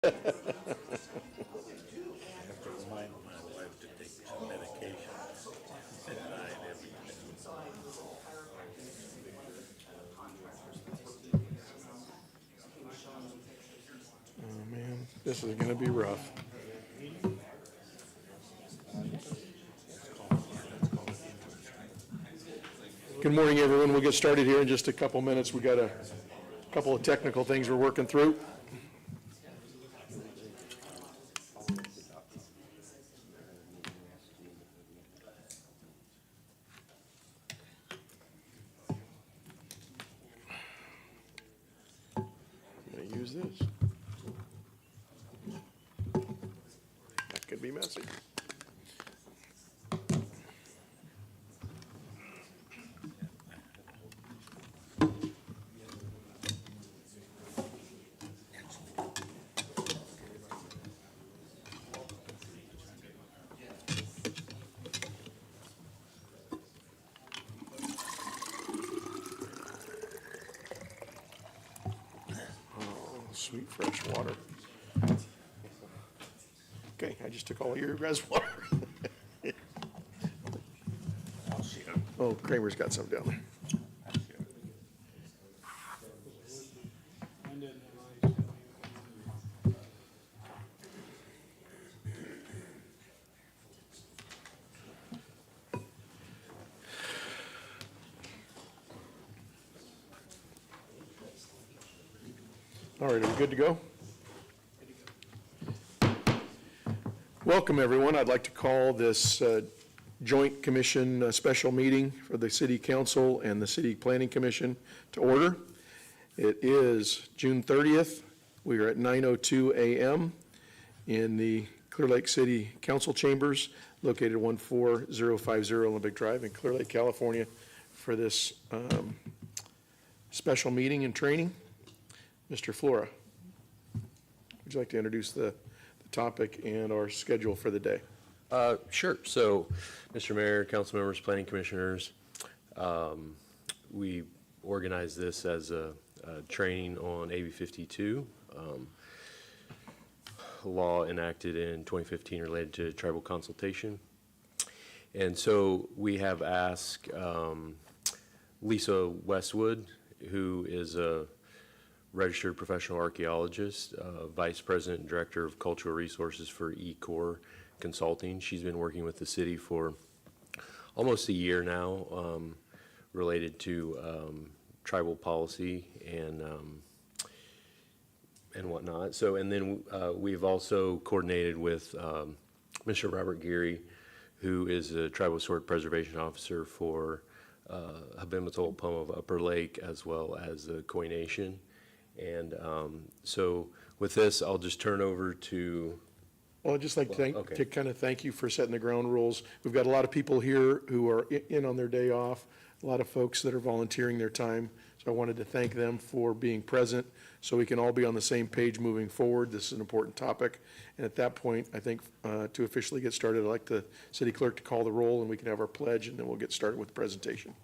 I have to remind my wife to take some medication at night every day. Oh, man, this is gonna be rough. Good morning, everyone. We'll get started here in just a couple minutes. We got a couple of technical things we're working through. I'm gonna use this. That could be messy. Sweet fresh water. Okay, I just took all your guys' water. I'll share. Oh, Kramer's got some down there. I'll share. All right, are we good to go? Welcome, everyone. I'd like to call this Joint Commission special meeting for the City Council and the City Planning Commission to order. It is June 30th. We are at 9:02 a.m. in the Clearlake City Council Chambers, located 14050 Olympic Drive in Clearlake, California, for this special meeting and training. Mr. Flora, would you like to introduce the topic and our schedule for the day? Sure. So, Mr. Mayor, council members, planning commissioners, we organized this as a training on AB 52, law enacted in 2015 related to tribal consultation. And so we have asked Lisa Westwood, who is a registered professional archaeologist, vice president and director of cultural resources for eCore Consulting. She's been working with the city for almost a year now, related to tribal policy and whatnot. So, and then we've also coordinated with Mr. Robert Geary, who is a tribal historic preservation officer for Habimatal Poem of Upper Lake, as well as the Koi Nation. And so with this, I'll just turn over to... Well, I'd just like to kind of thank you for setting the ground rules. We've got a lot of people here who are in on their day off, a lot of folks that are volunteering their time. So I wanted to thank them for being present so we can all be on the same page moving forward. This is an important topic. And at that point, I think to officially get started, I'd like the city clerk to call the roll and we can have our pledge and then we'll get started with the presentation.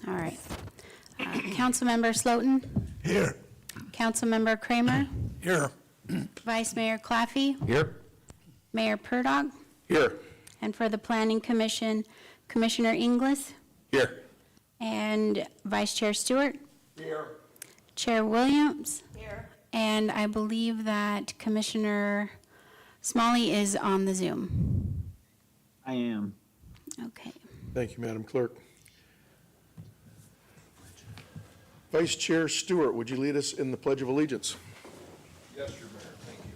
All right. Councilmember Slotin? Here. Councilmember Kramer? Here. Vice Mayor Claffey? Here. Mayor Purdock? Here. And for the Planning Commission, Commissioner Inglis? Here. And Vice Chair Stewart? Here. Chair Williams? Here. And I believe that Commissioner Smalley is on the Zoom. I am. Okay. Thank you, Madam Clerk. Vice Chair Stewart, would you lead us in the Pledge of Allegiance? Yes, Your Mayor, thank you.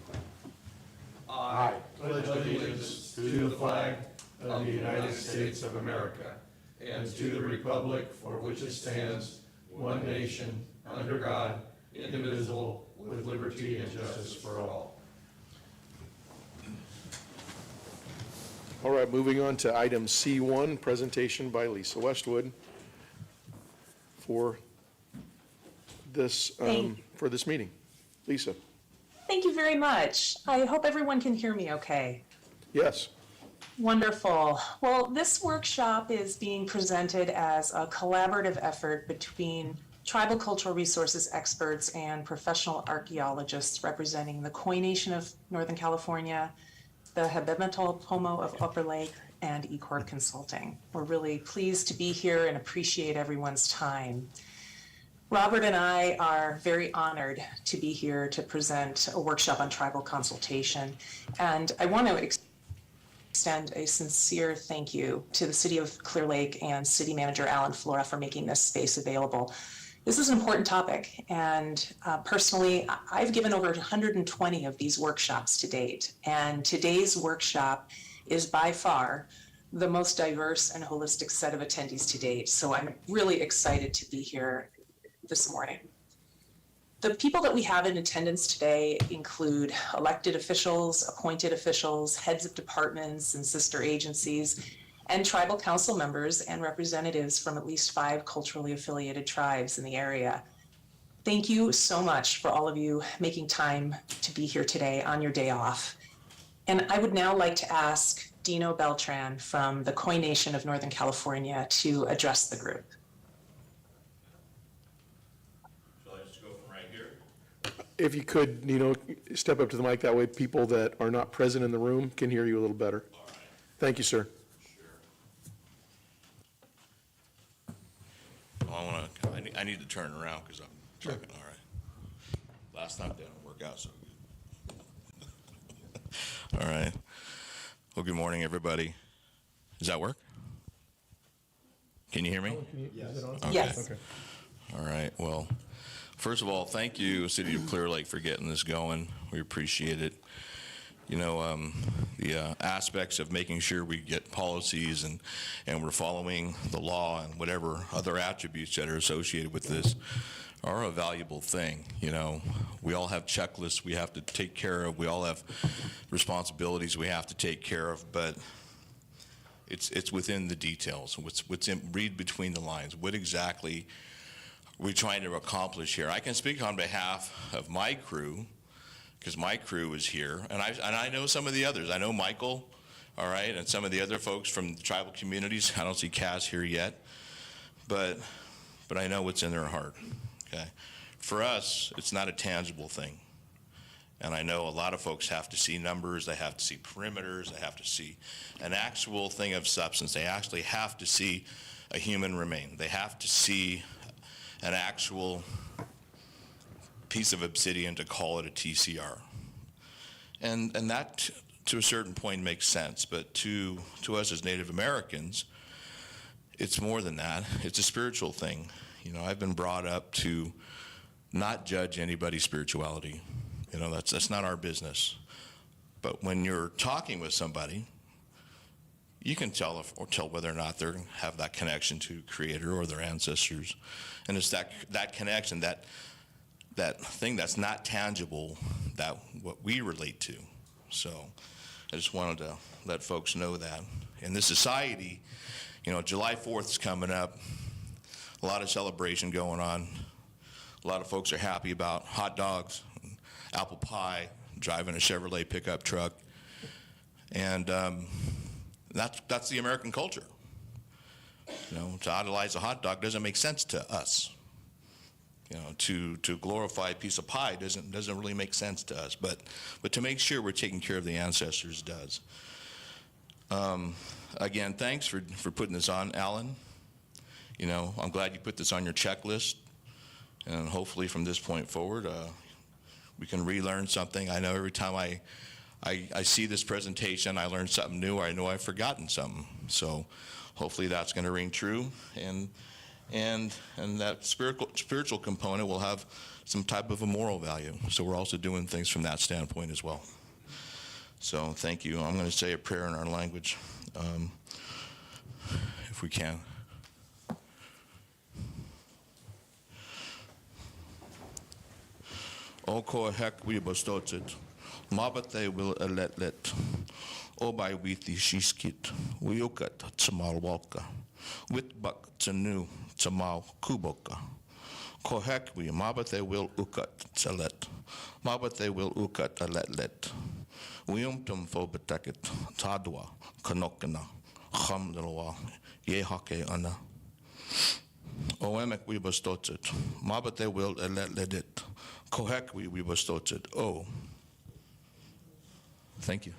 I pledge allegiance to the flag of the United States of America and to the republic for which it stands, one nation, under God, indivisible, with liberty and justice for all. All right, moving on to item C1, presentation by Lisa Westwood for this meeting. Lisa. Thank you very much. I hope everyone can hear me okay. Yes. Wonderful. Well, this workshop is being presented as a collaborative effort between tribal cultural resources experts and professional archaeologists representing the Koi Nation of Northern California, the Habemetal Pomo of Upper Lake, and eCorp Consulting. We're really pleased to be here and appreciate everyone's time. Robert and I are very honored to be here to present a workshop on tribal consultation, and I want to extend a sincere thank you to the City of Clear Lake and City Manager Alan Flora for making this space available. This is an important topic, and personally, I've given over 120 of these workshops to date, and today's workshop is by far the most diverse and holistic set of attendees to date, so I'm really excited to be here this morning. The people that we have in attendance today include elected officials, appointed officials, heads of departments and sister agencies, and tribal council members and representatives from at least 5 culturally affiliated tribes in the area. Thank you so much for all of you making time to be here today on your day off. And I would now like to ask Dino Beltran from the Koi Nation of Northern California to address the group. If you could, step up to the mic, that way people that are not present in the room can hear you a little better. All right. Thank you, sir. Well, I need to turn around because I'm talking, all right. Last time didn't work out so good. All right. Well, good morning, everybody. Does that work? Can you hear me? Yes. Okay. Yes. Okay. All right, well, first of all, thank you, City of Clear Lake, for getting this going. We appreciate it. You know, the aspects of making sure we get policies and we're following the law and whatever other attributes that are associated with this are a valuable thing. You know, we all have checklists we have to take care of. We all have responsibilities we have to take care of, but it's within the details. Read between the lines. What exactly are we trying to accomplish here? I can speak on behalf of my crew, because my crew is here, and I know some of the others. I know Michael, all right, and some of the other folks from the tribal communities. I don't see Cass here yet, but I know what's in their heart, okay? For us, it's not a tangible thing, and I know a lot of folks have to see numbers, they have to see perimeters, they have to see an actual thing of substance. They actually have to see a human remain. They have to see an actual piece of obsidian to call it a TCR. And that, to a certain point, makes sense, but to us as Native Americans, it's more than that. It's a spiritual thing. You know, I've been brought up to not judge anybody's spirituality. You know, that's not our business. But when you're talking with somebody, you can tell whether or not they have that connection to Creator or their ancestors. And it's that connection, that thing that's not tangible, that what we relate to. So I just wanted to let folks know that. In this society, you know, July 4th is coming up, a lot of celebration going on. A lot of folks are happy about hot dogs, apple pie, driving a Chevrolet pickup truck. And that's the American culture. You know, to idolize a hot dog doesn't make sense to us. You know, to glorify a piece of pie doesn't really make sense to us. But to make sure we're taking care of the ancestors does. Again, thanks for putting this on, Alan. You know, I'm glad you put this on your checklist. And hopefully from this point forward, we can relearn something. I know every time I see this presentation, I learn something new, or I know I've forgotten something. So hopefully that's going to ring true, and that spiritual component will have some type of a moral value. So we're also doing things from that standpoint as well. So thank you. I'm going to say a prayer in our language, if we can. O ko hek we bostotit, mabate will let. O by withi shiskit, we ukat tsamal walka, wit bak tsanu tsamal kuboka. Ko hek we mabate will ukat tsalet, mabate will ukat let. Wiumtum fo betekit tadwa kanokana chamdalwa yehake ana. Oemek we bestotset. Mabate will let it. Kohek we bestotset. Oh. Thank you.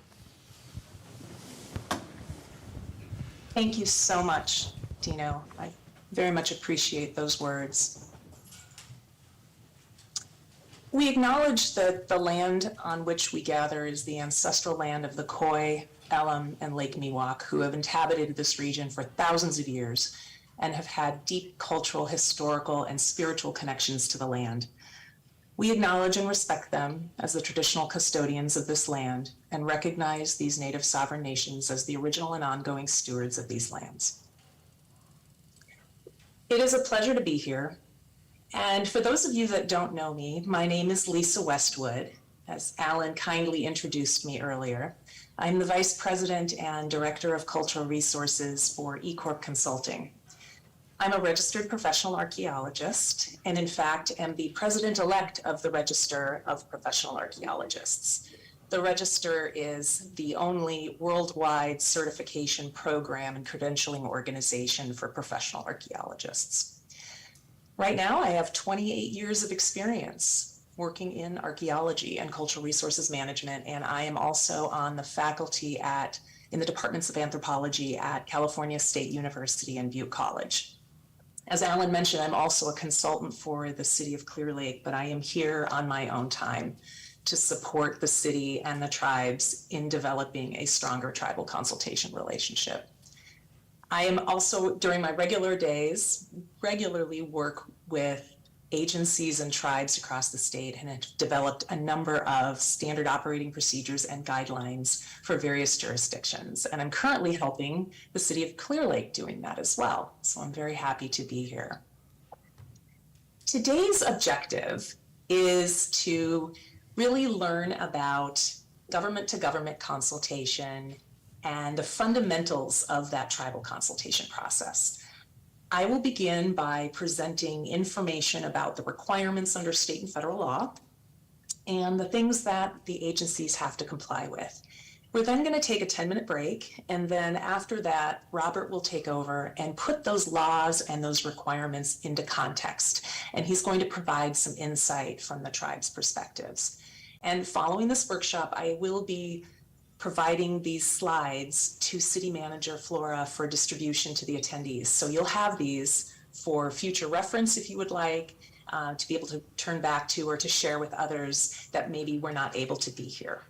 Thank you so much, Dino. I very much appreciate those words. We acknowledge that the land on which we gather is the ancestral land of the Khoi, Elam, and Lake Miwok, who have inhabited this region for thousands of years and have had deep cultural, historical, and spiritual connections to the land. We acknowledge and respect them as the traditional custodians of this land and recognize these native sovereign nations as the original and ongoing stewards of these lands. It is a pleasure to be here. And for those of you that don't know me, my name is Lisa Westwood, as Alan kindly introduced me earlier. I'm the Vice President and Director of Cultural Resources for eCorp Consulting. I'm a registered professional archaeologist, and in fact, am the president-elect of the Register of Professional Archaeologists. The Register is the only worldwide certification program and credentialing organization for professional archaeologists. Right now, I have 28 years of experience working in archaeology and cultural resources management, and I am also on the faculty in the departments of anthropology at California State University and Butte College. As Alan mentioned, I'm also a consultant for the city of Clearlake, but I am here on my own time to support the city and the tribes in developing a stronger tribal consultation relationship. I am also, during my regular days, regularly work with agencies and tribes across the state and have developed a number of standard operating procedures and guidelines for various jurisdictions. And I'm currently helping the city of Clearlake doing that as well. So I'm very happy to be here. Today's objective is to really learn about government-to-government consultation and the fundamentals of that tribal consultation process. I will begin by presenting information about the requirements under state and federal law and the things that the agencies have to comply with. We're then going to take a 10-minute break, and then after that, Robert will take over and put those laws and those requirements into context, and he's going to provide some insight from the tribe's perspectives. And following this workshop, I will be providing these slides to City Manager Flora for distribution to the attendees. So you'll have these for future reference if you would like, to be able to turn back to or to share with others that maybe were not able to be here.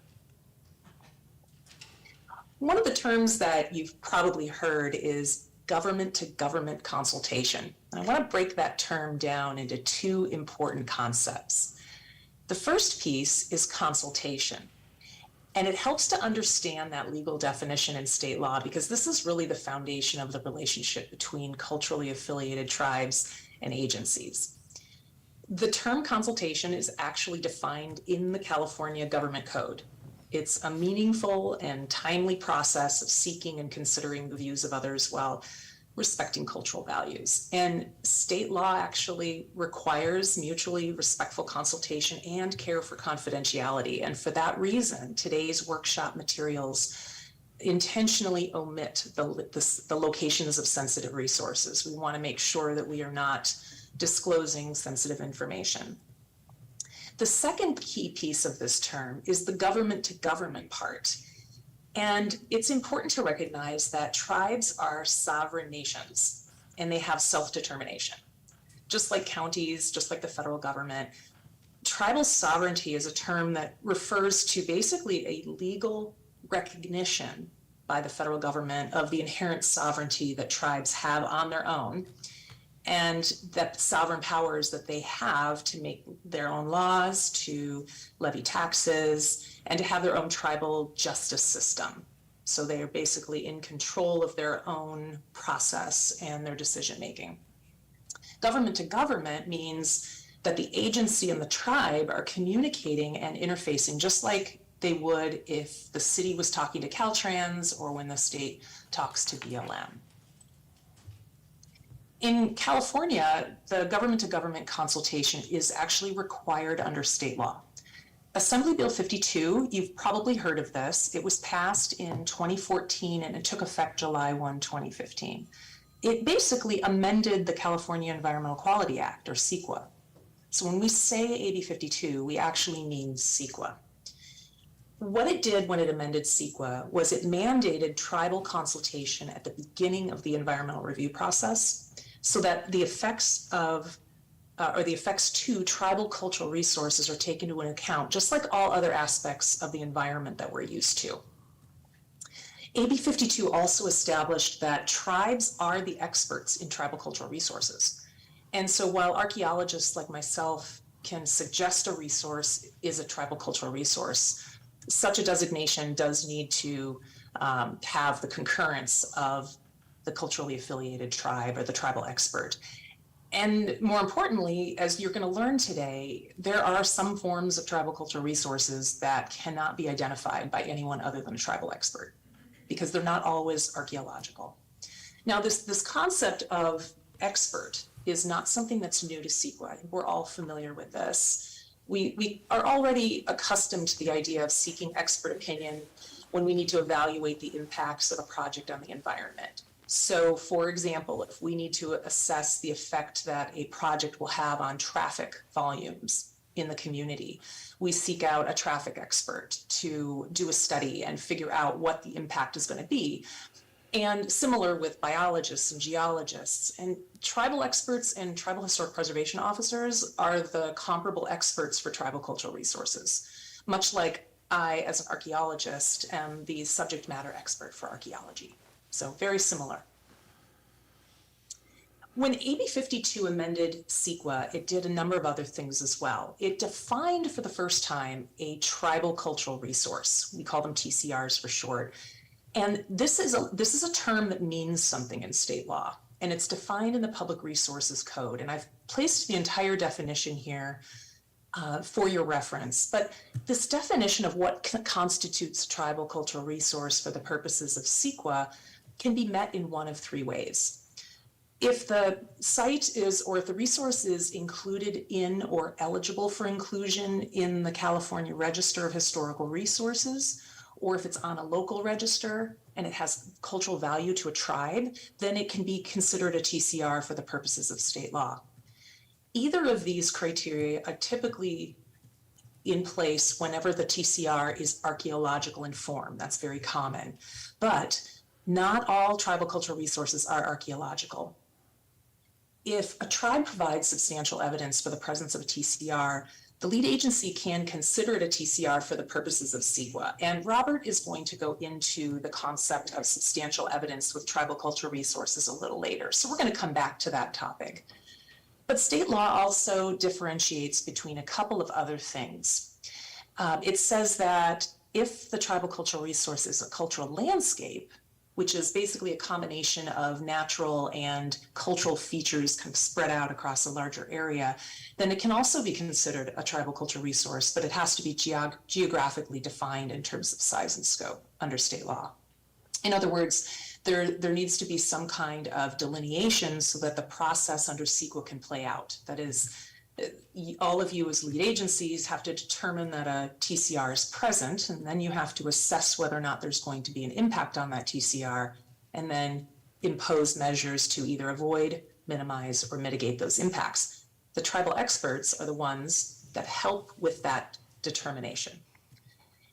One of the terms that you've probably heard is government-to-government consultation. And I want to break that term down into two important concepts. The first piece is consultation. And it helps to understand that legal definition in state law because this is really the foundation of the relationship between culturally affiliated tribes and agencies. The term consultation is actually defined in the California Government Code. It's a meaningful and timely process of seeking and considering the views of others while respecting cultural values. And state law actually requires mutually respectful consultation and care for confidentiality. And for that reason, today's workshop materials intentionally omit the locations of sensitive resources. We want to make sure that we are not disclosing sensitive information. The second key piece of this term is the government-to-government part. And it's important to recognize that tribes are sovereign nations and they have self-determination. Just like counties, just like the federal government, tribal sovereignty is a term that refers to basically a legal recognition by the federal government of the inherent sovereignty that tribes have on their own and that sovereign powers that they have to make their own laws, to levy taxes, and to have their own tribal justice system. So they are basically in control of their own process and their decision making. Government to government means that the agency and the tribe are communicating and interfacing just like they would if the city was talking to Caltrans or when the state talks to BLM. In California, the government-to-government consultation is actually required under state law. Assembly Bill 52, you've probably heard of this. It was passed in 2014 and it took effect July 1, 2015. It basically amended the California Environmental Quality Act, or CEQA. So when we say AB 52, we actually mean CEQA. What it did when it amended CEQA was it mandated tribal consultation at the beginning of the environmental review process so that the effects of the effects to tribal cultural resources are taken into account, just like all other aspects of the environment that we're used to. AB 52 also established that tribes are the experts in tribal cultural resources. And so while archaeologists like myself can suggest a resource is a tribal cultural resource, such a designation does need to have the concurrence of the culturally affiliated tribe or the tribal expert. And more importantly, as you're going to learn today, there are some forms of tribal cultural resources that cannot be identified by anyone other than a tribal expert, because they're not always archaeological. Now, this concept of expert is not something that's new to CEQA. We're all familiar with this. We are already accustomed to the idea of seeking expert opinion when we need to evaluate the impacts of a project on the environment. So, for example, if we need to assess the effect that a project will have on traffic volumes in the community, we seek out a traffic expert to do a study and figure out what the impact is going to be. And similar with biologists and geologists. And tribal experts and tribal historic preservation officers are the comparable experts for tribal cultural resources, much like I, as an archaeologist, am the subject matter expert for archaeology. So very similar. When AB 52 amended CEQA, it did a number of other things as well. It defined for the first time a tribal cultural resource. We call them TCRs for short. And this is a term that means something in state law, and it's defined in the Public Resources Code. And I've placed the entire definition here for your reference. But this definition of what constitutes a tribal cultural resource for the purposes of CEQA can be met in one of three ways. If the site is, or if the resource is included in or eligible for inclusion in the California Register of Historical Resources, or if it's on a local register and it has cultural value to a tribe, then it can be considered a TCR for the purposes of state law. Either of these criteria are typically in place whenever the TCR is archaeological in form. That's very common. But not all tribal cultural resources are archaeological. If a tribe provides substantial evidence for the presence of a TCR, the lead agency can consider it a TCR for the purposes of CEQA. And Robert is going to go into the concept of substantial evidence with tribal cultural resources a little later. So we're going to come back to that topic. But state law also differentiates between a couple of other things. It says that if the tribal cultural resource is a cultural landscape, which is basically a combination of natural and cultural features kind of spread out across a larger area, then it can also be considered a tribal cultural resource, but it has to be geographically defined in terms of size and scope under state law. In other words, there needs to be some kind of delineation so that the process under CEQA can play out. That is, all of you as lead agencies have to determine that a TCR is present, and then you have to assess whether or not there's going to be an impact on that TCR, and then impose measures to either avoid, minimize, or mitigate those impacts. The tribal experts are the ones that help with that determination.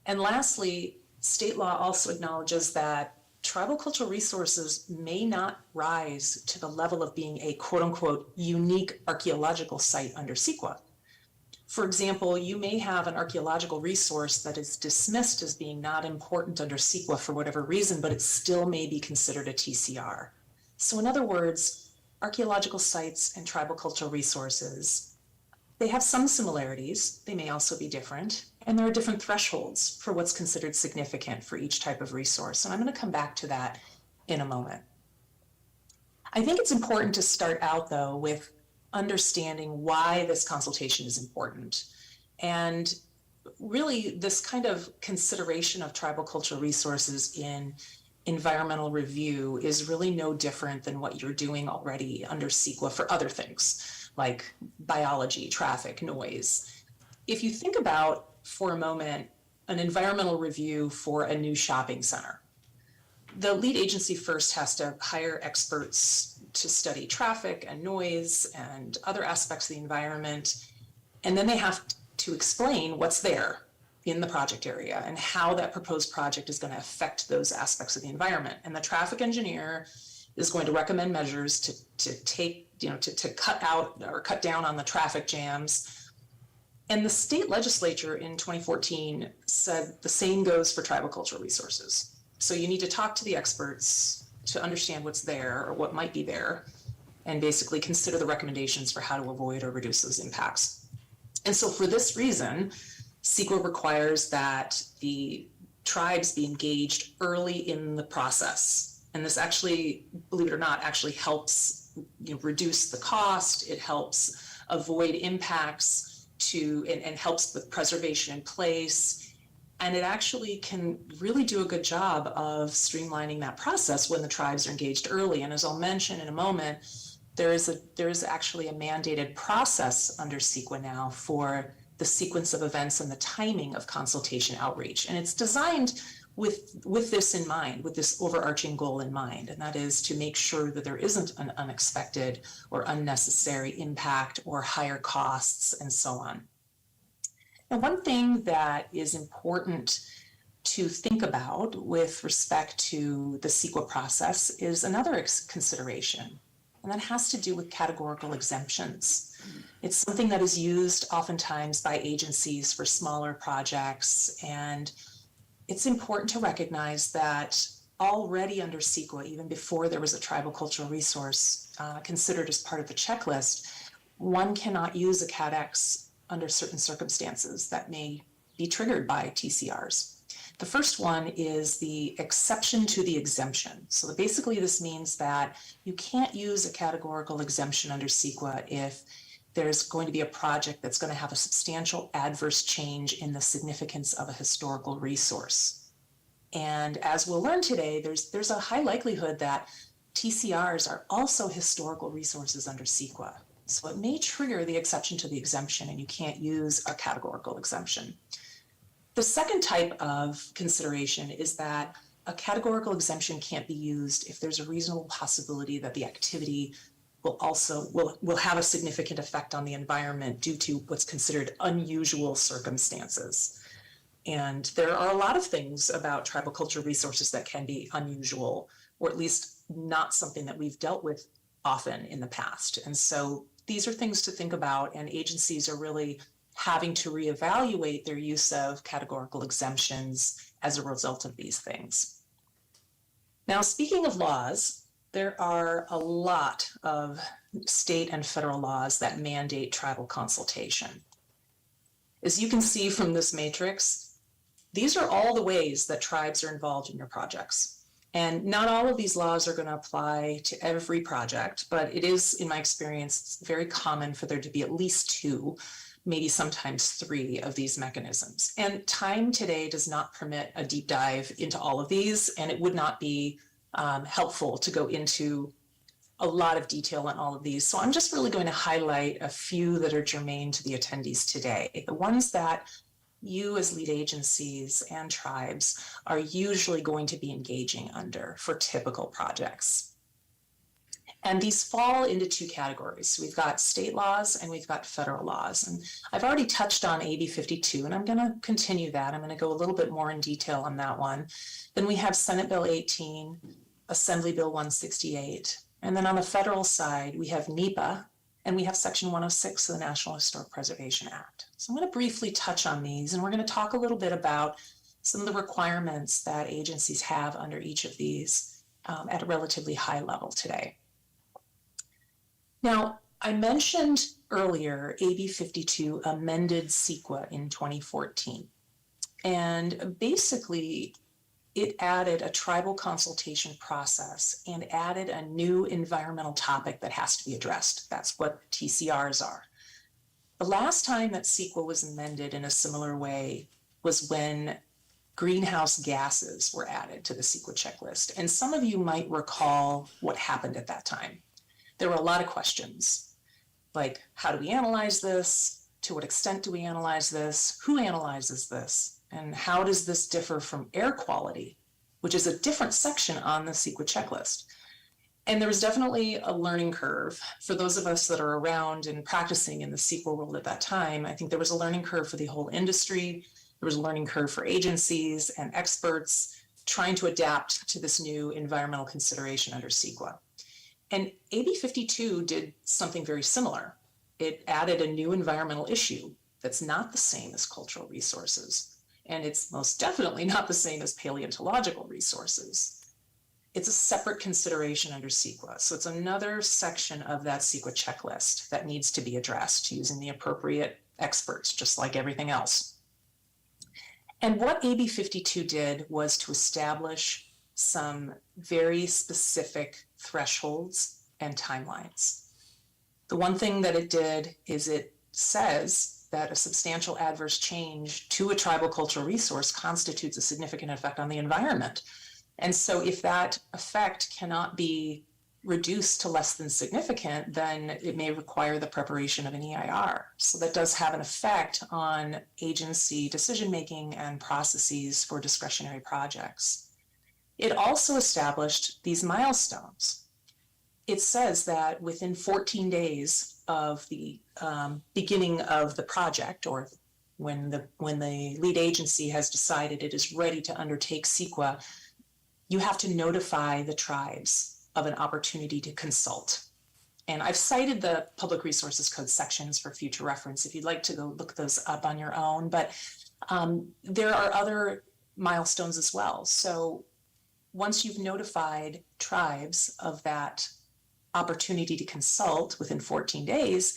And lastly, state law also acknowledges that tribal cultural resources may not rise to the level of being a quote-unquote unique archaeological site under CEQA. For example, you may have an archaeological resource that is dismissed as being not important under CEQA for whatever reason, but it still may be considered a TCR. So in other words, archaeological sites and tribal cultural resources, they have some similarities, they may also be different, and there are different thresholds for what's considered significant for each type of resource. And I'm going to come back to that in a moment. I think it's important to start out, though, with understanding why this consultation is important. And really, this kind of consideration of tribal cultural resources in environmental review is really no different than what you're doing already under CEQA for other things, like biology, traffic, noise. If you think about for a moment, an environmental review for a new shopping center. The lead agency first has to hire experts to study traffic and noise and other aspects of the environment. And then they have to explain what's there in the project area and how that proposed project is going to affect those aspects of the environment. And the traffic engineer is going to recommend measures to cut out or cut down on the traffic jams. And the state legislature in 2014 said the same goes for tribal cultural resources. So you need to talk to the experts to understand what's there or what might be there, and basically consider the recommendations for how to avoid or reduce those impacts. And so for this reason, CEQA requires that the tribes be engaged early in the process. And this actually, believe it or not, actually helps reduce the cost. It helps avoid impacts and helps with preservation in place. And it actually can really do a good job of streamlining that process when the tribes are engaged early. And as I'll mention in a moment, there is actually a mandated process under CEQA now for the sequence of events and the timing of consultation outreach. And it's designed with this in mind, with this overarching goal in mind, and that is to make sure that there isn't an unexpected or unnecessary impact or higher costs and so on. And one thing that is important to think about with respect to the CEQA process is another consideration, and that has to do with categorical exemptions. It's something that is used oftentimes by agencies for smaller projects, and it's important to recognize that already under CEQA, even before there was a tribal cultural resource considered as part of the checklist, one cannot use a CADX under certain circumstances that may be triggered by TCRs. The first one is the exception to the exemption. So basically this means that you can't use a categorical exemption under CEQA if there's going to be a project that's going to have a substantial adverse change in the significance of a historical resource. And as we'll learn today, there's a high likelihood that TCRs are also historical resources under CEQA. So it may trigger the exception to the exemption, and you can't use a categorical exemption. The second type of consideration is that a categorical exemption can't be used if there's a reasonable possibility that the activity will have a significant effect on the environment due to what's considered unusual circumstances. And there are a lot of things about tribal cultural resources that can be unusual, or at least not something that we've dealt with often in the past. And so these are things to think about, and agencies are really having to reevaluate their use of categorical exemptions as a result of these things. Now, speaking of laws, there are a lot of state and federal laws that mandate tribal consultation. As you can see from this matrix, these are all the ways that tribes are involved in your projects. And not all of these laws are going to apply to every project, but it is, in my experience, very common for there to be at least 2, maybe sometimes 3 of these mechanisms. And time today does not permit a deep dive into all of these, and it would not be helpful to go into a lot of detail on all of these. So I'm just really going to highlight a few that are germane to the attendees today. The ones that you as lead agencies and tribes are usually going to be engaging under for typical projects. And these fall into 2 categories. So we've got state laws and we've got federal laws. And I've already touched on AB 52, and I'm going to continue that. I'm going to go a little bit more in detail on that one. Then we have Senate Bill 18, Assembly Bill 168. And then on the federal side, we have NEPA, and we have Section 106 of the National Historic Preservation Act. So I'm going to briefly touch on these, and we're going to talk a little bit about some of the requirements that agencies have under each of these at a relatively high level today. Now, I mentioned earlier AB 52 amended CEQA in 2014, and basically it added a tribal consultation process and added a new environmental topic that has to be addressed. That's what TCRs are. The last time that CEQA was amended in a similar way was when greenhouse gases were added to the CEQA checklist. And some of you might recall what happened at that time. There were a lot of questions, like how do we analyze this? To what extent do we analyze this? Who analyzes this? And how does this differ from air quality, which is a different section on the CEQA checklist? And there was definitely a learning curve for those of us that are around and practicing in the CEQA world at that time. I think there was a learning curve for the whole industry. There was a learning curve for agencies and experts trying to adapt to this new environmental consideration under CEQA. And AB 52 did something very similar. It added a new environmental issue that's not the same as cultural resources. And it's most definitely not the same as paleontological resources. It's a separate consideration under CEQA. So it's another section of that CEQA checklist that needs to be addressed using the appropriate experts, just like everything else. And what AB 52 did was to establish some very specific thresholds and timelines. The one thing that it did is it says that a substantial adverse change to a tribal cultural resource constitutes a significant effect on the environment. And so if that effect cannot be reduced to less than significant, then it may require the preparation of an EIR. So that does have an effect on agency decision-making and processes for discretionary projects. It also established these milestones. It says that within 14 days of the beginning of the project, or when the lead agency has decided it is ready to undertake CEQA, you have to notify the tribes of an opportunity to consult. And I've cited the Public Resources Code sections for future reference if you'd like to go look those up on your own, but there are other milestones as well. So once you've notified tribes of that opportunity to consult within 14 days,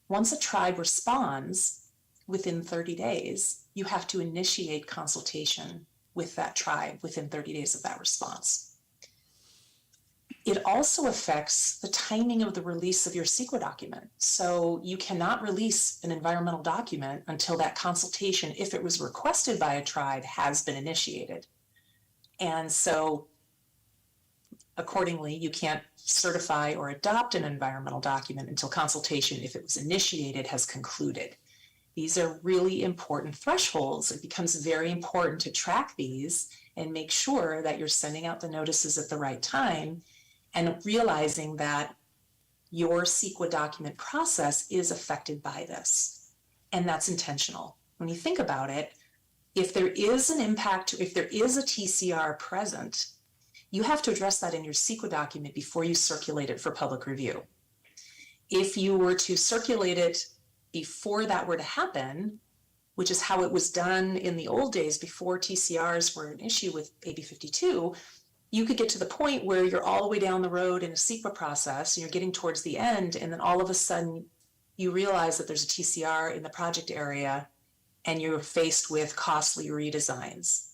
once a tribe responds within 30 days, you have to initiate consultation with that tribe within 30 days of that response. It also affects the timing of the release of your CEQA document. So you cannot release an environmental document until that consultation, if it was requested by a tribe, has been initiated. And so accordingly, you can't certify or adopt an environmental document until consultation, if it was initiated, has concluded. These are really important thresholds. It becomes very important to track these and make sure that you're sending out the notices at the right time and realizing that your CEQA document process is affected by this. And that's intentional. When you think about it, if there is an impact, if there is a TCR present, you have to address that in your CEQA document before you circulate it for public review. If you were to circulate it before that were to happen, which is how it was done in the old days before TCRs were an issue with AB 52, you could get to the point where you're all the way down the road in a CEQA process and you're getting towards the end, and then all of a sudden you realize that there's a TCR in the project area and you're faced with costly redesigns.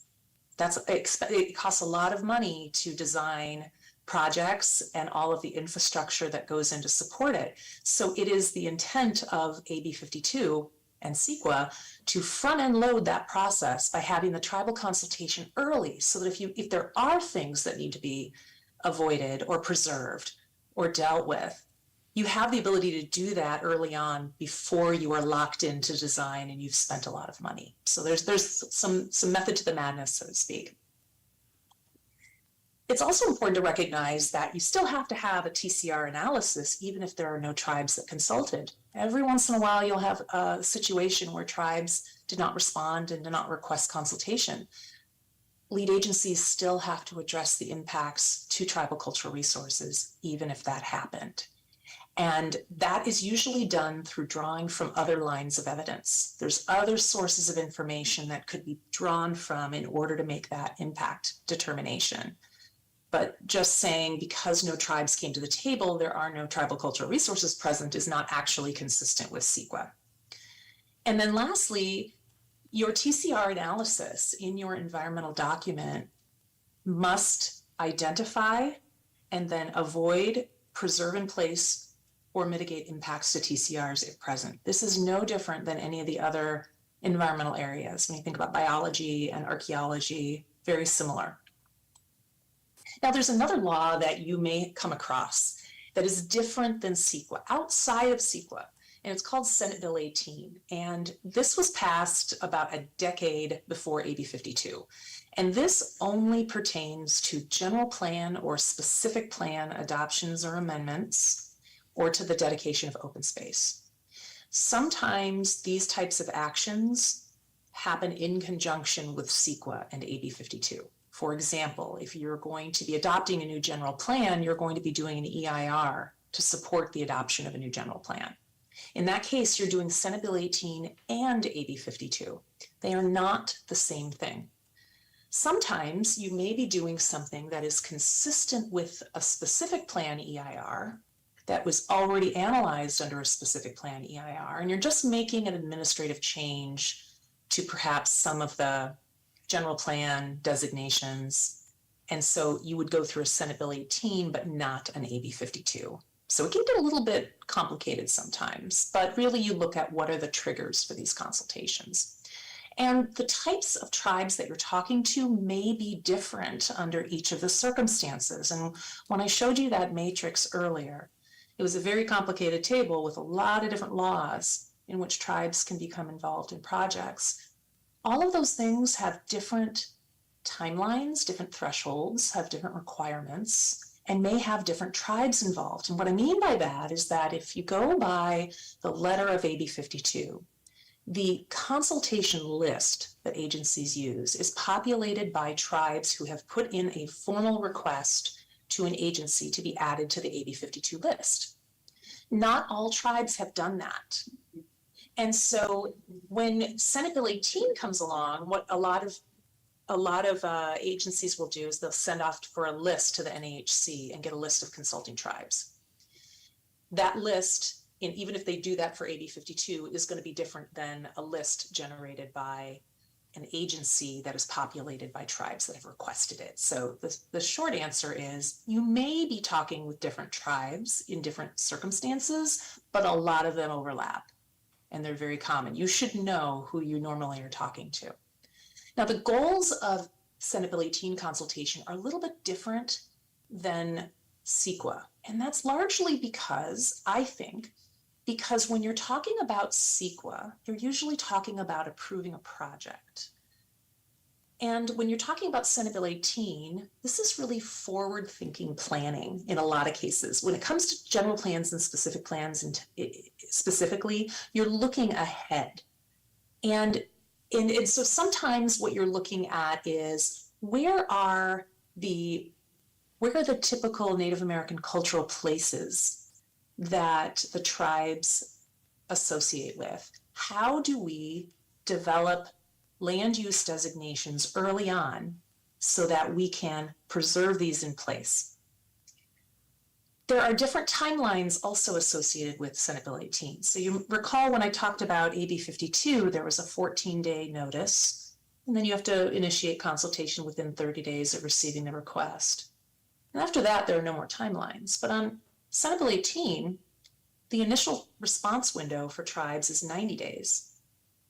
It costs a lot of money to design projects and all of the infrastructure that goes in to support it. So it is the intent of AB 52 and CEQA to front end load that process by having the tribal consultation early, so that if there are things that need to be avoided or preserved or dealt with, you have the ability to do that early on before you are locked into design and you've spent a lot of money. So there's some method to the madness, so to speak. It's also important to recognize that you still have to have a TCR analysis, even if there are no tribes that consulted. Every once in a while, you'll have a situation where tribes did not respond and did not request consultation. Lead agencies still have to address the impacts to tribal cultural resources, even if that happened. And that is usually done through drawing from other lines of evidence. There's other sources of information that could be drawn from in order to make that impact determination. But just saying because no tribes came to the table, there are no tribal cultural resources present is not actually consistent with CEQA. And then lastly, your TCR analysis in your environmental document must identify and then avoid, preserve in place, or mitigate impacts to TCRs if present. This is no different than any of the other environmental areas. When you think about biology and archaeology, very similar. Now, there's another law that you may come across that is different than CEQA, outside of CEQA. and it's called Senate Bill 18. And this was passed about a decade before AB 52. And this only pertains to general plan or specific plan adoptions or amendments, or to the dedication of open space. Sometimes these types of actions happen in conjunction with CEQA and AB 52. For example, if you're going to be adopting a new general plan, you're going to be doing an EIR to support the adoption of a new general plan. In that case, you're doing Senate Bill 18 and AB 52. They are not the same thing. Sometimes you may be doing something that is consistent with a specific plan EIR that was already analyzed under a specific plan EIR, and you're just making an administrative change to perhaps some of the general plan designations. And so you would go through a Senate Bill 18, but not an AB 52. So it can get a little bit complicated sometimes, but really you look at what are the triggers for these consultations. And the types of tribes that you're talking to may be different under each of the circumstances. And when I showed you that matrix earlier, it was a very complicated table with a lot of different laws in which tribes can become involved in projects. All of those things have different timelines, different thresholds, have different requirements, and may have different tribes involved. And what I mean by that is that if you go by the letter of AB 52, the consultation list that agencies use is populated by tribes who have put in a formal request to an agency to be added to the AB 52 list. Not all tribes have done that. And so when Senate Bill 18 comes along, what a lot of agencies will do is they'll send off for a list to the NAHC and get a list of consulting tribes. That list, and even if they do that for AB 52, is going to be different than a list generated by an agency that is populated by tribes that have requested it. So the short answer is you may be talking with different tribes in different circumstances, but a lot of them overlap and they're very common. You should know who you normally are talking to. Now, the goals of Senate Bill 18 consultation are a little bit different than CEQA, and that's largely because, I think, because when you're talking about CEQA, you're usually talking about approving a project. And when you're talking about Senate Bill 18, this is really forward-thinking planning in a lot of cases. When it comes to general plans and specific plans, and specifically, you're looking ahead. And so sometimes what you're looking at is where are the typical Native American cultural places that the tribes associate with? How do we develop land use designations early on so that we can preserve these in place? There are different timelines also associated with Senate Bill 18. So you recall when I talked about AB 52, there was a 14-day notice, and then you have to initiate consultation within 30 days of receiving the request. And after that, there are no more timelines. But on Senate Bill 18, the initial response window for tribes is 90 days.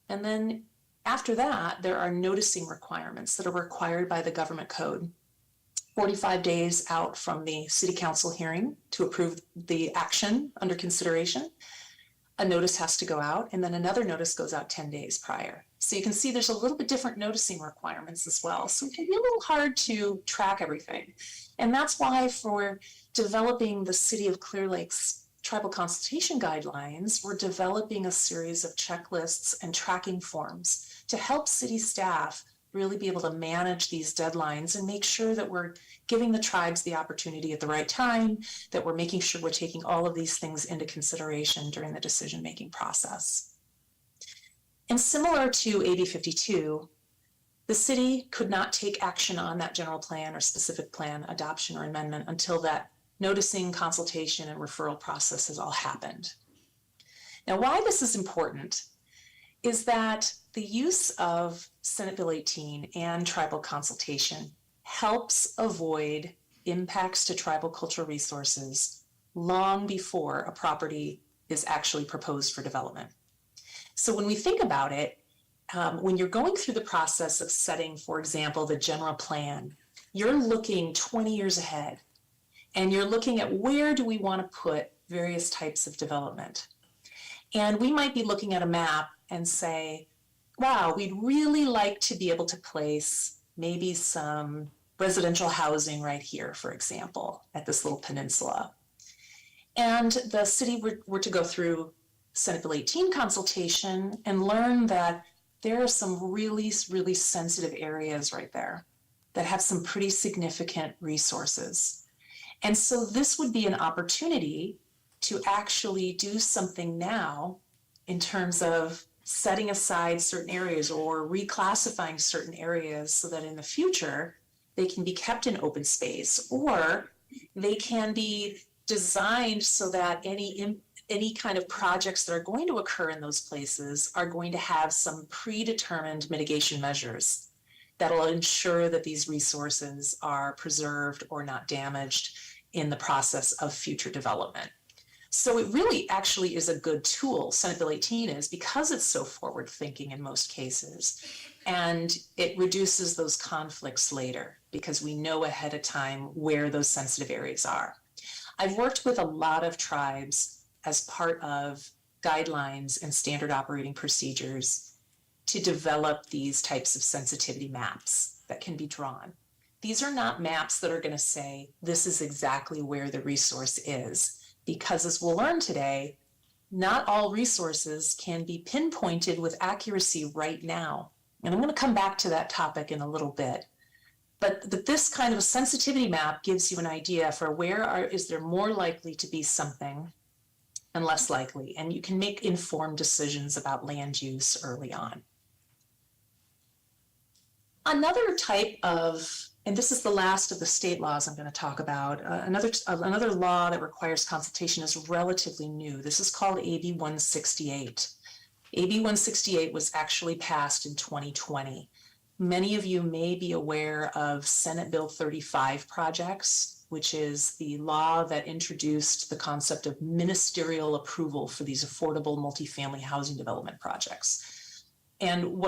And then after that, there are noticing requirements that are required by the government code. 45 days out from the city council hearing to approve the action under consideration, a notice has to go out, and then another notice goes out 10 days prior. So you can see there's a little bit different noticing requirements as well. So it can be a little hard to track everything. And that's why for developing the City of Clear Lake's tribal consultation guidelines, we're developing a series of checklists and tracking forms to help city staff really be able to manage these deadlines and make sure that we're giving the tribes the opportunity at the right time, that we're making sure we're taking all of these things into consideration during the decision-making process. And similar to AB 52, the city could not take action on that general plan or specific plan adoption or amendment until that noticing, consultation, and referral process has all happened. Now, why this is important is that the use of Senate Bill 18 and tribal consultation helps avoid impacts to tribal cultural resources long before a property is actually proposed for development. So when we think about it, when you're going through the process of setting, for example, the general plan, you're looking 20 years ahead, and you're looking at where do we want to put various types of development. And we might be looking at a map and say, wow, we'd really like to be able to place maybe some residential housing right here, for example, at this little peninsula. And the city were to go through Senate Bill 18 consultation and learn that there are some really, really sensitive areas right there that have some pretty significant resources. And so this would be an opportunity to actually do something now in terms of setting aside certain areas or reclassifying certain areas so that in the future they can be kept in open space, or they can be designed so that any kind of projects that are going to occur in those places are going to have some predetermined mitigation measures that'll ensure that these resources are preserved or not damaged in the process of future development. So it really actually is a good tool, Senate Bill 18 is, because it's so forward-thinking in most cases. And it reduces those conflicts later because we know ahead of time where those sensitive areas are. I've worked with a lot of tribes as part of guidelines and standard operating procedures to develop these types of sensitivity maps that can be drawn. These are not maps that are going to say, this is exactly where the resource is, because as we'll learn today, not all resources can be pinpointed with accuracy right now. And I'm going to come back to that topic in a little bit. But this kind of a sensitivity map gives you an idea for is there more likely to be something and less likely, and you can make informed decisions about land use early on. Another type of, and this is the last of the state laws I'm going to talk about, another law that requires consultation is relatively new. This is called AB 168. AB 168 was actually passed in 2020. Many of you may be aware of Senate Bill 35 projects, which is the law that introduced the concept of ministerial approval for these affordable multifamily housing development projects. And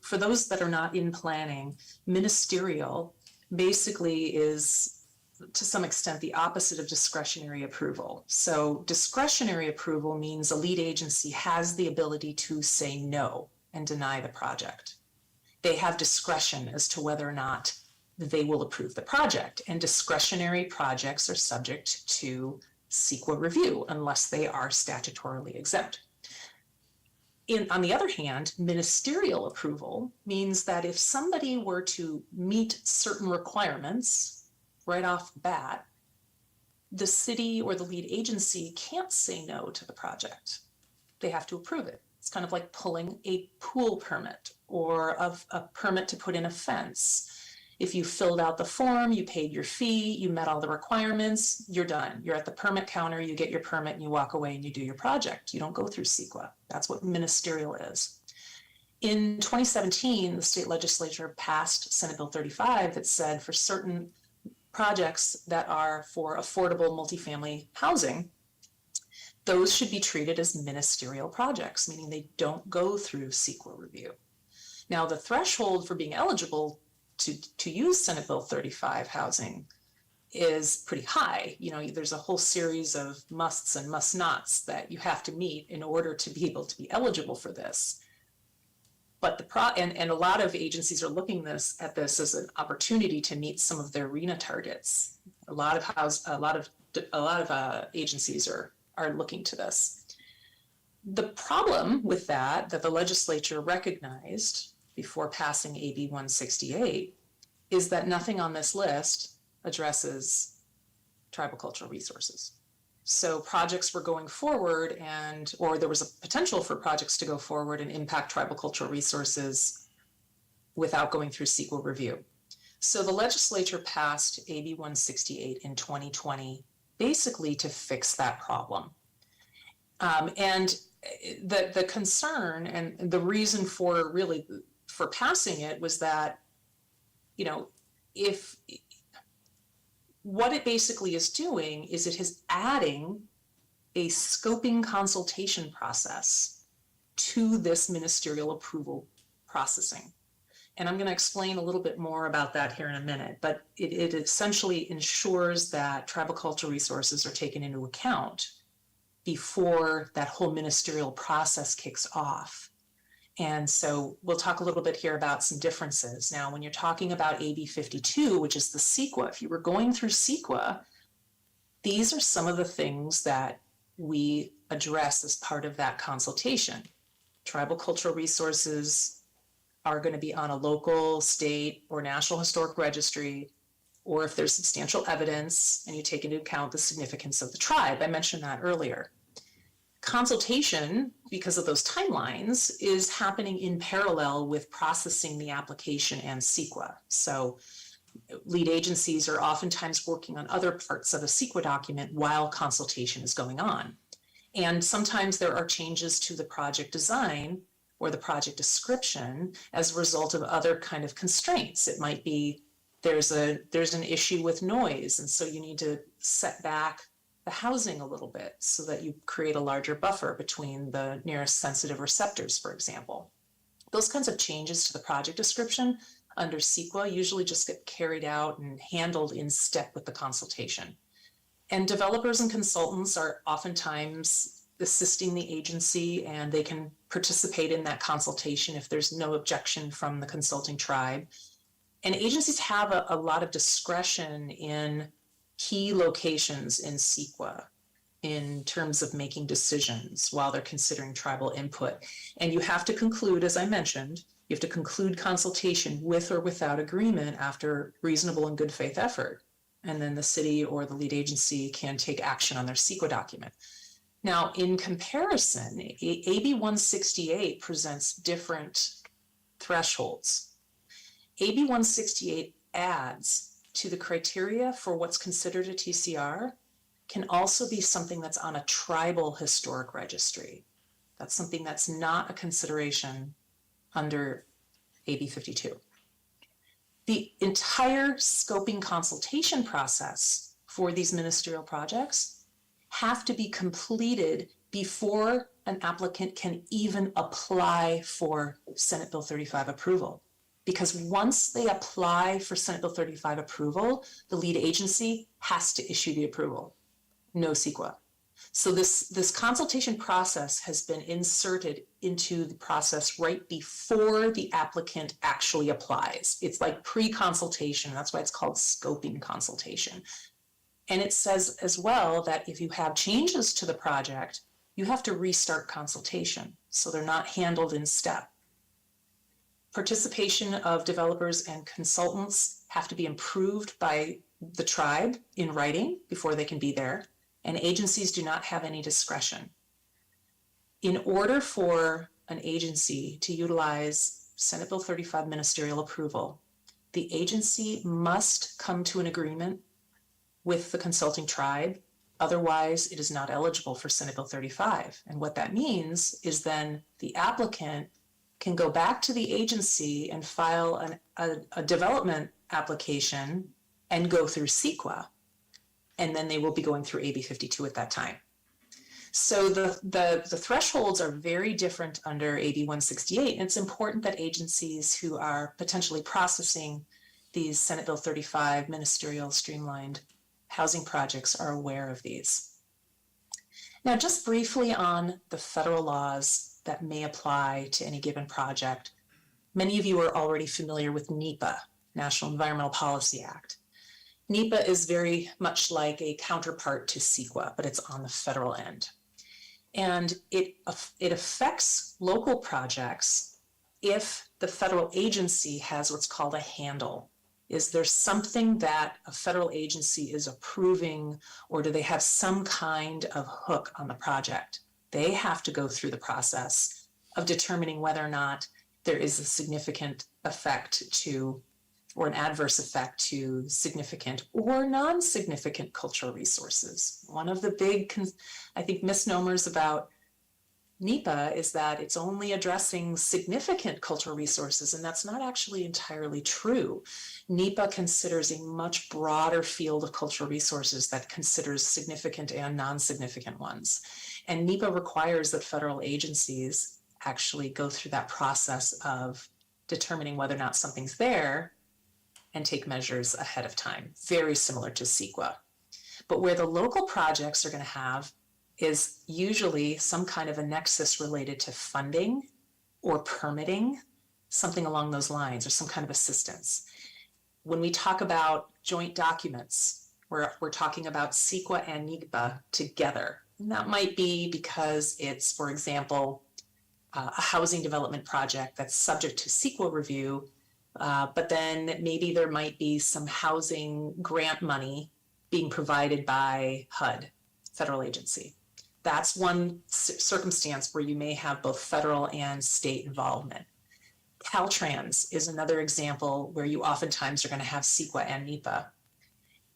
for those that are not in planning, ministerial basically is to some extent the opposite of discretionary approval. So discretionary approval means a lead agency has the ability to say no and deny the project. They have discretion as to whether or not they will approve the project, and discretionary projects are subject to CEQA review unless they are statutorily exempt. On the other hand, ministerial approval means that if somebody were to meet certain requirements right off the bat, the city or the lead agency can't say no to the project. They have to approve it. It's kind of like pulling a pool permit or a permit to put in a fence. If you filled out the form, you paid your fee, you met all the requirements, you're done. You're at the permit counter, you get your permit, and you walk away and you do your project. You don't go through CEQA. That's what ministerial is. In 2017, the state legislature passed Senate Bill 35 that said for certain projects that are for affordable multifamily housing, those should be treated as ministerial projects, meaning they don't go through CEQA review. Now, the threshold for being eligible to use Senate Bill 35 housing is pretty high. You know, there's a whole series of musts and must nots that you have to meet in order to be able to be eligible for this. But and a lot of agencies are looking at this as an opportunity to meet some of their RENA targets. A lot of agencies are looking to this. The problem with that the legislature recognized before passing AB 168 is that nothing on this list addresses tribal cultural resources. So projects were going forward or there was a potential for projects to go forward and impact tribal cultural resources without going through CEQA review. So the legislature passed AB 168 in 2020, basically to fix that problem. And the concern and the reason for passing it was that, you know, if what it basically is doing is it is adding a scoping consultation process to this ministerial approval processing. And I'm going to explain a little bit more about that here in a minute, but it essentially ensures that tribal cultural resources are taken into account before that whole ministerial process kicks off. And so we'll talk a little bit here about some differences. Now, when you're talking about AB 52, which is the CEQA, if you were going through CEQA, these are some of the things that we address as part of that consultation. Tribal cultural resources are going to be on a local, state, or national historic registry, or if there's substantial evidence and you take into account the significance of the tribe. I mentioned that earlier. Consultation, because of those timelines, is happening in parallel with processing the application and CEQA. So lead agencies are oftentimes working on other parts of a CEQA document while consultation is going on. And sometimes there are changes to the project design or the project description as a result of other kind of constraints. It might be there's an issue with noise, and so you need to set back the housing a little bit so that you create a larger buffer between the nearest sensitive receptors, for example. Those kinds of changes to the project description under CEQA usually just get carried out and handled in step with the consultation. And developers and consultants are oftentimes assisting the agency, and they can participate in that consultation if there's no objection from the consulting tribe. And agencies have a lot of discretion in key locations in CEQA in terms of making decisions while they're considering tribal input. And you have to conclude, as I mentioned, you have to conclude consultation with or without agreement after reasonable and good faith effort. And then the city or the lead agency can take action on their CEQA document. Now, in comparison, AB 168 presents different thresholds. AB 168 adds to the criteria for what's considered a TCR can also be something that's on a tribal historic registry. That's something that's not a consideration under AB 52. The entire scoping consultation process for these ministerial projects have to be completed before an applicant can even apply for Senate Bill 35 approval. Because once they apply for Senate Bill 35 approval, the lead agency has to issue the approval, no CEQA. So this consultation process has been inserted into the process right before the applicant actually applies. It's like pre-consultation, that's why it's called scoping consultation. And it says as well that if you have changes to the project, you have to restart consultation, so they're not handled in step. Participation of developers and consultants have to be improved by the tribe in writing before they can be there, and agencies do not have any discretion. In order for an agency to utilize Senate Bill 35 ministerial approval, the agency must come to an agreement with the consulting tribe. Otherwise, it is not eligible for Senate Bill 35. And what that means is then the applicant can go back to the agency and file a development application and go through CEQA. And then they will be going through AB 52 at that time. So the thresholds are very different under AB 168. And it's important that agencies who are potentially processing these Senate Bill 35 ministerial streamlined housing projects are aware of these. Now, just briefly on the federal laws that may apply to any given project. Many of you are already familiar with NEPA, National Environmental Policy Act. NEPA is very much like a counterpart to CEQA, but it's on the federal end. And it affects local projects if the federal agency has what's called a handle. Is there something that a federal agency is approving, or do they have some kind of hook on the project? They have to go through the process of determining whether or not there is a significant effect to, or an adverse effect to significant or non-significant cultural resources. One of the big, I think, misnomers about NEPA is that it's only addressing significant cultural resources, and that's not actually entirely true. NEPA considers a much broader field of cultural resources that considers significant and non-significant ones. And NEPA requires that federal agencies actually go through that process of determining whether or not something's there and take measures ahead of time, very similar to CEQA. But where the local projects are going to have is usually some kind of a nexus related to funding or permitting, something along those lines, or some kind of assistance. When we talk about joint documents, we're talking about CEQA and NEPA together. And that might be because it's, for example, a housing development project that's subject to CEQA review, but then maybe there might be some housing grant money being provided by HUD, federal agency. That's one circumstance where you may have both federal and state involvement. Caltrans is another example where you oftentimes are going to have CEQA and NEPA.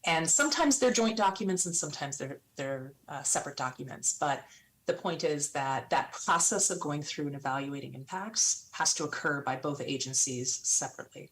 And sometimes they're joint documents and sometimes they're separate documents. But the point is that that process of going through and evaluating impacts has to occur by both agencies separately.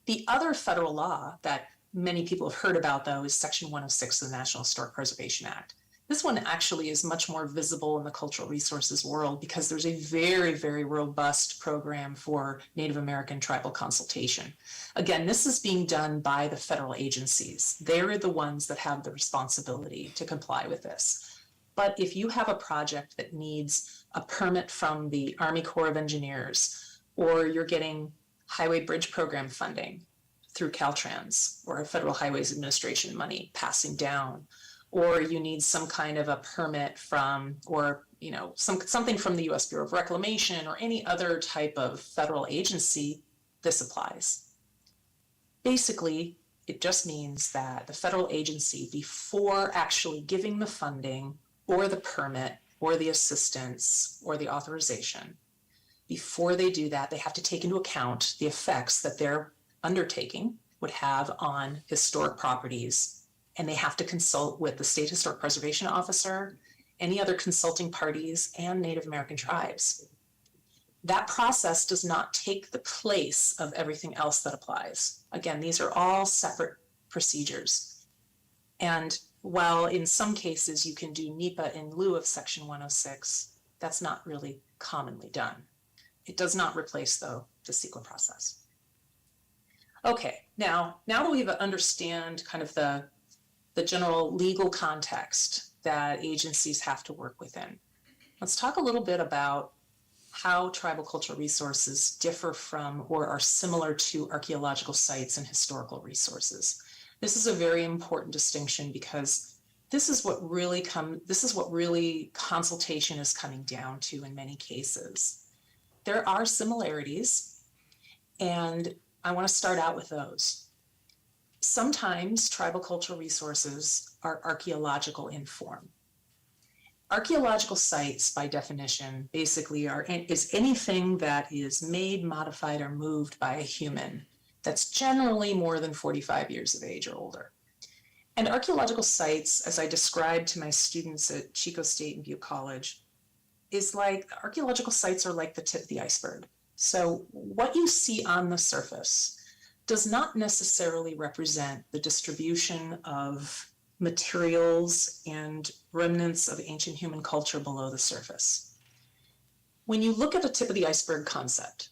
The other federal law that many people have heard about, though, is Section 106 of the National Historic Preservation Act. This one actually is much more visible in the cultural resources world because there's a very, very robust program for Native American tribal consultation. Again, this is being done by the federal agencies. They're the ones that have the responsibility to comply with this. But if you have a project that needs a permit from the Army Corps of Engineers, or you're getting highway bridge program funding through Caltrans or Federal Highways Administration money passing down, or you need some kind of a permit from, or something from the U.S. Bureau of Reclamation or any other type of federal agency, this applies. Basically, it just means that the federal agency, before actually giving the funding or the permit or the assistance or the authorization, before they do that, they have to take into account the effects that their undertaking would have on historic properties. And they have to consult with the State Historic Preservation Officer, any other consulting parties, and Native American tribes. That process does not take the place of everything else that applies. Again, these are all separate procedures. And while in some cases you can do NEPA in lieu of Section 106, that's not really commonly done. It does not replace, though, the CEQA process. Okay, now that we understand kind of the general legal context that agencies have to work within, let's talk a little bit about how tribal cultural resources differ from or are similar to archaeological sites and historical resources. This is a very important distinction because this is what really consultation is coming down to in many cases. There are similarities, and I want to start out with those. Sometimes tribal cultural resources are archaeological in form. Archaeological sites, by definition, basically is anything that is made, modified, or moved by a human that's generally more than 45 years of age or older. And archaeological sites, as I described to my students at Chico State and Butte College, archaeological sites are like the tip of the iceberg. So what you see on the surface does not necessarily represent the distribution of materials and remnants of ancient human culture below the surface. When you look at the tip of the iceberg concept,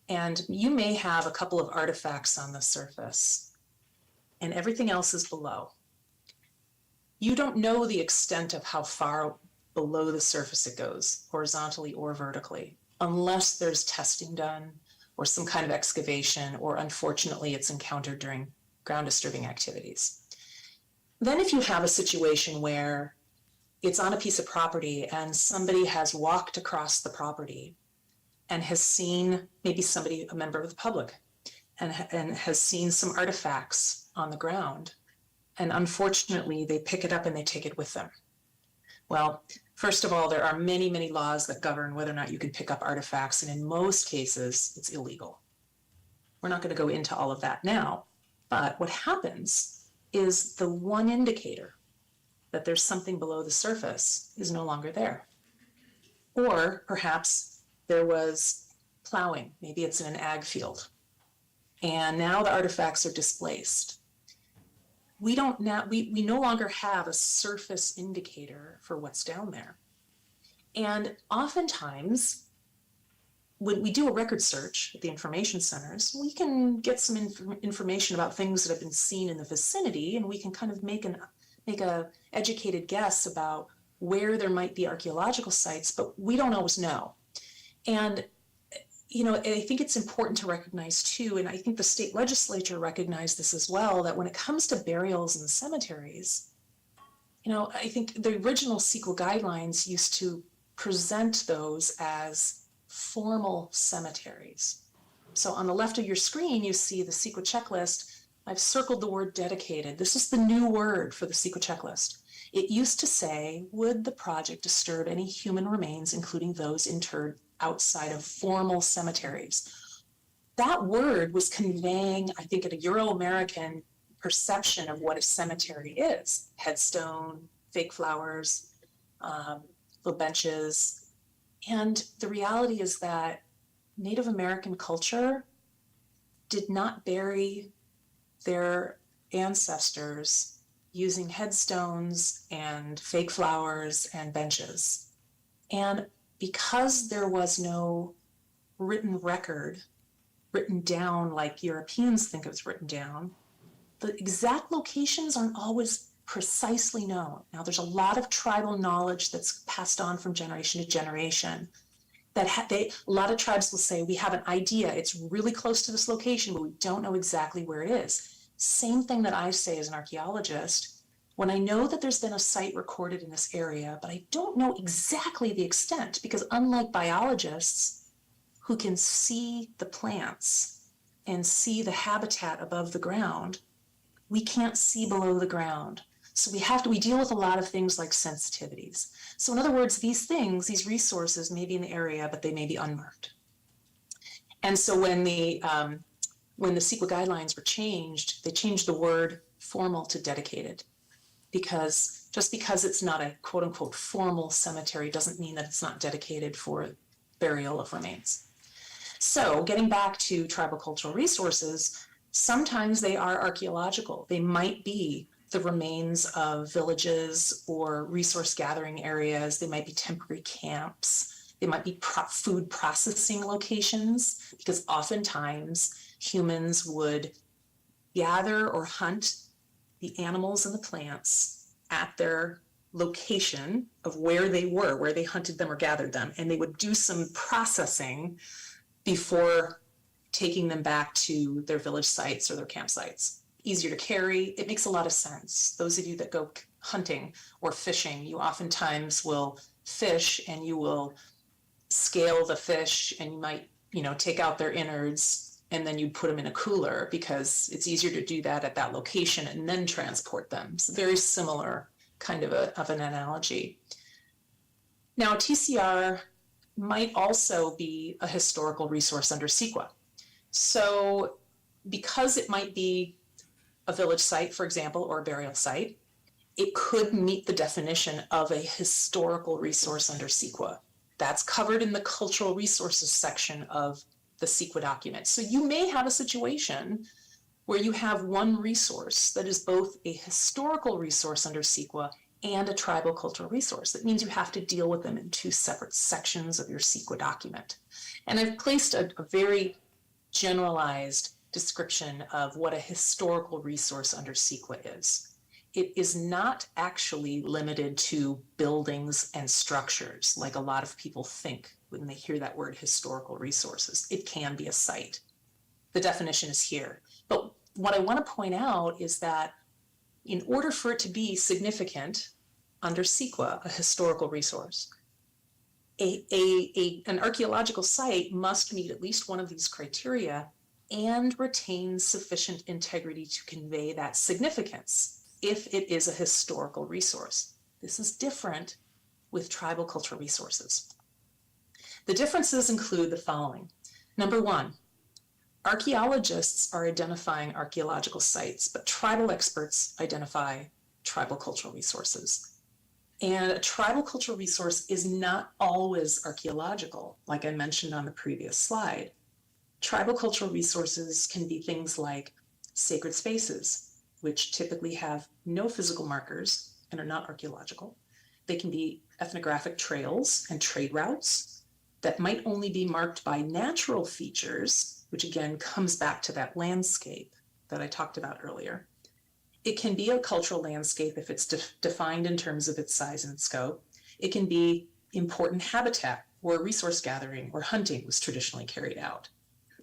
and you may have a couple of artifacts on the surface, and everything else is below, you don't know the extent of how far below the surface it goes, horizontally or vertically, unless there's testing done or some kind of excavation, or unfortunately it's encountered during ground disturbing activities. Then if you have a situation where it's on a piece of property and somebody has walked across the property and has seen maybe a member of the public, and has seen some artifacts on the ground, and unfortunately they pick it up and they take it with them. Well, first of all, there are many, many laws that govern whether or not you can pick up artifacts, and in most cases, it's illegal. We're not going to go into all of that now, but what happens is the one indicator that there's something below the surface is no longer there. Or perhaps there was plowing, maybe it's in an ag field, and now the artifacts are displaced. We no longer have a surface indicator for what's down there. And oftentimes, when we do a record search at the information centers, we can get some information about things that have been seen in the vicinity, and we can kind of make an educated guess about where there might be archaeological sites, but we don't always know. And I think it's important to recognize too, and I think the state legislature recognized this as well, that when it comes to burials in cemeteries, I think the original CEQA guidelines used to present those as formal cemeteries. So on the left of your screen, you see the CEQA checklist. I've circled the word dedicated. This is the new word for the CEQA checklist. It used to say, would the project disturb any human remains, including those interred outside of formal cemeteries? That word was conveying, I think, a Euro-American perception of what a cemetery is. Headstone, fake flowers, little benches. And the reality is that Native American culture did not bury their ancestors using headstones and fake flowers and benches. And because there was no written record, written down like Europeans think it was written down, the exact locations aren't always precisely known. Now, there's a lot of tribal knowledge that's passed on from generation to generation. A lot of tribes will say, we have an idea, it's really close to this location, but we don't know exactly where it is. Same thing that I say as an archaeologist. When I know that there's been a site recorded in this area, but I don't know exactly the extent, because unlike biologists who can see the plants and see the habitat above the ground, we can't see below the ground. So we deal with a lot of things like sensitivities. So in other words, these resources may be in the area, but they may be unmarked. And so when the CEQA guidelines were changed, they changed the word formal to dedicated, because just because it's not a quote unquote formal cemetery doesn't mean that it's not dedicated for burial of remains. So getting back to tribal cultural resources, sometimes they are archaeological. They might be the remains of villages or resource gathering areas. They might be temporary camps. They might be food processing locations, because oftentimes humans would gather or hunt the animals and the plants at their location of where they were, where they hunted them or gathered them, and they would do some processing before taking them back to their village sites or their campsites. Easier to carry. It makes a lot of sense. Those of you that go hunting or fishing, you oftentimes will fish and you will scale the fish, and you might, take out their innards, and then you'd put them in a cooler because it's easier to do that at that location and then transport them. It's very similar kind of an analogy. Now, TCR might also be a historical resource under CEQA. So because it might be a village site, for example, or a burial site, it could meet the definition of a historical resource under CEQA. That's covered in the cultural resources section of the CEQA document. So you may have a situation where you have one resource that is both a historical resource under CEQA and a tribal cultural resource. That means you have to deal with them in two separate sections of your CEQA document. And I've placed a very generalized description of what a historical resource under CEQA is. It is not actually limited to buildings and structures like a lot of people think when they hear that word historical resources. It can be a site. The definition is here. But what I want to point out is that in order for it to be significant under CEQA, a historical resource, an archaeological site must meet at least one of these criteria and retain sufficient integrity to convey that significance if it is a historical resource. This is different with tribal cultural resources. The differences include the following. Number one, archaeologists are identifying archaeological sites, but tribal experts identify tribal cultural resources. And a tribal cultural resource is not always archaeological, like I mentioned on the previous slide. Tribal cultural resources can be things like sacred spaces, which typically have no physical markers and are not archaeological. They can be ethnographic trails and trade routes that might only be marked by natural features, which again comes back to that landscape that I talked about earlier. It can be a cultural landscape if it's defined in terms of its size and scope. It can be important habitat where resource gathering or hunting was traditionally carried out.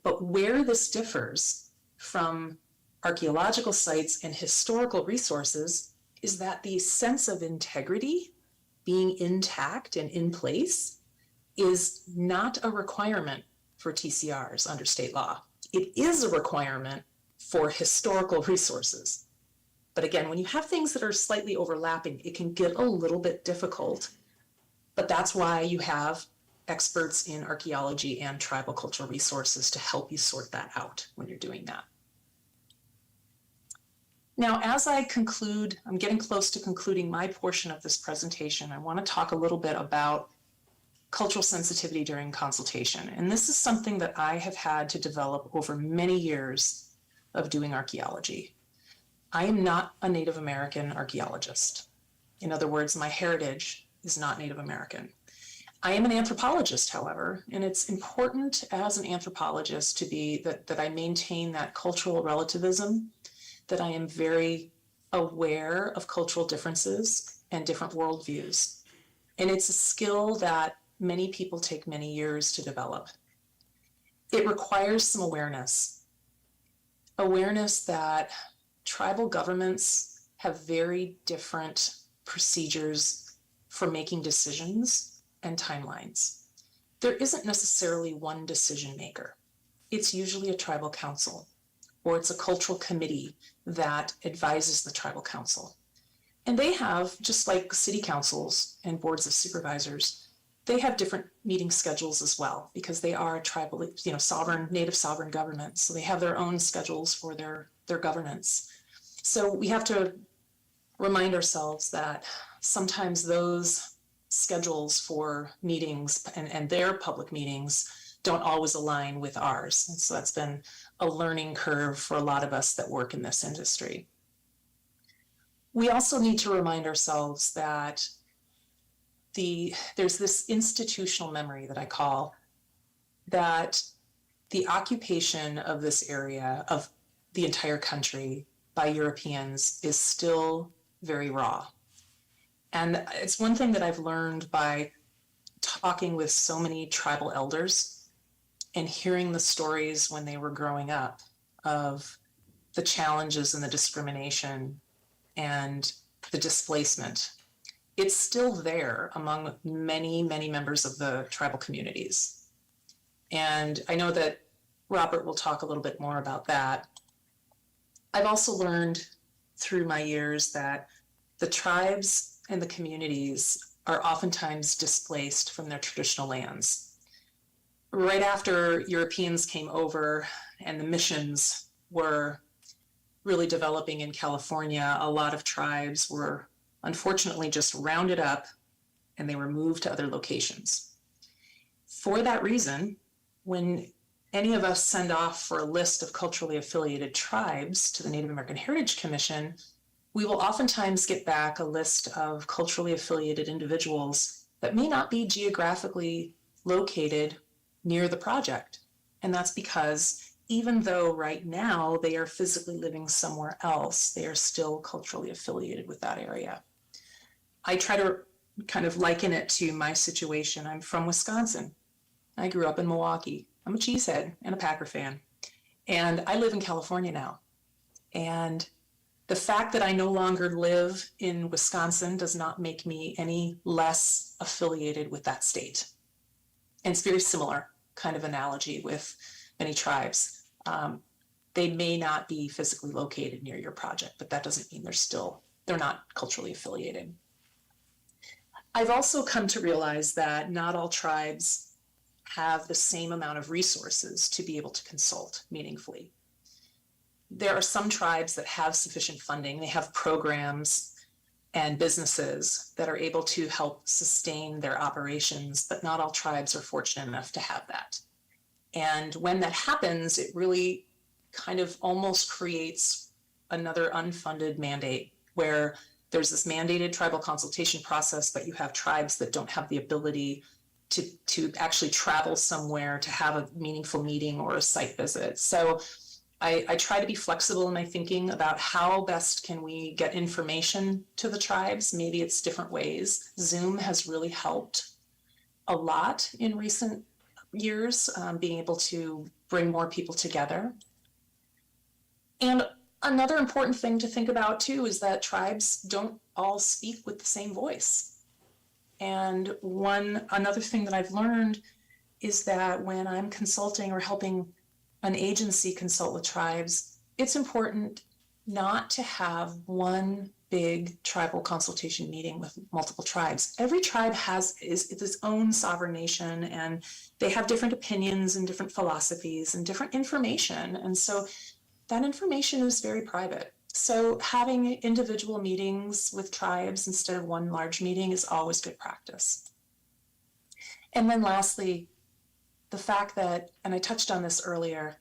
But where this differs from archaeological sites and historical resources is that the sense of integrity, being intact and in place, is not a requirement for TCRs under state law. It is a requirement for historical resources. But again, when you have things that are slightly overlapping, it can get a little bit difficult. But that's why you have experts in archaeology and tribal cultural resources to help you sort that out when you're doing that. Now, as I conclude, I'm getting close to concluding my portion of this presentation. I want to talk a little bit about cultural sensitivity during consultation. And this is something that I have had to develop over many years of doing archaeology. I am not a Native American archaeologist. In other words, my heritage is not Native American. I am an anthropologist, however, and it's important as an anthropologist to be that I maintain that cultural relativism, that I am very aware of cultural differences and different worldviews. And it's a skill that many people take many years to develop. It requires some awareness that tribal governments have very different procedures for making decisions and timelines. There isn't necessarily one decision maker. It's usually a tribal council, or it's a cultural committee that advises the tribal council. And they have, just like city councils and boards of supervisors, they have different meeting schedules as well, because they are a tribal, sovereign, native sovereign government. So they have their own schedules for their governance. So we have to remind ourselves that sometimes those schedules for meetings and their public meetings don't always align with ours. And so that's been a learning curve for a lot of us that work in this industry. We also need to remind ourselves that there's this institutional memory that I call, that the occupation of this area, of the entire country by Europeans, is still very raw. And it's one thing that I've learned by talking with so many tribal elders and hearing the stories when they were growing up of the challenges and the discrimination and the displacement. It's still there among many, many members of the tribal communities. And I know that Robert will talk a little bit more about that. I've also learned through my years that the tribes and the communities are oftentimes displaced from their traditional lands. Right after Europeans came over and the missions were really developing in California, a lot of tribes were unfortunately just rounded up and they were moved to other locations. For that reason, when any of us send off for a list of culturally affiliated tribes to the Native American Heritage Commission, we will oftentimes get back a list of culturally affiliated individuals that may not be geographically located near the project. And that's because even though right now they are physically living somewhere else, they are still culturally affiliated with that area. I try to kind of liken it to my situation. I'm from Wisconsin. I grew up in Milwaukee. I'm a cheesehead and a Packer fan. And I live in California now. And the fact that I no longer live in Wisconsin does not make me any less affiliated with that state. And it's very similar kind of analogy with many tribes. They may not be physically located near your project, but that doesn't mean they're not culturally affiliated. I've also come to realize that not all tribes have the same amount of resources to be able to consult meaningfully. There are some tribes that have sufficient funding. They have programs and businesses that are able to help sustain their operations, but not all tribes are fortunate enough to have that. And when that happens, it really kind of almost creates another unfunded mandate where there's this mandated tribal consultation process, but you have tribes that don't have the ability to actually travel somewhere to have a meaningful meeting or a site visit. So I try to be flexible in my thinking about how best can we get information to the tribes. Maybe it's different ways. Zoom has really helped a lot in recent years, being able to bring more people together. And another important thing to think about too is that tribes don't all speak with the same voice. And another thing that I've learned is that when I'm consulting or helping an agency consult with tribes, it's important not to have one big tribal consultation meeting with multiple tribes. Every tribe has its own sovereign nation, and they have different opinions and different philosophies and different information. And so that information is very private. So having individual meetings with tribes instead of one large meeting is always good practice. And then lastly, the fact that, and I touched on this earlier,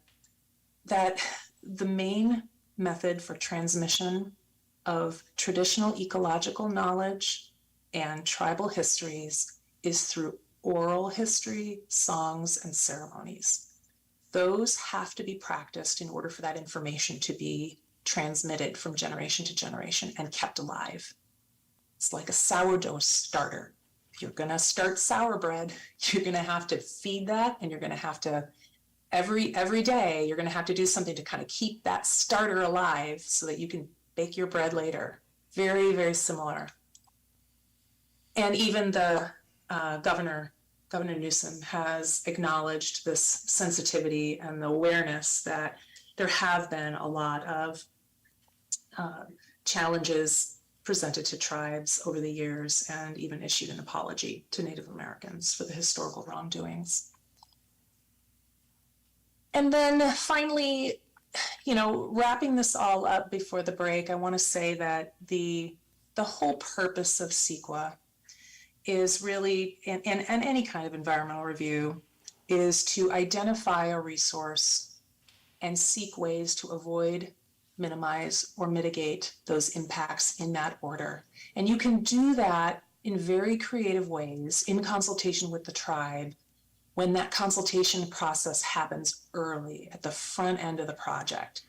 that the main method for transmission of traditional ecological knowledge and tribal histories is through oral history, songs, and ceremonies. Those have to be practiced in order for that information to be transmitted from generation to generation and kept alive. It's like a sourdough starter. If you're gonna start sour bread, you're gonna have to feed that, and you're gonna have to, every day, you're gonna have to do something to kind of keep that starter alive so that you can bake your bread later. Very, very similar. And even the Governor Newsom has acknowledged this sensitivity and the awareness that there have been a lot of challenges presented to tribes over the years, and even issued an apology to Native Americans for the historical wrongdoings. And then finally, wrapping this all up before the break, I want to say that the whole purpose of CEQA is really, and any kind of environmental review, is to identify a resource and seek ways to avoid, minimize, or mitigate those impacts in that order. And you can do that in very creative ways in consultation with the tribe when that consultation process happens early at the front end of the project.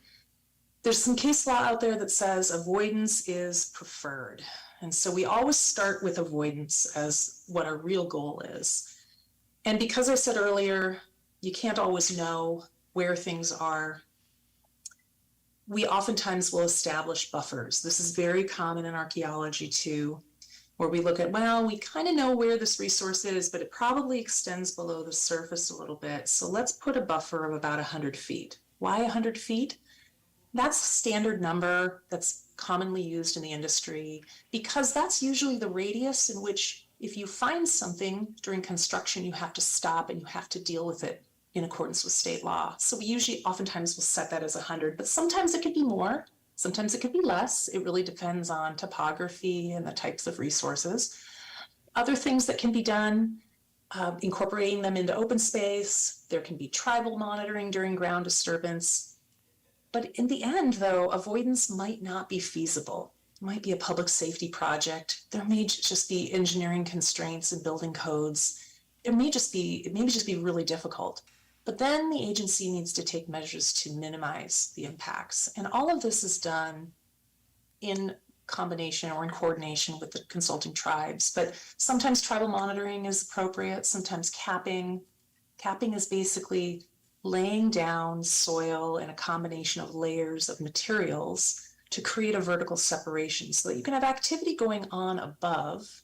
There's some case law out there that says avoidance is preferred. And so we always start with avoidance as what our real goal is. And because I said earlier, you can't always know where things are, we oftentimes will establish buffers. This is very common in archaeology too, where we look at, well, we kind of know where this resource is, but it probably extends below the surface a little bit. So let's put a buffer of about 100 feet. Why 100 feet? That's a standard number that's commonly used in the industry, because that's usually the radius in which, if you find something during construction, you have to stop and you have to deal with it in accordance with state law. So we usually oftentimes will set that as 100, but sometimes it could be more, sometimes it could be less. It really depends on topography and the types of resources. Other things that can be done, incorporating them into open space. There can be tribal monitoring during ground disturbance. But in the end, though, avoidance might not be feasible. It might be a public safety project. There may just be engineering constraints and building codes. It may just be really difficult. But then the agency needs to take measures to minimize the impacts. And all of this is done in combination or in coordination with the consulting tribes. But sometimes tribal monitoring is appropriate, sometimes capping. Capping is basically laying down soil and a combination of layers of materials to create a vertical separation so that you can have activity going on above,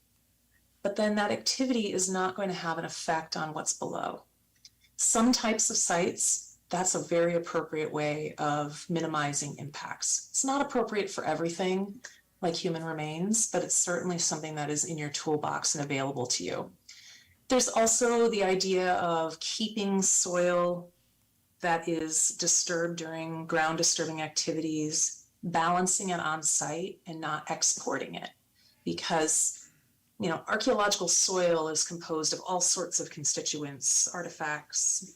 but then that activity is not going to have an effect on what's below. Some types of sites, that's a very appropriate way of minimizing impacts. It's not appropriate for everything, like human remains, but it's certainly something that is in your toolbox and available to you. There's also the idea of keeping soil that is disturbed during ground disturbing activities, balancing it on site and not exporting it, because archaeological soil is composed of all sorts of constituents, artifacts,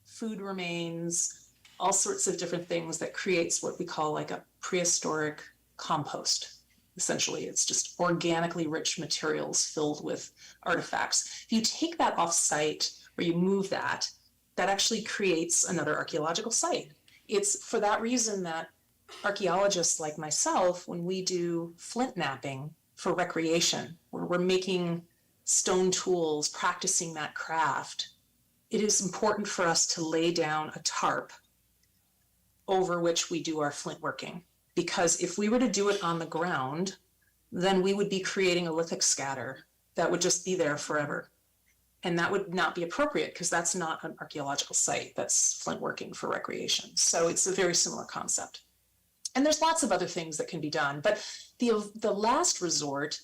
food remains, all sorts of different things that creates what we call like a prehistoric compost. Essentially, it's just organically rich materials filled with artifacts. If you take that off site or you move that, that actually creates another archaeological site. It's for that reason that archaeologists like myself, when we do flint knapping for recreation, where we're making stone tools, practicing that craft, it is important for us to lay down a tarp over which we do our flint working. Because if we were to do it on the ground, then we would be creating a lithic scatter that would just be there forever. And that would not be appropriate because that's not an archaeological site. That's flint working for recreation. So it's a very similar concept. And there's lots of other things that can be done. But the last resort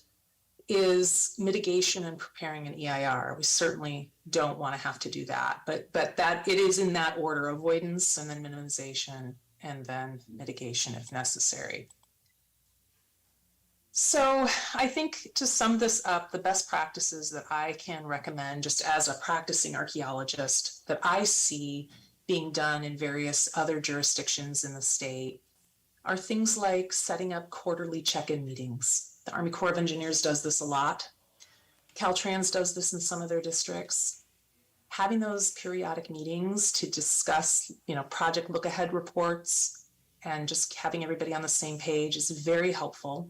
is mitigation and preparing an EIR. We certainly don't want to have to do that. But that it is in that order: avoidance and then minimization and then mitigation if necessary. So I think to sum this up, the best practices that I can recommend just as a practicing archaeologist that I see being done in various other jurisdictions in the state are things like setting up quarterly check-in meetings. The Army Corps of Engineers does this a lot. Caltrans does this in some of their districts. Having those periodic meetings to discuss, project look-ahead reports and just having everybody on the same page is very helpful.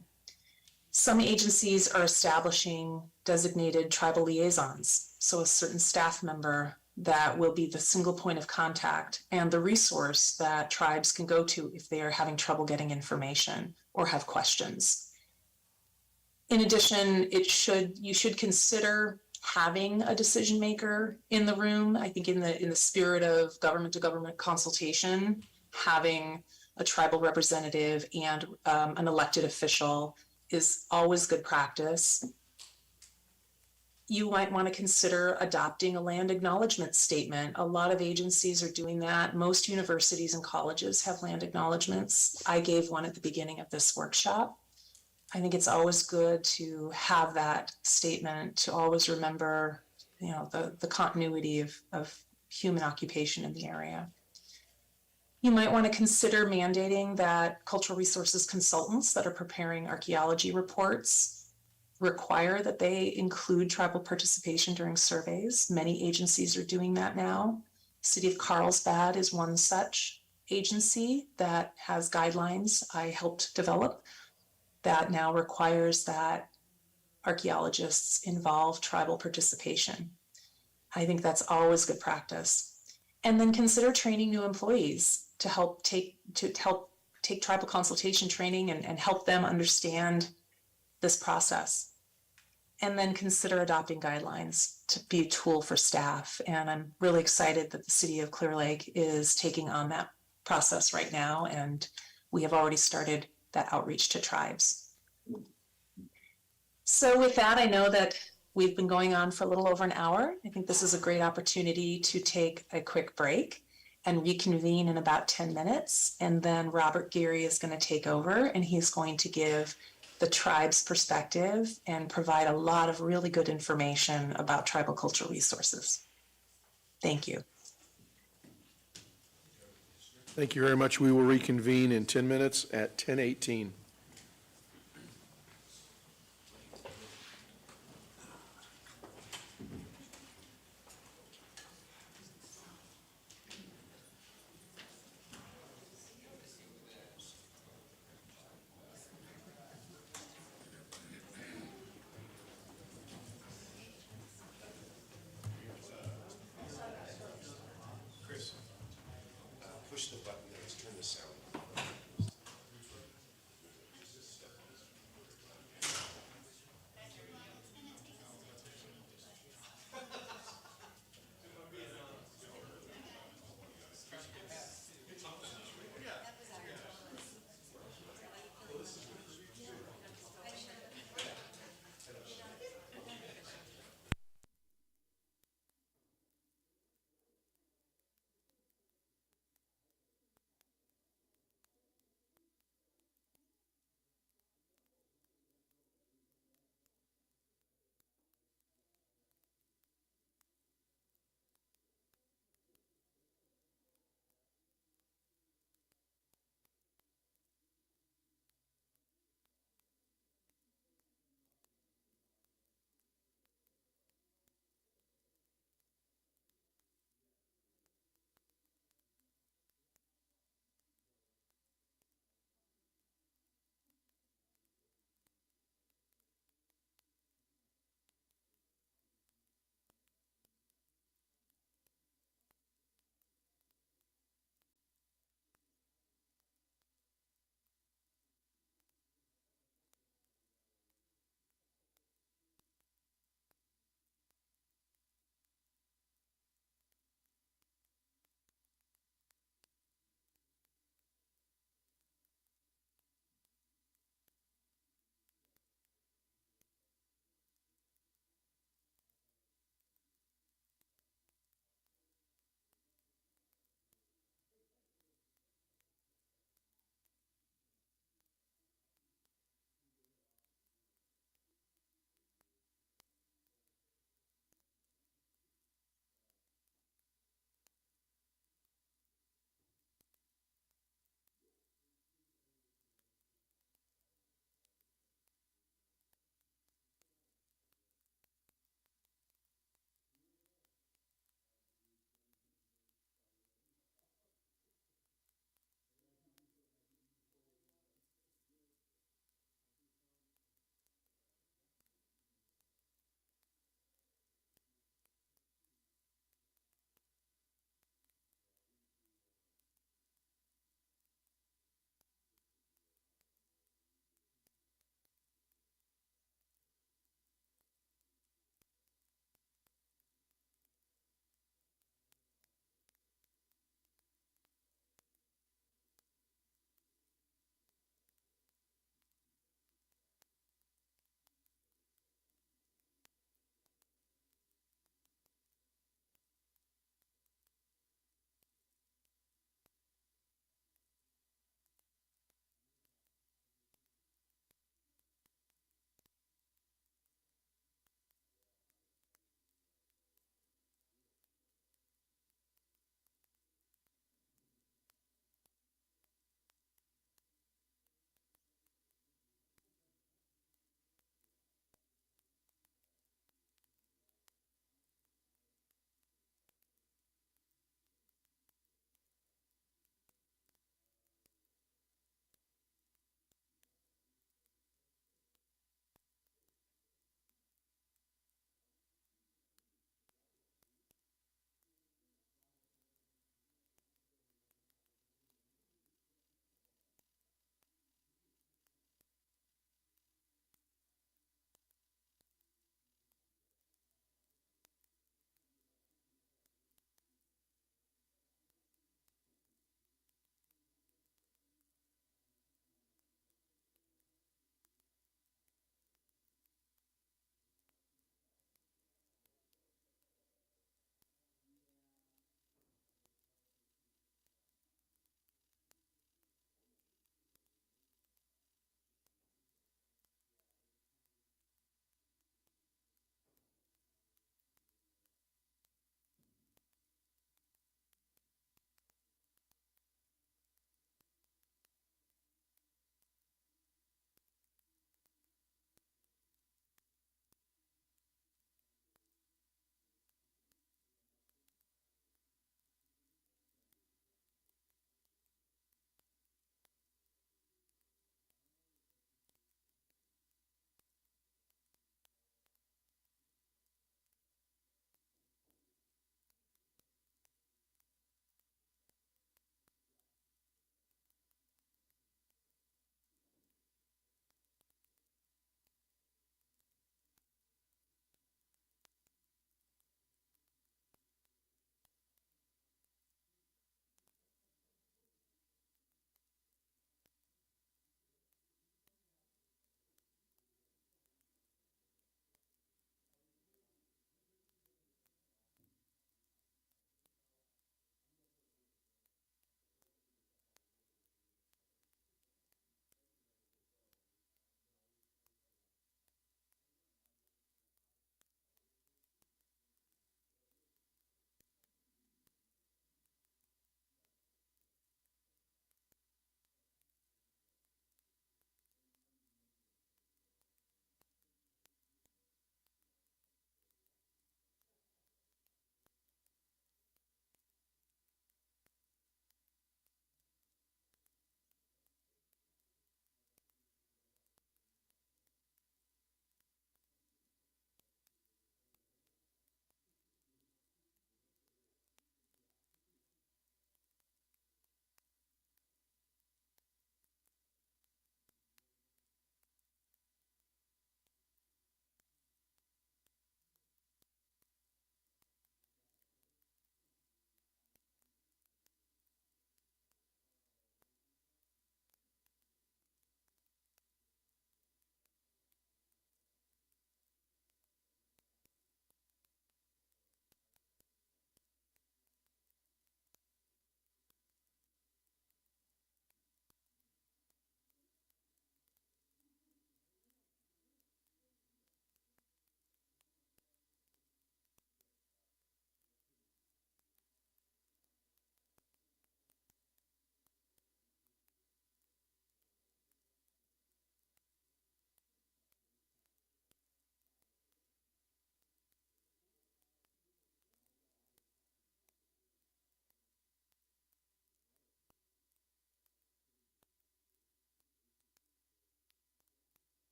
Some agencies are establishing designated tribal liaisons, so a certain staff member that will be the single point of contact and the resource that tribes can go to if they are having trouble getting information or have questions. In addition, you should consider having a decision maker in the room. I think in the spirit of government to government consultation, having a tribal representative and an elected official is always good practice. You might want to consider adopting a land acknowledgement statement. A lot of agencies are doing that. Most universities and colleges have land acknowledgements. I gave one at the beginning of this workshop. I think it's always good to have that statement, to always remember, the continuity of human occupation in the area. You might want to consider mandating that cultural resources consultants that are preparing archaeology reports require that they include tribal participation during surveys. Many agencies are doing that now. City of Carlsbad is one such agency that has guidelines I helped develop that now requires that archaeologists involve tribal participation. I think that's always good practice. And then consider training new employees to help take tribal consultation training and help them understand this process. And then consider adopting guidelines to be a tool for staff. And I'm really excited that the city of Clearlake is taking on that process right now. And we have already started that outreach to tribes. So with that, I know that we've been going on for a little over an hour. I think this is a great opportunity to take a quick break and reconvene in about 10 minutes. And then Robert Geary is going to take over, and he's going to give the tribe's perspective and provide a lot of really good information about tribal cultural resources. Thank you. Thank you very much. We will reconvene in 10 minutes at 10:18. Push the button, let's turn the sound.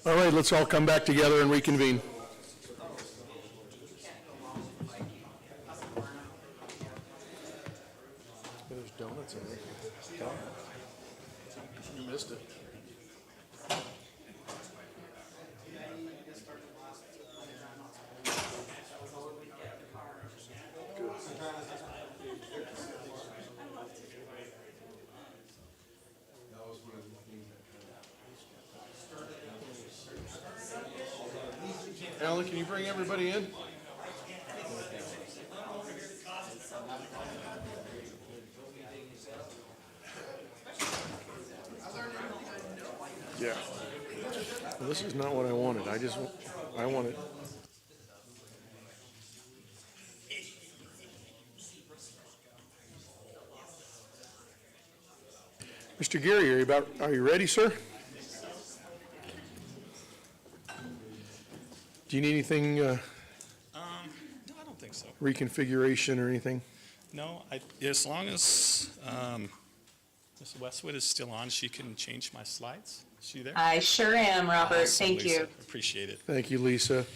All right, let's all come back together and reconvene. There's donuts in there. You missed it. Alan, can you bring everybody in? Yeah. Well, this is not what I wanted. I wanted. Mr. Gary, are you ready, sir? Do you need anything, No, I don't think so. reconfiguration or anything? No, as long as Ms. Westwood is still on, she can change my slides. Is she there? I sure am, Robert. Awesome, Thank Lisa. you. Appreciate it. Thank you, Lisa.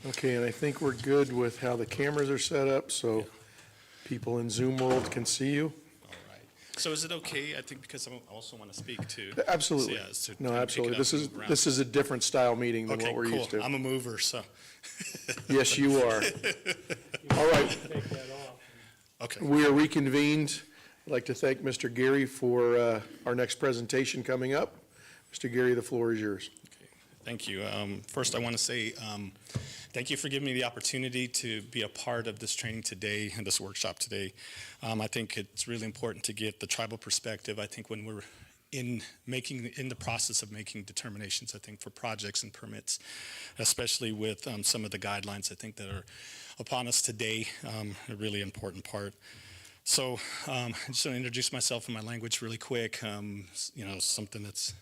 Okay, and I think we're good with how the cameras are set up, so people in Zoom world can see you. All right. So is it okay, I think, because I also want to speak to. Absolutely. So, yeah, so No, pick it absolutely. up This and is, move around. this is a different style meeting than Okay, what we're cool. used to. I'm a mover, so. Yes, you are. All right, Okay. we are reconvened. I'd like to thank Mr. Gary for our next presentation coming up. Mr. Gary, the floor is yours. Thank you. First, I want to say thank you for giving me the opportunity to be a part of this training today and this workshop today. I think it's really important to get the tribal perspective. I think when we're in the process of making determinations, I think for projects and permits, especially with some of the guidelines I think that are upon us today, a really important part. So I just want to introduce myself in my language really quick. Something that's.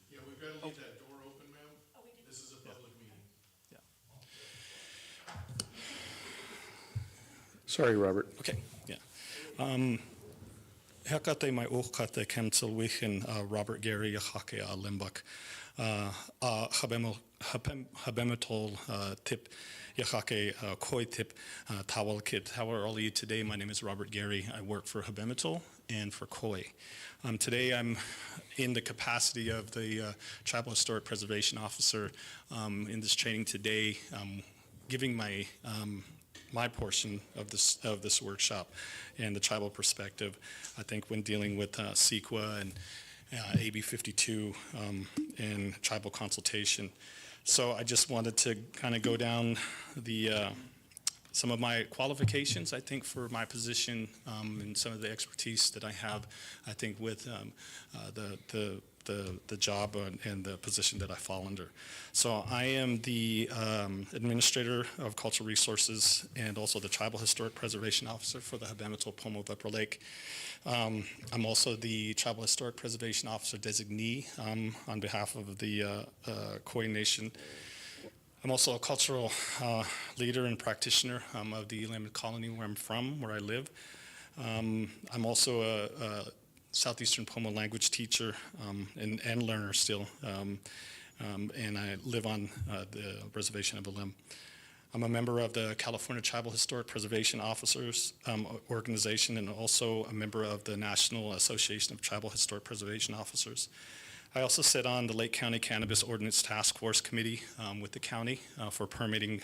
Yeah, we've got to leave that door open, ma'am. This is a public meeting. Sorry, Robert. Okay, yeah. Hekate mai okate kemtsel wichen Robert Gary yachake a limbak. Habematol tip yachake koi tip tawal kit. How are all of you today? My name is Robert Gary. I work for Habematol and for Koi. Today I'm in the capacity of the Tribal Historic Preservation Officer in this training today, giving my portion of this workshop and the tribal perspective. I think when dealing with CEQA and AB 52 and tribal consultation. So I just wanted to kind of go down some of my qualifications, I think, for my position and some of the expertise that I have, I think, with the job and the position that I fall under. So I am the Administrator of Cultural Resources and also the Tribal Historic Preservation Officer for the Habematol Pomo of Upper Lake. I'm also the Tribal Historic Preservation Officer designee on behalf of the Koi Nation. I'm also a cultural leader and practitioner of the Willamette Colony where I'm from, where I live. I'm also a Southeastern Pomo language teacher and learner still, and I live on the reservation of Willamette. I'm a member of the California Tribal Historic Preservation Officers organization and also a member of the National Association of Tribal Historic Preservation Officers. I also sit on the Lake County Cannabis Ordinance Task Force Committee with the county for permitting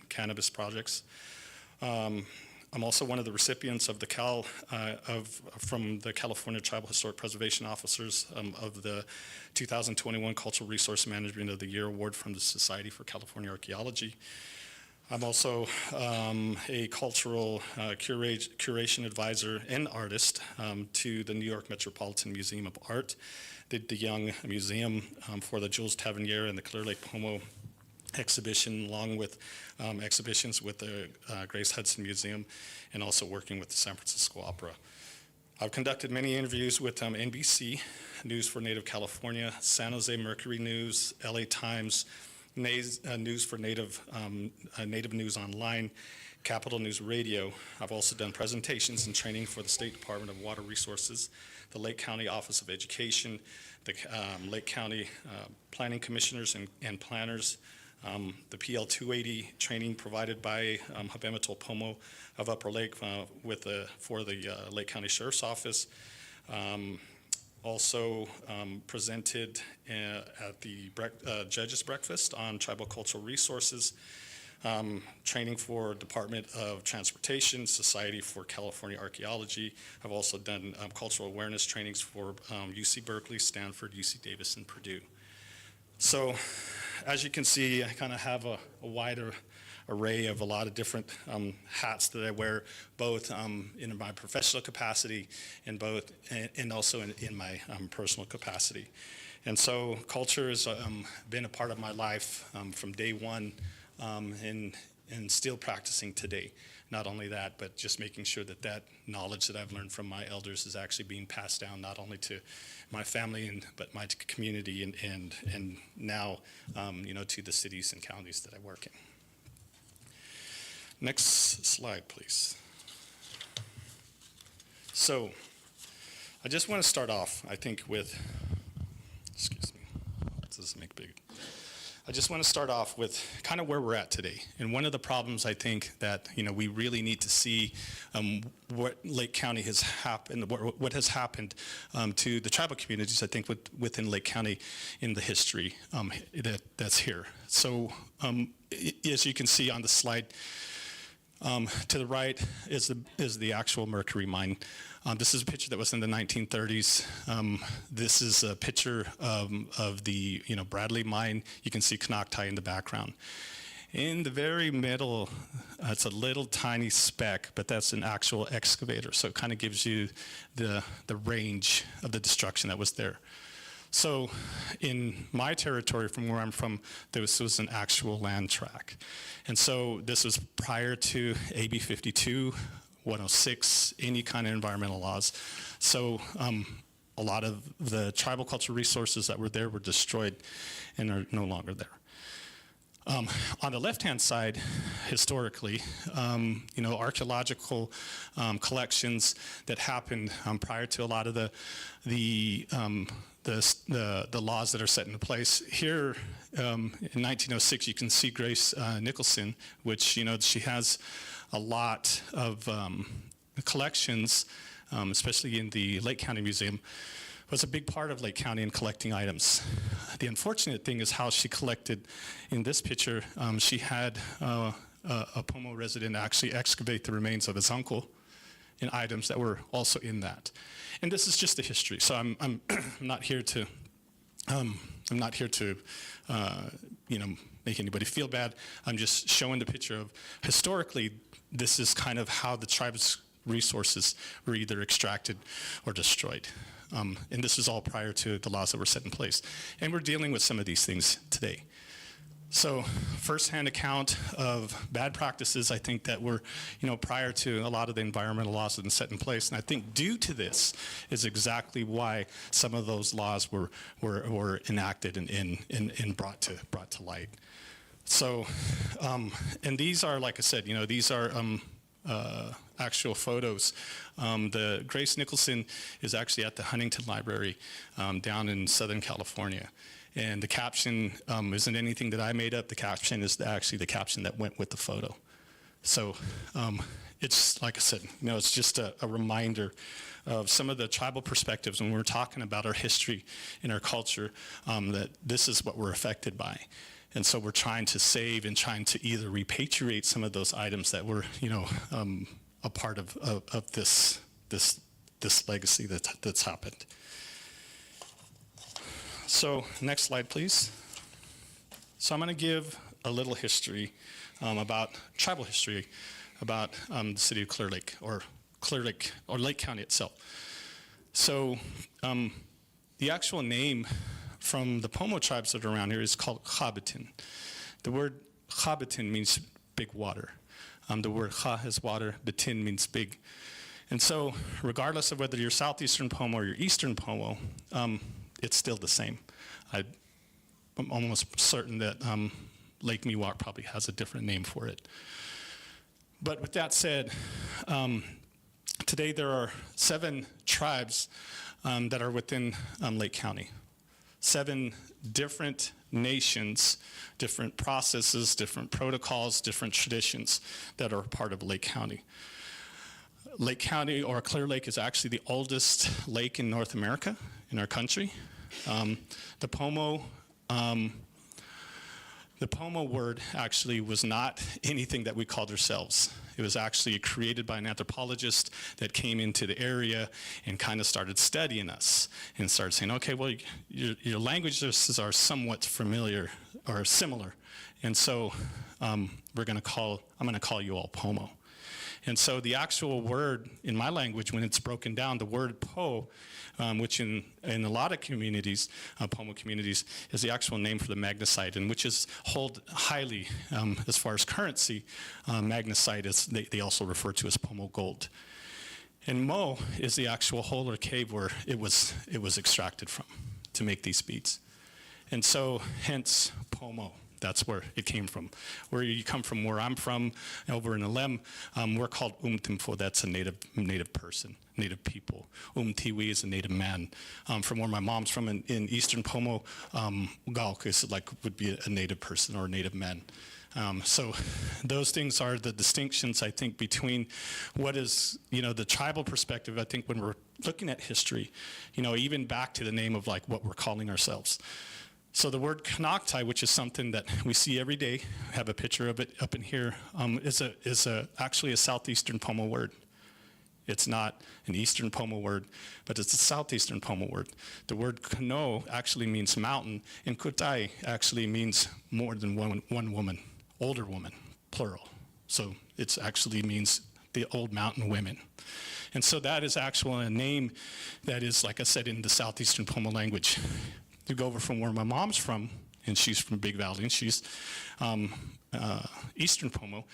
cannabis projects. I'm also one of the recipients of the from the California Tribal Historic Preservation Officers of the 2021 Cultural Resource Management of the Year Award from the Society for California Archaeology. I'm also a cultural curation advisor and artist to the New York Metropolitan Museum of Art, the Young Museum for the Jules Tavernier and the Clearlake Pomo exhibition, along with exhibitions with the Grace Hudson Museum, and also working with the San Francisco Opera. I've conducted many interviews with NBC, News for Native California, San Jose Mercury News, LA Times, News for Native News Online, Capital News Radio. I've also done presentations and training for the State Department of Water Resources, the Lake County Office of Education, the Lake County Planning Commissioners and Planners, the PL 280 training provided by Habematol Pomo of Upper Lake for the Lake County Sheriff's Office. Also presented at the Judges Breakfast on Tribal Cultural Resources, training for Department of Transportation, Society for California Archaeology. I've also done cultural awareness trainings for UC Berkeley, Stanford, UC Davis, and Purdue. So as you can see, I kind of have a wider array of a lot of different hats that I wear, both in my professional capacity and also in my personal capacity. And so culture has been a part of my life from day one, and still practicing today. Not only that, but just making sure that that knowledge that I've learned from my elders is actually being passed down not only to my family but my community and now to the cities and counties that I work in. Next slide, please. So I just want to start off, I think, with, excuse me, this doesn't make big. I just want to start off with kind of where we're at today. And one of the problems I think that, we really need to see what Lake County has happened, what has happened to the tribal communities, I think, within Lake County in the history that's here. So as you can see on the slide, to the right is the actual mercury mine. This is a picture that was in the 1930s. This is a picture of the Bradley mine. You can see Konocti in the background. In the very middle, it's a little tiny speck, but that's an actual excavator. So it kind of gives you the range of the destruction that was there. So in my territory, from where I'm from, this was an actual land tract. And so this was prior to AB 52, 106, any kind of environmental laws. So a lot of the tribal cultural resources that were there were destroyed and are no longer there. On the left-hand side, historically, archaeological collections that happened prior to a lot of the laws that are set into place. Here, in 1906, you can see Grace Nicholson, which, she has a lot of collections, especially in the Lake County Museum, was a big part of Lake County in collecting items. The unfortunate thing is how she collected. In this picture, she had a Pomo resident actually excavate the remains of his uncle and items that were also in that. And this is just the history. So I'm not here to make anybody feel bad. I'm just showing the picture of historically, this is kind of how the tribe's resources were either extracted or destroyed. And this is all prior to the laws that were set in place. And we're dealing with some of these things today. So firsthand account of bad practices, I think, that were, prior to a lot of the environmental laws that have been set in place. And I think due to this is exactly why some of those laws were enacted and brought to light. So, and these are, like I said, these are actual photos. The Grace Nicholson is actually at the Huntington Library down in Southern California. And the caption isn't anything that I made up. The caption is actually the caption that went with the photo. So it's, like I said, it's just a reminder of some of the tribal perspectives when we're talking about our history and our culture, that this is what we're affected by. And so we're trying to save and trying to either repatriate some of those items that were, a part of this legacy that's happened. So next slide, please. So I'm going to give a little history about tribal history about the city of Clearlake or Lake County itself. So the actual name from the Pomo tribes that are around here is called Chabitin. The word Chabitin means big water. The word Cha is water, Bitin means big. And so regardless of whether you're Southeastern Pomo or you're Eastern Pomo, it's still the same. I'm almost certain that Lake Miwok probably has a different name for it. But with that said, today there are 7 tribes that are within Lake County. 7 different nations, different processes, different protocols, different traditions that are part of Lake County. Lake County, or Clear Lake, is actually the oldest lake in North America, in our country. The Pomo word actually was not anything that we called ourselves. It was actually created by an anthropologist that came into the area and kind of started studying us and started saying, okay, well, your languages are somewhat familiar or similar. And so I'm going to call you all Pomo. And so the actual word in my language, when it's broken down, the word po, which in a lot of communities, Pomo communities, is the actual name for the magnesite, and which is held highly as far as currency. Magnesite is they also refer to as Pomo gold. And mo is the actual hole or cave where it was extracted from to make these beads. And so hence Pomo. That's where it came from. Where you come from, where I'm from, over in Alem, we're called Umtimfo. That's a native person, native people. Umtiwi is a native man. From where my mom's from in Eastern Pomo, Gauk is would be a native person or a native man. So those things are the distinctions, I think, between what is, the tribal perspective. I think when we're looking at history, even back to the name of what we're calling ourselves. So the word Kanaktai, which is something that we see every day, I have a picture of it up in here, is actually a southeastern Pomo word. It's not an eastern Pomo word, but it's a southeastern Pomo word. The word Kano actually means mountain, and Kutai actually means more than one woman, older woman, plural. So it actually means the old mountain women. And so that is actually a name that is, like I said, in the southeastern Pomo language. You go over from where my mom's from, and she's from Big Valley, and she's Eastern Pomo.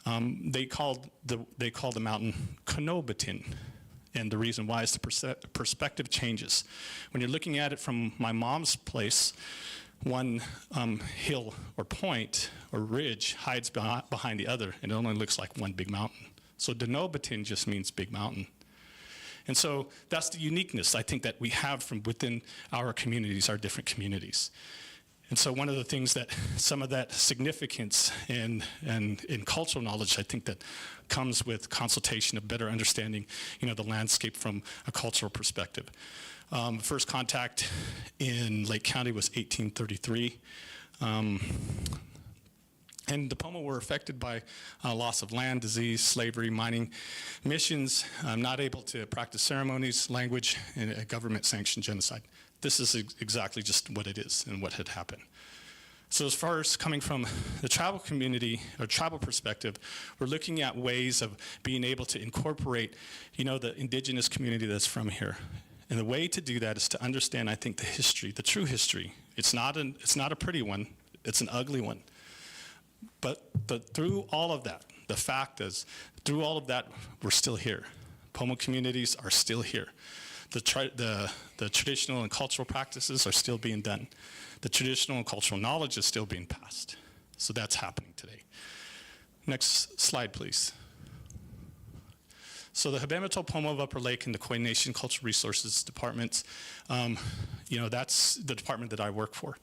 They call the mountain Konobatin, and the reason why is the perspective changes. When you're looking at it from my mom's place, one hill or point or ridge hides behind the other, and it only looks like one big mountain. So Denobatin just means big mountain. And so that's the uniqueness, I think, that we have from within our communities, our different communities. And so one of the things that some of that significance and in cultural knowledge, I think, that comes with consultation of better understanding, the landscape from a cultural perspective. First contact in Lake County was 1833. And the Pomo were affected by loss of land, disease, slavery, mining, missions, not able to practice ceremonies, language, and a government-sanctioned genocide. This is exactly just what it is and what had happened. So as far as coming from the tribal community or tribal perspective, we're looking at ways of being able to incorporate, the indigenous community that's from here. And the way to do that is to understand, I think, the history, the true history. It's not a pretty one. It's an ugly one. But through all of that, the fact is, through all of that, we're still here. Pomo communities are still here. The traditional and cultural practices are still being done. The traditional and cultural knowledge is still being passed. So that's happening today. Next slide, please. So the Habemeto Pomo of Upper Lake and the Koi Nation Cultural Resources Departments, that's the department that I work for.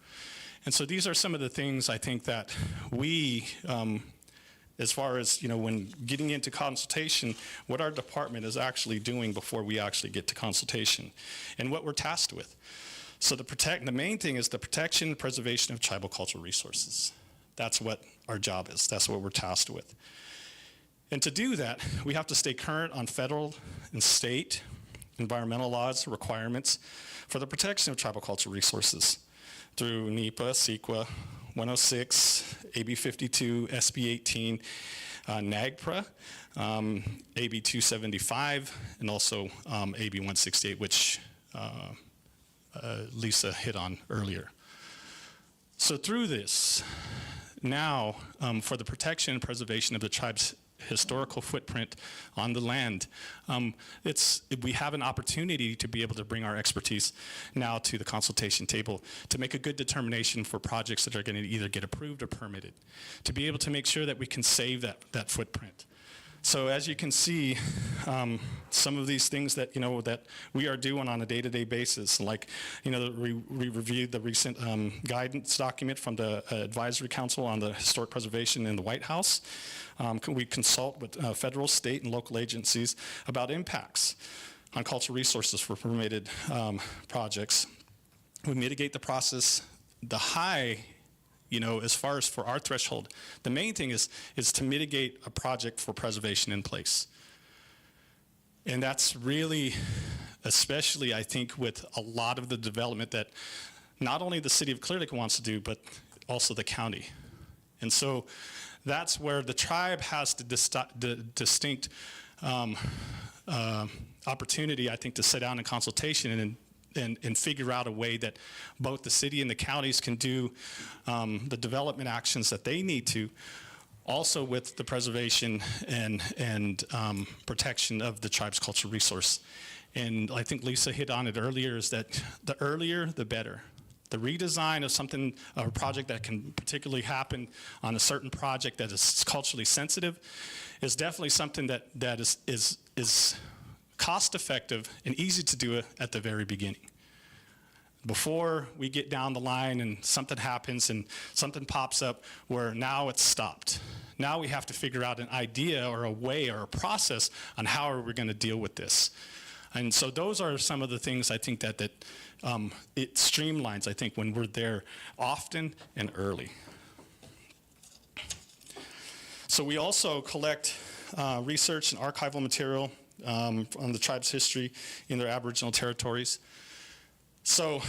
And so these are some of the things I think that we, as far as, when getting into consultation, what our department is actually doing before we actually get to consultation and what we're tasked with. So the main thing is the protection and preservation of tribal cultural resources. That's what our job is. That's what we're tasked with. And to do that, we have to stay current on federal and state environmental laws, requirements for the protection of tribal cultural resources through NEPA, CEQA, 106, AB 52, SB 18, NAGPRA, AB 275, and also AB 168, which Lisa hit on earlier. So through this, now for the protection and preservation of the tribe's historical footprint on the land, we have an opportunity to be able to bring our expertise now to the consultation table to make a good determination for projects that are going to either get approved or permitted, to be able to make sure that we can save that footprint. So as you can see, some of these things that, that we are doing on a day-to-day basis, like, we reviewed the recent guidance document from the Advisory Council on the Historic Preservation in the White House. We consult with federal, state, and local agencies about impacts on cultural resources for permitted projects. We mitigate the process, the high, as far as for our threshold. The main thing is to mitigate a project for preservation in place. And that's really, especially I think with a lot of the development that not only the city of Clearlake wants to do, but also the county. And so that's where the tribe has the distinct opportunity, I think, to sit down in consultation and figure out a way that both the city and the counties can do the development actions that they need to, also with the preservation and protection of the tribe's cultural resource. And I think Lisa hit on it earlier, is that the earlier, the better. The redesign of something, a project that can particularly happen on a certain project that is culturally sensitive, is definitely something that is cost-effective and easy to do at the very beginning. Before we get down the line and something happens and something pops up where now it's stopped. Now we have to figure out an idea or a way or a process on how are we going to deal with this. And so those are some of the things I think that it streamlines, I think, when we're there often and early. So we also collect research and archival material on the tribe's history in their Aboriginal territories. So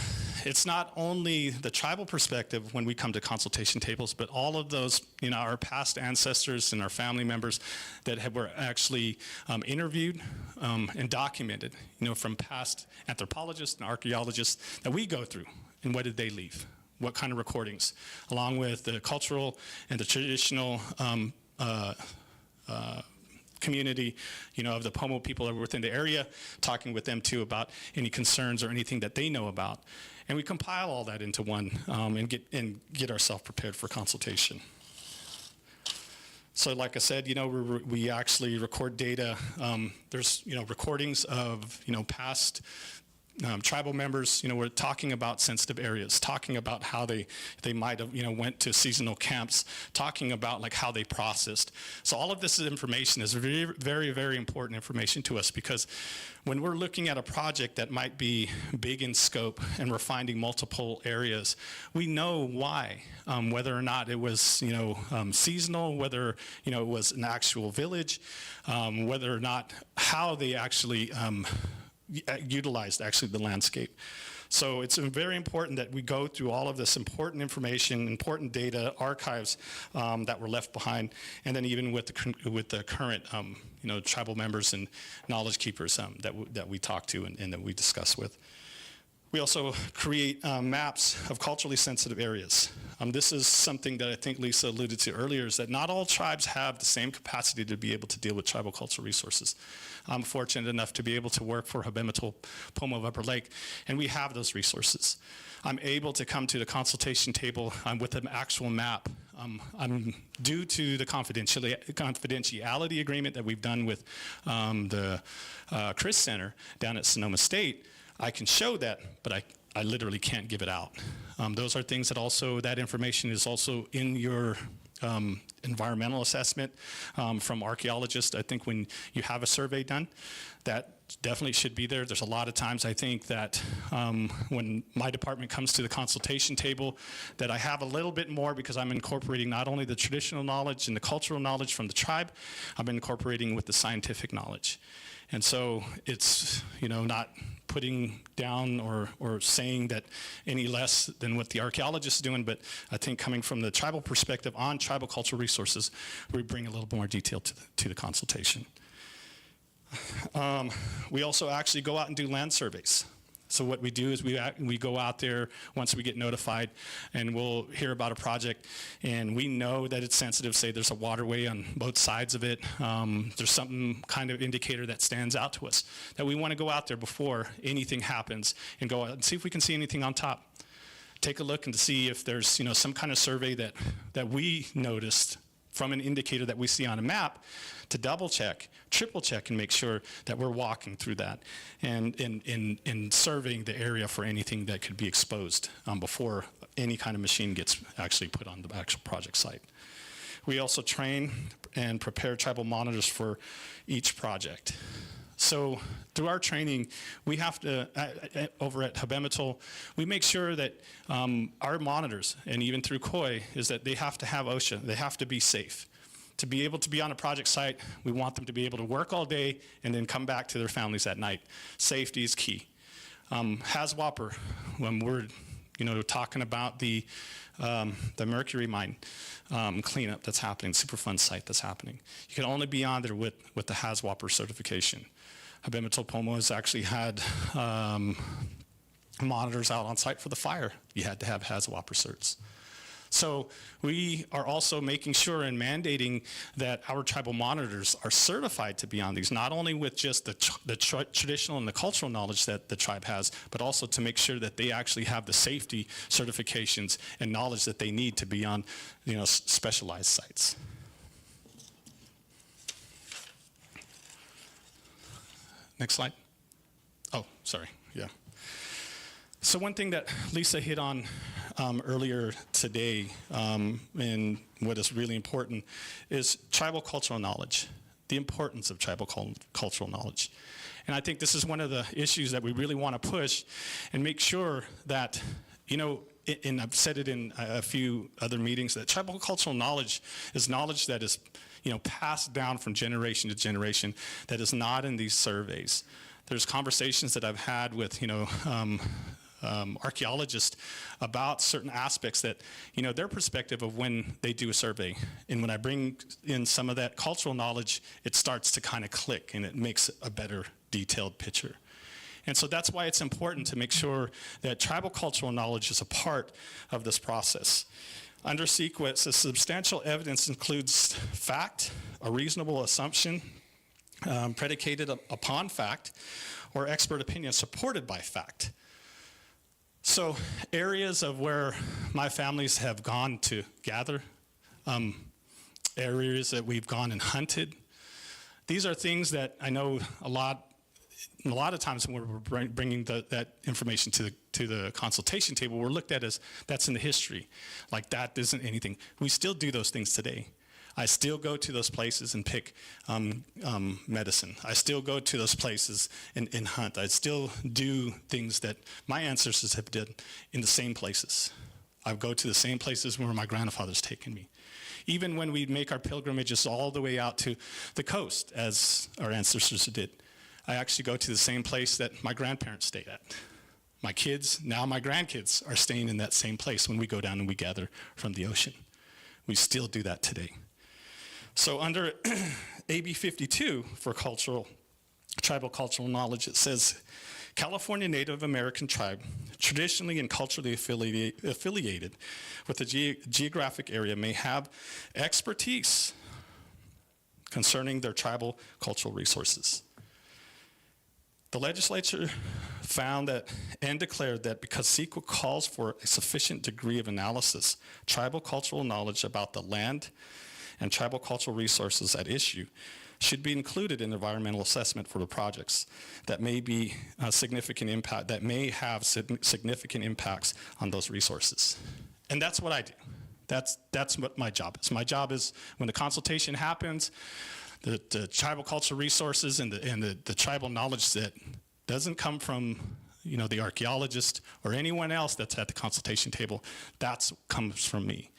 it's not only the tribal perspective when we come to consultation tables, but all of those, our past ancestors and our family members that were actually interviewed and documented, from past anthropologists and archaeologists that we go through. And what did they leave? What kind of recordings? Along with the cultural and the traditional community, of the Pomo people that were within the area, talking with them too about any concerns or anything that they know about. And we compile all that into one and get ourselves prepared for consultation. So like I said, we actually record data. There's, recordings of, past tribal members, we're talking about sensitive areas, talking about how they might have, went to seasonal camps, talking about like how they processed. So all of this information is very, very, very important information to us, because when we're looking at a project that might be big in scope and we're finding multiple areas, we know why, whether or not it was, seasonal, whether, it was an actual village, whether or not how they actually utilized actually the landscape. So it's very important that we go through all of this important information, important data, archives that were left behind, and then even with the current tribal members and knowledge keepers that we talk to and that we discuss with. We also create maps of culturally sensitive areas. This is something that I think Lisa alluded to earlier, is that not all tribes have the same capacity to be able to deal with tribal cultural resources. I'm fortunate enough to be able to work for Habemetal Pomo of Upper Lake, and we have those resources. I'm able to come to the consultation table with an actual map. I'm due to the confidentiality agreement that we've done with the Chris Center down at Sonoma State. I can show that, but I literally can't give it out. Those are things that also, that information is also in your environmental assessment from archaeologists. I think when you have a survey done, that definitely should be there. There's a lot of times I think that when my department comes to the consultation table, that I have a little bit more, because I'm incorporating not only the traditional knowledge and the cultural knowledge from the tribe, I'm incorporating with the scientific knowledge. And so it's, not putting down or saying that any less than what the archaeologists are doing, but I think coming from the tribal perspective on tribal cultural resources, we bring a little more detail to the consultation. We also actually go out and do land surveys. So what we do is we go out there once we get notified, and we'll hear about a project, and we know that it's sensitive. Say there's a waterway on both sides of it. There's some kind of indicator that stands out to us, that we want to go out there before anything happens and go out and see if we can see anything on top. Take a look and to see if there's some kind of survey that we noticed from an indicator that we see on a map to double check, triple check, and make sure that we're walking through that and in surveying the area for anything that could be exposed before any kind of machine gets actually put on the actual project site. We also train and prepare tribal monitors for each project. So through our training, we have to, over at Habemetal, we make sure that our monitors, and even through COI, is that they have to have OSHA. They have to be safe. To be able to be on a project site, we want them to be able to work all day and then come back to their families at night. Safety is key. HAZWOPER, when we're talking about the mercury mine cleanup that's happening, Superfund site that's happening. You can only be on there with the HAZWOPER certification. Habemetal Pomo has actually had monitors out on site for the fire. You had to have HAZWOPER certs. So we are also making sure and mandating that our tribal monitors are certified to be on these, not only with just the traditional and the cultural knowledge that the tribe has, but also to make sure that they actually have the safety certifications and knowledge that they need to be on, specialized sites. Next slide. Oh, sorry, yeah. So one thing that Lisa hit on earlier today, and what is really important, is tribal cultural knowledge, the importance of tribal cultural knowledge. And I think this is one of the issues that we really want to push and make sure that, and I've said it in a few other meetings, that tribal cultural knowledge is knowledge that is passed down from generation to generation, that is not in these surveys. There's conversations that I've had with, archaeologists about certain aspects that, their perspective of when they do a survey. And when I bring in some of that cultural knowledge, it starts to kind of click and it makes a better detailed picture. And so that's why it's important to make sure that tribal cultural knowledge is a part of this process. Under CEQA, the substantial evidence includes fact, a reasonable assumption predicated upon fact, or expert opinion supported by fact. So areas of where my families have gone to gather, areas that we've gone and hunted, these are things that I know a lot of times when we're bringing that information to the consultation table, we're looked at as that's in the history. Like that isn't anything. We still do those things today. I still go to those places and pick medicine. I still go to those places and hunt. I still do things that my ancestors have done in the same places. I go to the same places where my grandfather's taken me. Even when we make our pilgrimages all the way out to the coast, as our ancestors did, I actually go to the same place that my grandparents stayed at. My kids, now my grandkids, are staying in that same place when we go down and we gather from the ocean. We still do that today. So under AB 52 for tribal cultural knowledge, it says, California Native American tribe, traditionally and culturally affiliated with a geographic area, may have expertise concerning their tribal cultural resources. The legislature found that and declared that because CEQA calls for a sufficient degree of analysis, tribal cultural knowledge about the land and tribal cultural resources at issue should be included in the environmental assessment for the projects that may be significant impact, that may have significant impacts on those resources. And that's what I do. That's what my job is. My job is when the consultation happens, the tribal cultural resources and the tribal knowledge that doesn't come from the archaeologist or anyone else that's at the consultation table, that comes from me.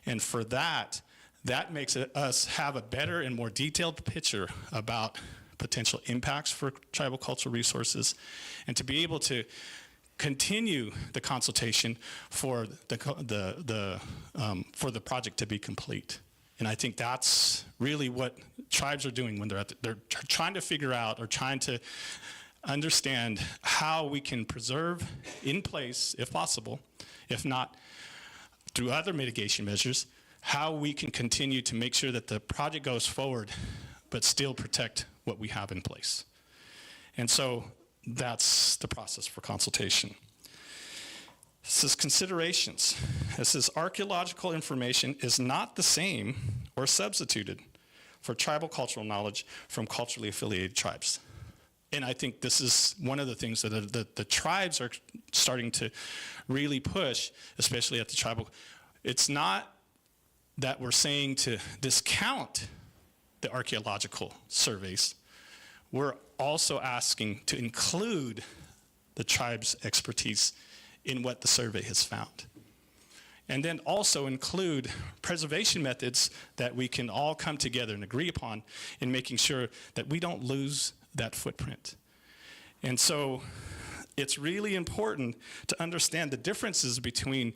And for that makes us have a better and more detailed picture about potential impacts for tribal cultural resources, and to be able to continue the consultation for the project to be complete. And I think that's really what tribes are doing when they're trying to figure out or trying to understand how we can preserve in place, if possible, if not through other mitigation measures, how we can continue to make sure that the project goes forward, but still protect what we have in place. And so that's the process for consultation. This is considerations. It says archaeological information is not the same or substituted for tribal cultural knowledge from culturally affiliated tribes. And I think this is one of the things that the tribes are starting to really push, especially at the tribal. It's not that we're saying to discount the archaeological surveys. We're also asking to include the tribe's expertise in what the survey has found. And then also include preservation methods that we can all come together and agree upon in making sure that we don't lose that footprint. And so it's really important to understand the differences between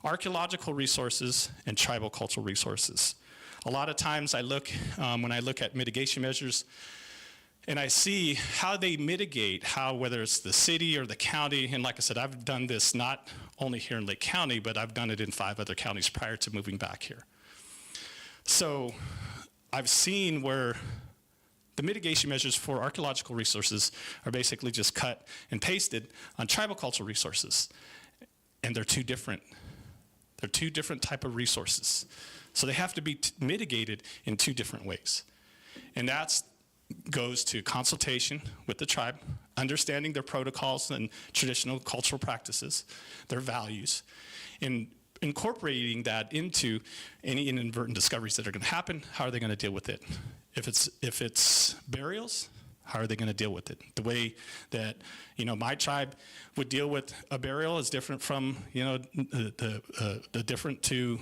archaeological resources and tribal cultural resources. A lot of times I look, when I look at mitigation measures, and I see how they mitigate, whether it's the city or the county, and like I said, I've done this not only here in Lake County, but I've done it in 5 other counties prior to moving back here. So I've seen where the mitigation measures for archaeological resources are basically just cut and pasted on tribal cultural resources. And they're two different. They're two different type of resources. So they have to be mitigated in 2 different ways. And that goes to consultation with the tribe, understanding their protocols and traditional cultural practices, their values, and incorporating that into any inadvertent discoveries that are going to happen. How are they going to deal with it? If it's burials, how are they going to deal with it? The way that, my tribe would deal with a burial is different from, the different to,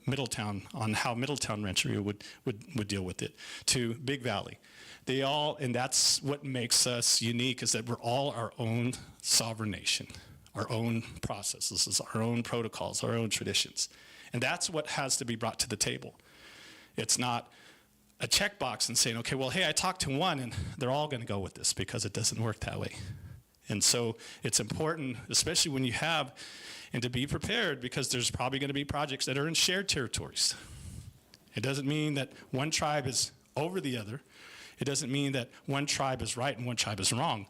Middletown, on how Middletown Rancheria would deal with it, to Big Valley. And that's what makes us unique, is that we're all our own sovereign nation, our own processes, our own protocols, our own traditions. And that's what has to be brought to the table. It's not a checkbox and saying, okay, well, hey, I talked to one and they're all going to go with this, because it doesn't work that way. And so it's important, especially when you have, and to be prepared, because there's probably going to be projects that are in shared territories. It doesn't mean that one tribe is over the other. It doesn't mean that one tribe is right and one tribe is wrong.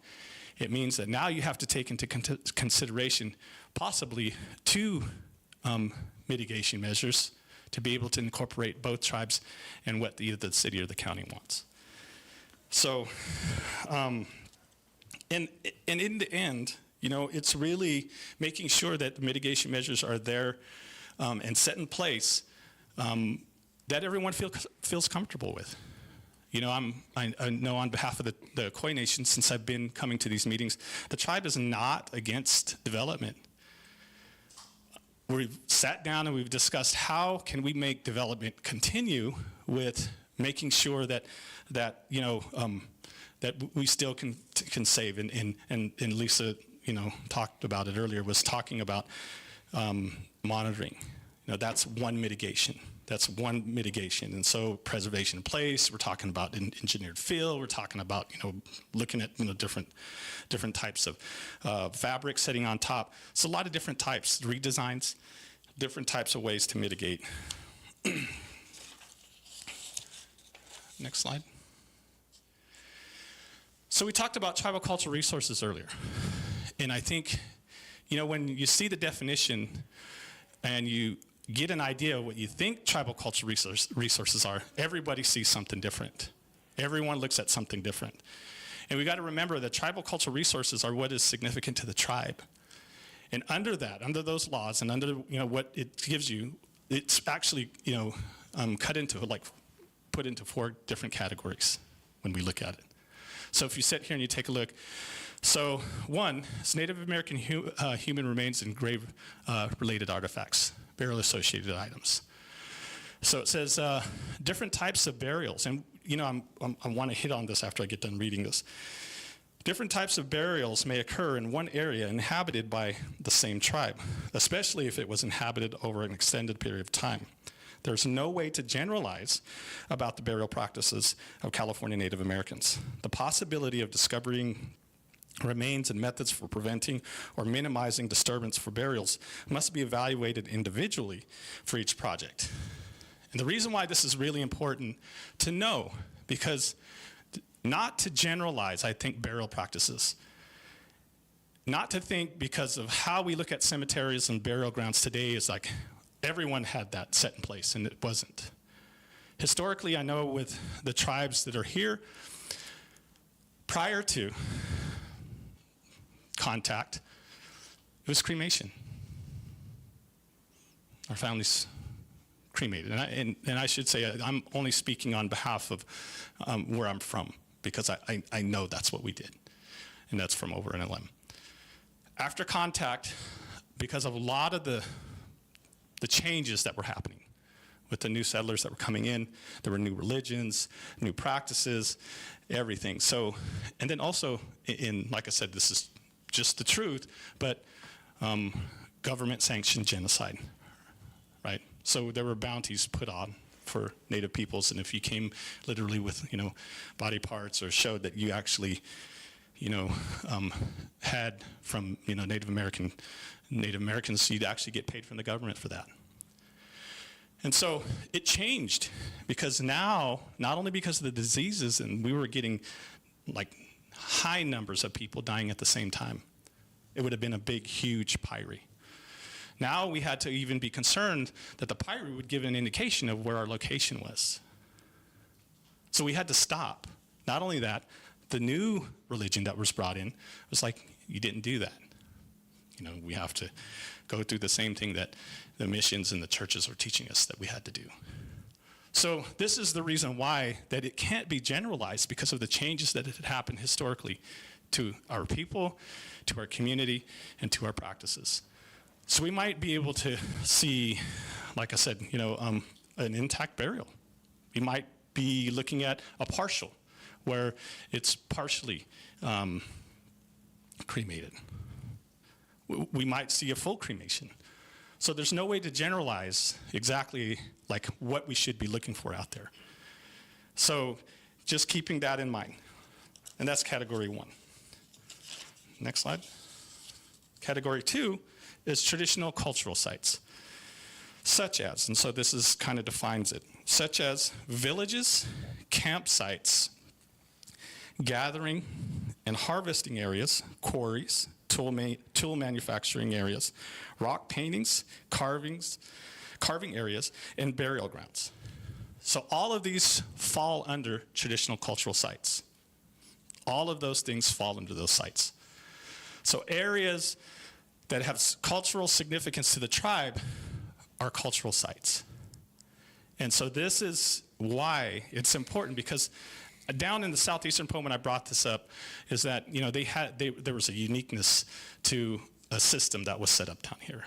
It means that now you have to take into consideration possibly 2 mitigation measures to be able to incorporate both tribes and what either the city or the county wants. So, and in the end, it's really making sure that the mitigation measures are there and set in place that everyone feels comfortable with. I know on behalf of the Koi Nation, since I've been coming to these meetings, the tribe is not against development. We've sat down and we've discussed how can we make development continue with making sure that we still can save. And Lisa, talked about it earlier, was talking about monitoring. That's one mitigation. That's one mitigation. And so preservation in place, we're talking about engineered fill, we're talking about, looking at, different types of fabric setting on top. So a lot of different types, redesigns, different types of ways to mitigate. Next slide. So we talked about tribal cultural resources earlier. And I think, when you see the definition and you get an idea of what you think tribal cultural resources are, everybody sees something different. Everyone looks at something different. And we got to remember that tribal cultural resources are what is significant to the tribe. And under those laws, and under what it gives you, it's actually put into 4 different categories when we look at it. So if you sit here and you take a look, so 1 is Native American human remains and grave related artifacts, burial associated items. So it says different types of burials, and I want to hit on this after I get done reading this. Different types of burials may occur in one area inhabited by the same tribe, especially if it was inhabited over an extended period of time. There's no way to generalize about the burial practices of California Native Americans. The possibility of discovering remains and methods for preventing or minimizing disturbance for burials must be evaluated individually for each project. And the reason why this is really important to know, because not to generalize, I think, burial practices. not to think because of how we look at cemeteries and burial grounds today is like everyone had that set in place, and it wasn't. Historically, I know with the tribes that are here, prior to contact, it was cremation. Our families cremated. And I should say I'm only speaking on behalf of where I'm from, because I know that's what we did. And that's from over in LM. After contact, because of a lot of the changes that were happening with the new settlers that were coming in, there were new religions, new practices, everything. So, and then also, like I said, this is just the truth, but government-sanctioned genocide, right? So there were bounties put on for Native peoples, and if you came literally with, body parts or showed that you actually, had from, Native Americans, you'd actually get paid from the government for that. And so it changed, because now, not only because of the diseases, and we were getting like high numbers of people dying at the same time. It would have been a big, huge pyre. Now we had to even be concerned that the pyre would give an indication of where our location was. So we had to stop. Not only that, the new religion that was brought in was like, you didn't do that. We have to go through the same thing that the missions and the churches are teaching us that we had to do. So this is the reason why that it can't be generalized, because of the changes that had happened historically to our people, to our community, and to our practices. So we might be able to see, like I said, an intact burial. We might be looking at a partial, where it's partially cremated. We might see a full cremation. So there's no way to generalize exactly like what we should be looking for out there. So just keeping that in mind. And that's category 1. Next slide. Category 2 is traditional cultural sites, such as, and so this is kind of defines it, such as villages, campsites, gathering and harvesting areas, quarries, tool manufacturing areas, rock paintings, carving areas, and burial grounds. So all of these fall under traditional cultural sites. All of those things fall under those sites. So areas that have cultural significance to the tribe are cultural sites. And so this is why it's important, because down in the southeastern Pomo, when I brought this up, is that there was a uniqueness to a system that was set up down here.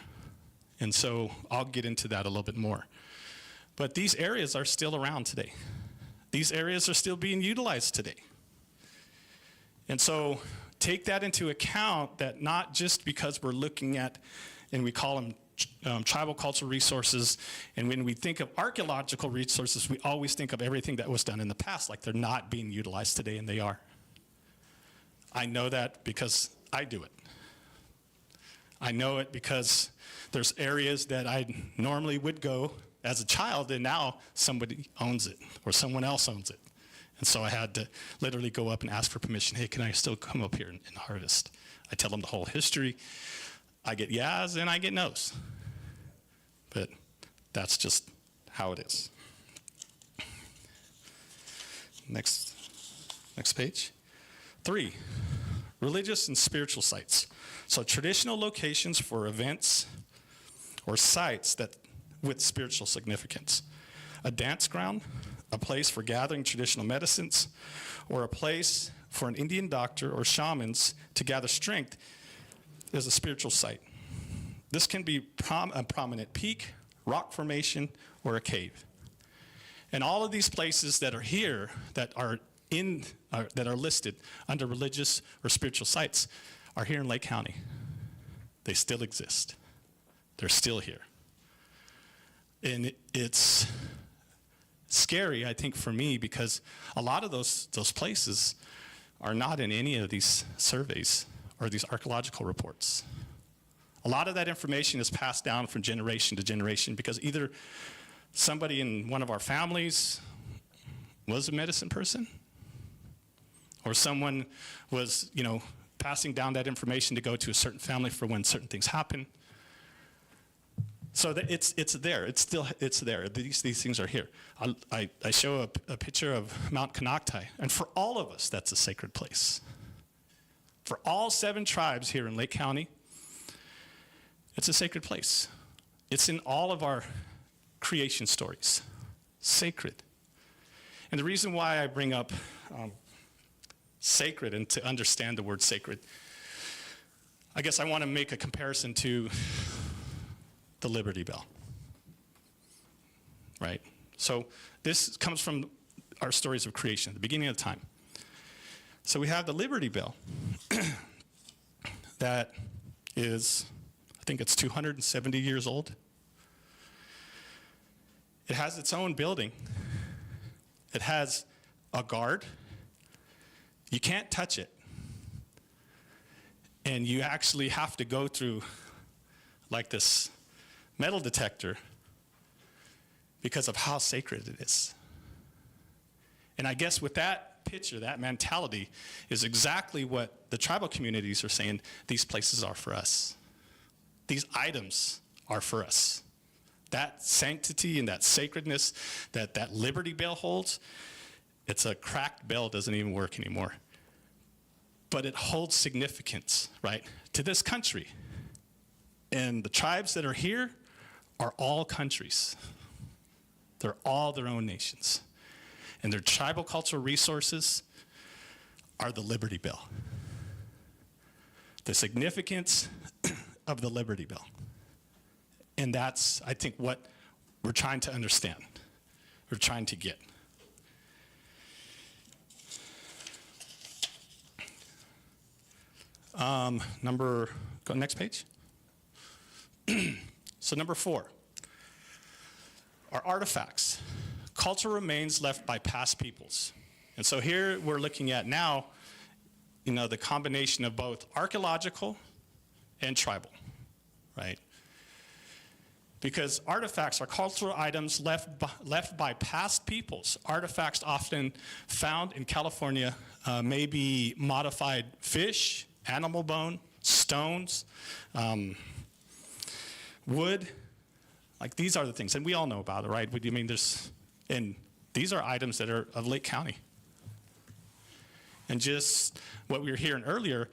And so I'll get into that a little bit more. But these areas are still around today. These areas are still being utilized today. And so take that into account, that not just because we're looking at, and we call them tribal cultural resources, and when we think of archaeological resources, we always think of everything that was done in the past, like they're not being utilized today, and they are. I know that because I do it. I know it because there's areas that I normally would go as a child, and now somebody owns it, or someone else owns it. And so I had to literally go up and ask for permission. Hey, can I still come up here and harvest? I tell them the whole history. I get yeahs and I get no's. But that's just how it is. Next page. 3, religious and spiritual sites. So traditional locations for events or sites that with spiritual significance. A dance ground, a place for gathering traditional medicines, or a place for an Indian doctor or shamans to gather strength is a spiritual site. This can be a prominent peak, rock formation, or a cave. And all of these places that are here, that are listed under religious or spiritual sites, are here in Lake County. They still exist. They're still here. And it's scary, I think, for me, because a lot of those places are not in any of these surveys or these archaeological reports. A lot of that information is passed down from generation to generation because either somebody in one of our families was a medicine person, or someone was, passing down that information to go to a certain family for when certain things happen. So that it's there. It's there. These things are here. I show a picture of Mount Konocti, and for all of us, that's a sacred place. For all 7 tribes here in Lake County, it's a sacred place. It's in all of our creation stories. Sacred. And the reason why I bring up sacred and to understand the word sacred, I guess I want to make a comparison to the Liberty Bell, right? So this comes from our stories of creation, the beginning of time. So we have the Liberty Bell that is, I think it's 270 years old. It has its own building. It has a guard. You can't touch it. And you actually have to go through like this metal detector because of how sacred it is. And I guess with that picture, that mentality is exactly what the tribal communities are saying these places are for us. These items are for us. That sanctity and that sacredness that Liberty Bell holds, it's a cracked bell, doesn't even work anymore. But it holds significance, right, to this country. And the tribes that are here are all countries. They're all their own nations. And their tribal cultural resources are the Liberty Bell. The significance of the Liberty Bell. And that's, I think, what we're trying to understand. We're trying to get. Go next page. So number 4, are artifacts, cultural remains left by past peoples. And so here we're looking at now, the combination of both archaeological and tribal, right? Because artifacts are cultural items left by past peoples. Artifacts often found in California may be modified fish, animal bone, stones, wood. Like these are the things, and we all know about it, right? I mean, and these are items that are of Lake County. And just what we were hearing earlier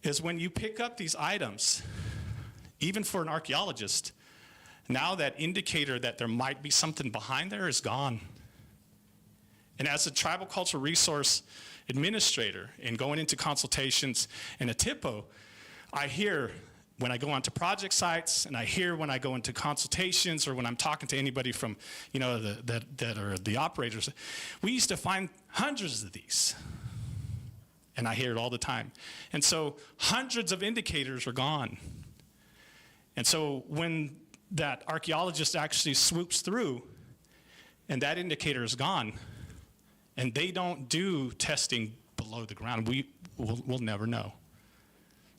is when you pick up these items, even for an archaeologist, now that indicator that there might be something behind there is gone. And as a tribal cultural resource administrator and going into consultations and a TIPO, I hear when I go onto project sites and I hear when I go into consultations or when I'm talking to anybody from, that are the operators, we used to find hundreds of these. And I hear it all the time. And so hundreds of indicators are gone. And so when that archaeologist actually swoops through and that indicator is gone, and they don't do testing below the ground, we'll never know.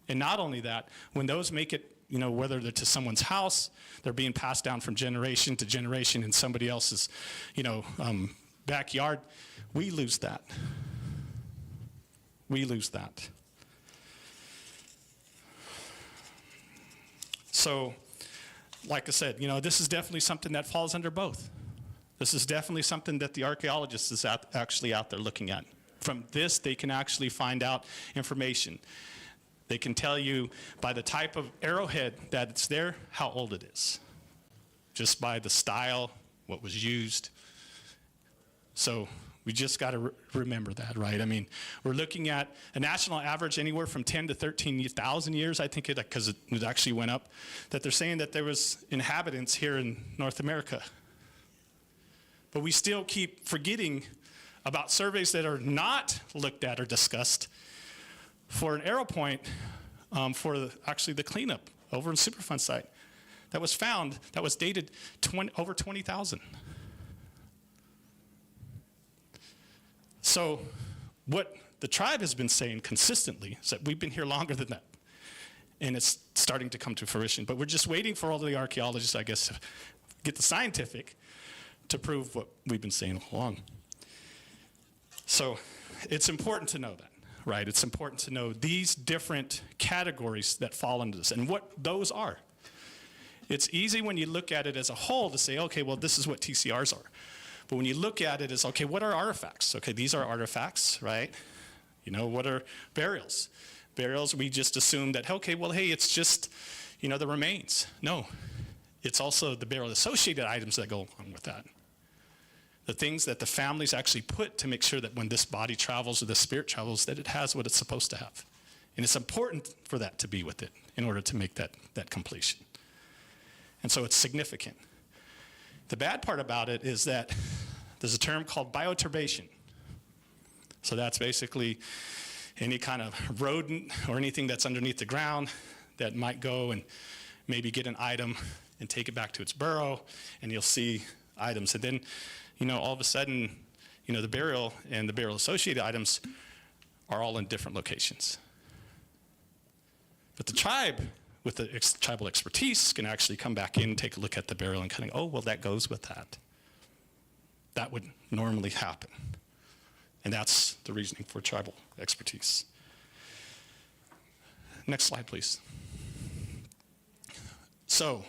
And not only that, when those make it, whether they're to someone's house, they're being passed down from generation to generation in somebody else's, backyard, we lose that. We lose that. So, like I said, this is definitely something that falls under both. This is definitely something that the archaeologist is actually out there looking at. From this, they can actually find out information. They can tell you by the type of arrowhead that it's there, how old it is. Just by the style, what was used. So we just got to remember that, right? I mean, we're looking at a national average anywhere from 10 to 13,000 years, I think, because it actually went up, that they're saying that there was inhabitants here in North America. But we still keep forgetting about surveys that are not looked at or discussed for an arrow point for actually the cleanup over in Superfund site that was found, that was dated over 20,000. So what the tribe has been saying consistently is that we've been here longer than that. And it's starting to come to fruition. But we're just waiting for all the archaeologists, I guess, to get the scientific to prove what we've been saying all along. So it's important to know that, right? It's important to know these different categories that fall into this and what those are. It's easy when you look at it as a whole to say, okay, well, this is what TCRs are. But when you look at it as, okay, what are artifacts? Okay, these are artifacts, right? You know, what are burials? Burials, we just assume that, okay, well, hey, it's just, you know, the remains. No, it's also the burial-associated items that go along with that. The things that the families actually put to make sure that when this body travels or the spirit travels, that it has what it's supposed to have. And it's important for that to be with it in order to make that completion. And so it's significant. The bad part about it is that there's a term called bioturbation. So that's basically any kind of rodent or anything that's underneath the ground that might go and maybe get an item and take it back to its burrow, and you'll see items. And then, you know, all of a sudden, you know, the burial and the burial-associated items are all in different locations. But the tribe, with the tribal expertise, can actually come back in and take a look at the burial and kind of, oh, well, that goes with that. That would normally happen. And that's the reasoning for tribal expertise. Next slide, please. So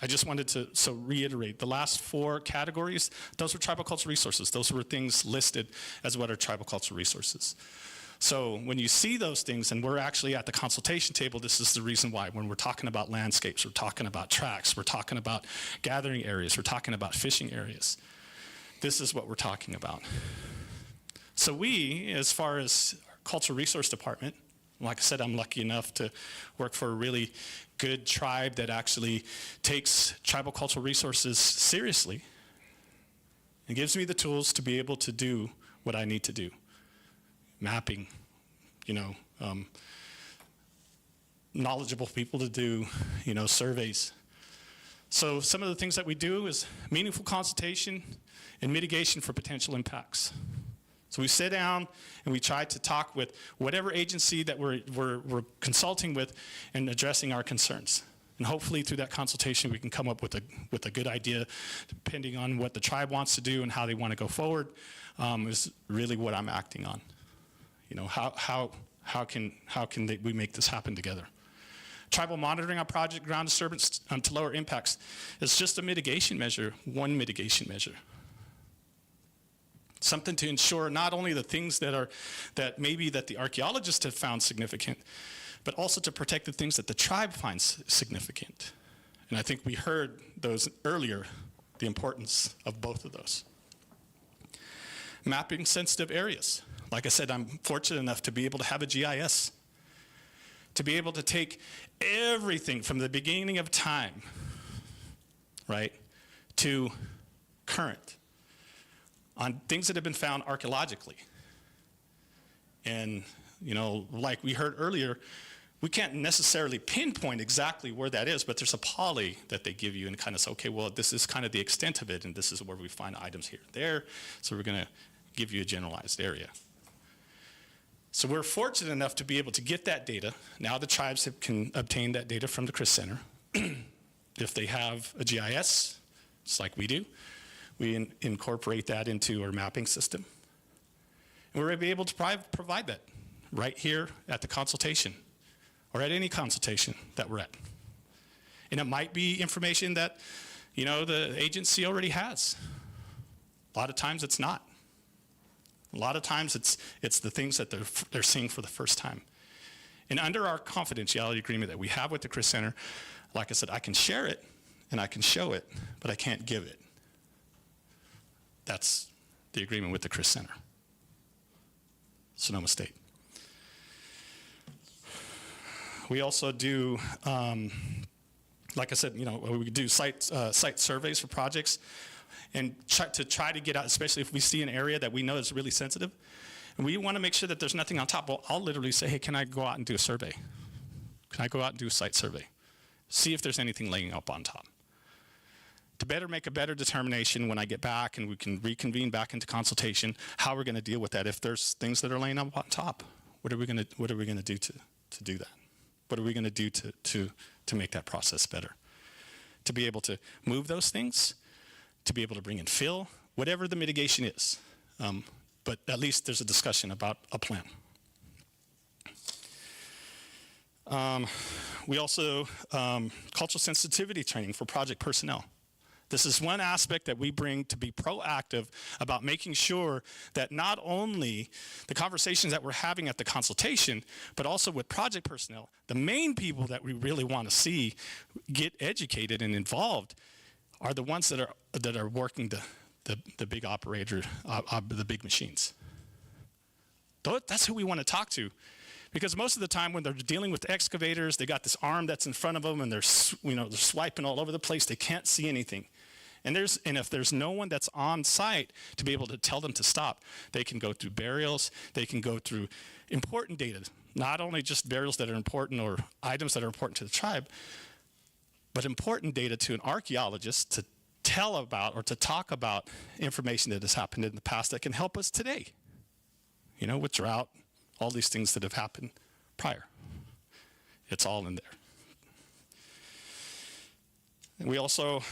I just wanted to reiterate, the last 4 categories, those were tribal cultural resources. Those were things listed as what are tribal cultural resources. So when you see those things, and we're actually at the consultation table, this is the reason why. When we're talking about landscapes, we're talking about tracks, we're talking about gathering areas, we're talking about fishing areas. This is what we're talking about. So we, as far as our cultural resource department, like I said, I'm lucky enough to work for a really good tribe that actually takes tribal cultural resources seriously and gives me the tools to be able to do what I need to do. Mapping, you know, knowledgeable people to do, you know, surveys. So some of the things that we do is meaningful consultation and mitigation for potential impacts. So we sit down and we try to talk with whatever agency that we're consulting with and addressing our concerns. And hopefully through that consultation we can come up with a good idea, depending on what the tribe wants to do and how they want to go forward, is really what I'm acting on. You know, how can we make this happen together? Tribal monitoring on project ground disturbance to lower impacts is just a mitigation measure, one mitigation measure. Something to ensure not only the things that maybe the archaeologists have found significant, but also to protect the things that the tribe finds significant. And I think we heard those earlier, the importance of both of those. Mapping sensitive areas. Like I said, I'm fortunate enough to be able to have a GIS, to be able to take everything from the beginning of time, right, to current, on things that have been found archaeologically. And, you know, like we heard earlier, we can't necessarily pinpoint exactly where that is, but there's a poly that they give you and kind of say, okay, well, this is kind of the extent of it, and this is where we find items here and there, so we're going to give you a generalized area. So we're fortunate enough to be able to get that data. Now the tribes can obtain that data from the CRIS Center. If they have a GIS, just like we do, we incorporate that into our mapping system. And we're able to provide that right here at the consultation or at any consultation that we're at. And it might be information that, you know, the agency already has. A lot of times it's not. A lot of times it's the things that they're seeing for the first time. And under our confidentiality agreement that we have with the CRIS Center, like I said, I can share it and I can show it, but I can't give it. That's the agreement with the CRIS Center, Sonoma State. We also do, like I said, you know, we do site surveys for projects, and try to get out, especially if we see an area that we know is really sensitive, and we want to make sure that there's nothing on top. Well, I'll literally say, hey, can I go out and do a survey? Can I go out and do a site survey? See if there's anything laying up on top. To make a better determination when I get back and we can reconvene back into consultation, how we're going to deal with that if there's things that are laying up on top. What are we going to do to do that? What are we going to do to make that process better? To be able to move those things, to be able to bring in fill, whatever the mitigation is. But at least there's a discussion about a plan. We also, cultural sensitivity training for project personnel. This is one aspect that we bring to be proactive about making sure that not only the conversations that we're having at the consultation, but also with project personnel, the main people that we really want to see get educated and involved are the ones that are working the big operator, the big machines. That's who we want to talk to. Because most of the time when they're dealing with excavators, they got this arm that's in front of them and they're swiping all over the place. They can't see anything. And if there's no one that's on site to be able to tell them to stop, they can go through burials, they can go through important data, not only just burials that are important or items that are important to the tribe, but important data to an archaeologist to tell about or to talk about information that has happened in the past that can help us today. With drought, all these things that have happened prior. It's all in there. And we also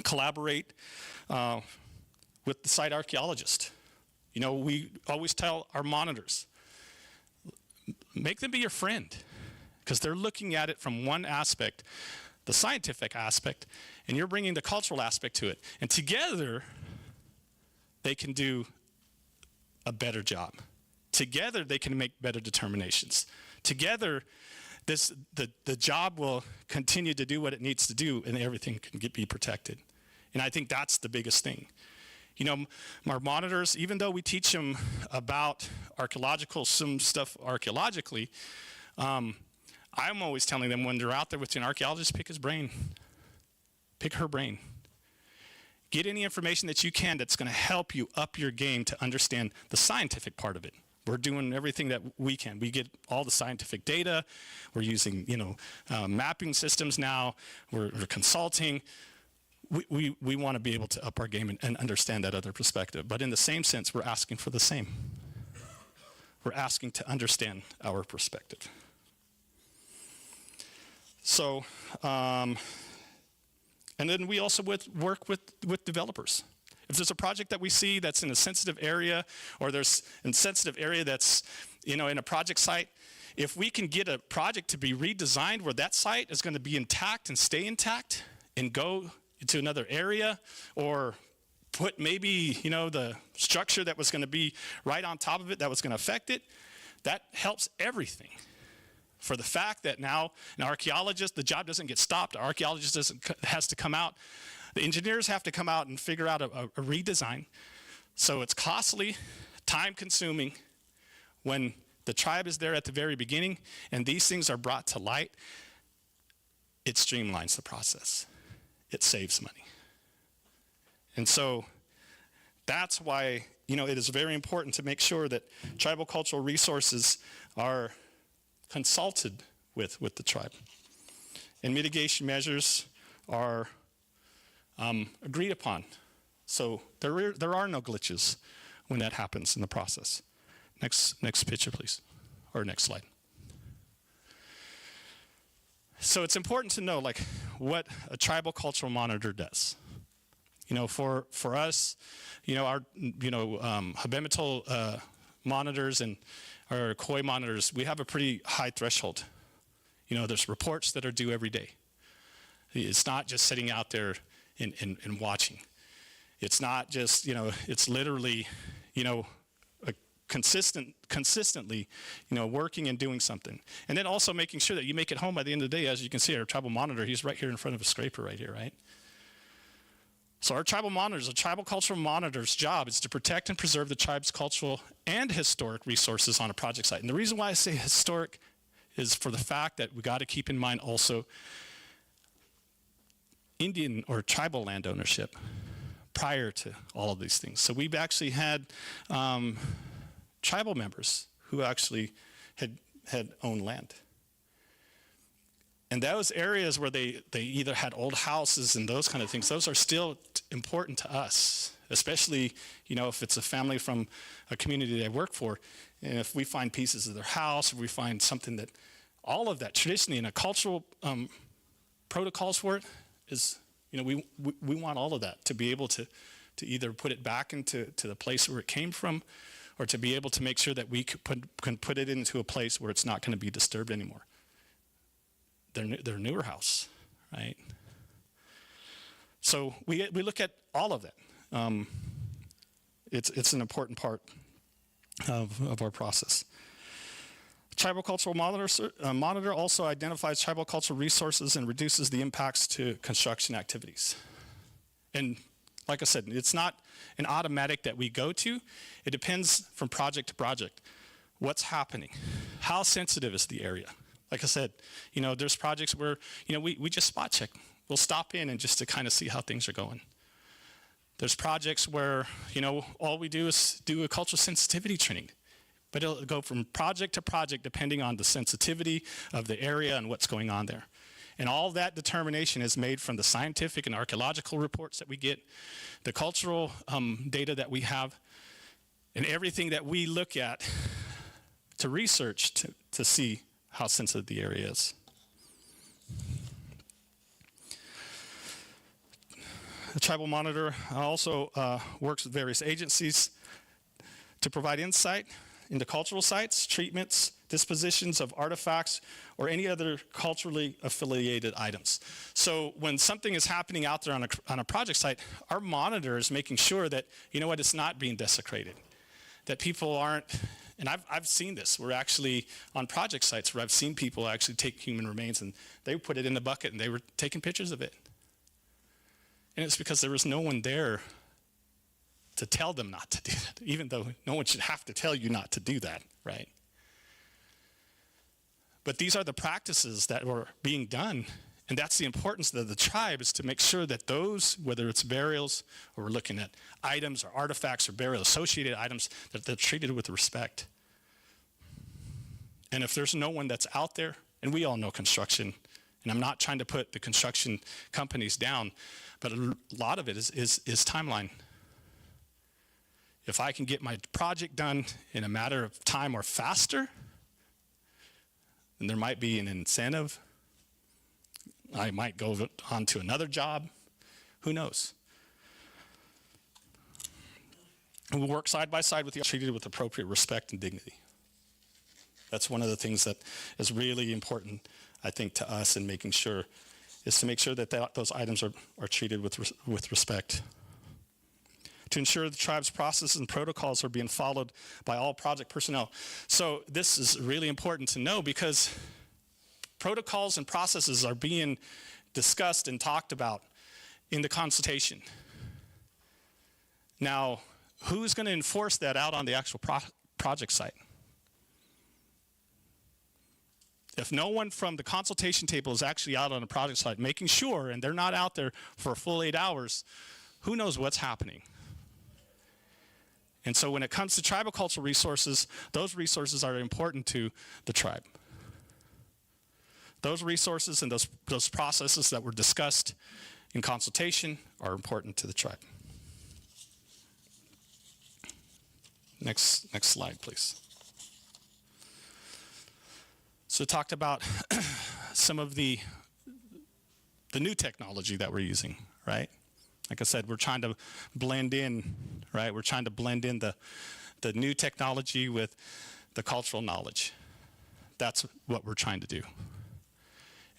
collaborate with the site archaeologist. We always tell our monitors, make them be your friend, because they're looking at it from one aspect, the scientific aspect, and you're bringing the cultural aspect to it. And together, they can do a better job. Together, they can make better determinations. Together, the job will continue to do what it needs to do, and everything can be protected. And I think that's the biggest thing. Our monitors, even though we teach them about some stuff archaeologically, I'm always telling them when they're out there with an archaeologist, pick his brain, pick her brain. Get any information that you can that's going to help you up your game to understand the scientific part of it. We're doing everything that we can. We get all the scientific data. We're using, mapping systems now. We're consulting. We want to be able to up our game and understand that other perspective. But in the same sense, we're asking for the same. We're asking to understand our perspective. So, and then we also work with developers. If there's a project that we see that's in a sensitive area, or there's a sensitive area that's, in a project site, if we can get a project to be redesigned where that site is going to be intact and stay intact and go to another area, or put maybe, the structure that was going to be right on top of it that was going to affect it, that helps everything. For the fact that now an archaeologist, the job doesn't get stopped. The archaeologist has to come out. The engineers have to come out and figure out a redesign. So it's costly, time-consuming. When the tribe is there at the very beginning and these things are brought to light, it streamlines the process. It saves money. And so that's why, it is very important to make sure that tribal cultural resources are consulted with the tribe. And mitigation measures are agreed upon. So there are no glitches when that happens in the process. Next picture, please. Or next slide. So it's important to know what a tribal cultural monitor does. For us, our Habemetal monitors and our Koi monitors, we have a pretty high threshold. There's reports that are due every day. It's not just sitting out there and watching. It's not just, it's literally, consistently, working and doing something. And then also making sure that you make it home by the end of the day. As you can see, our tribal monitor, he's right here in front of a scraper right here, right? So our tribal cultural monitor's job is to protect and preserve the tribe's cultural and historic resources on a project site. And the reason why I say historic is for the fact that we got to keep in mind also Indian or tribal land ownership prior to all of these things. So we've actually had tribal members who actually had owned land. And those areas where they either had old houses and those kind of things, those are still important to us, especially, if it's a family from a community they work for. And if we find pieces of their house, or we find something that, all of that traditionally in a cultural protocols for it is, we want all of that to be able to either put it back into the place where it came from, or to be able to make sure that we can put it into a place where it's not going to be disturbed anymore. Their newer house, right? So we look at all of that. It's an important part of our process. Tribal Cultural Monitor also identifies tribal cultural resources and reduces the impacts to construction activities. And like I said, it's not an automatic that we go to. It depends from project to project. What's happening? How sensitive is the area? Like I said, there's projects where, we just spot check. We'll stop in and just to kind of see how things are going. There's projects where, all we do is do a cultural sensitivity training. But it'll go from project to project depending on the sensitivity of the area and what's going on there. And all that determination is made from the scientific and archaeological reports that we get, the cultural data that we have, and everything that we look at to research to see how sensitive the area is. The Tribal Monitor also works with various agencies to provide insight into cultural sites, treatments, dispositions of artifacts, or any other culturally affiliated items. So when something is happening out there on a project site, our monitor is making sure that, it's not being desecrated, that people aren't, and I've seen this. We're actually on project sites where I've seen people actually take human remains and they put it in a bucket and they were taking pictures of it. And it's because there was no one there to tell them not to do that, even though no one should have to tell you not to do that, right? But these are the practices that were being done, and that's the importance of the tribe, is to make sure that those, whether it's burials or we're looking at items or artifacts or burial-associated items, that they're treated with respect. And if there's no one that's out there, and we all know construction, and I'm not trying to put the construction companies down, but a lot of it is timeline. If I can get my project done in a matter of time or faster, then there might be an incentive. I might go on to another job. Who knows? And we'll work side by side with you, treated with appropriate respect and dignity. That's one of the things that is really important, I think, to us in making sure, is to make sure that those items are treated with respect. To ensure the tribe's processes and protocols are being followed by all project personnel. So this is really important to know, because protocols and processes are being discussed and talked about in the consultation. Now, who's going to enforce that out on the actual project site? If no one from the consultation table is actually out on a project site making sure, and they're not out there for a full 8 hours, who knows what's happening? And so when it comes to tribal cultural resources, those resources are important to the tribe. Those resources and those processes that were discussed in consultation are important to the tribe. Next slide, please. So it talked about some of the new technology that we're using, right? Like I said, we're trying to blend in, right? We're trying to blend in the new technology with the cultural knowledge. That's what we're trying to do.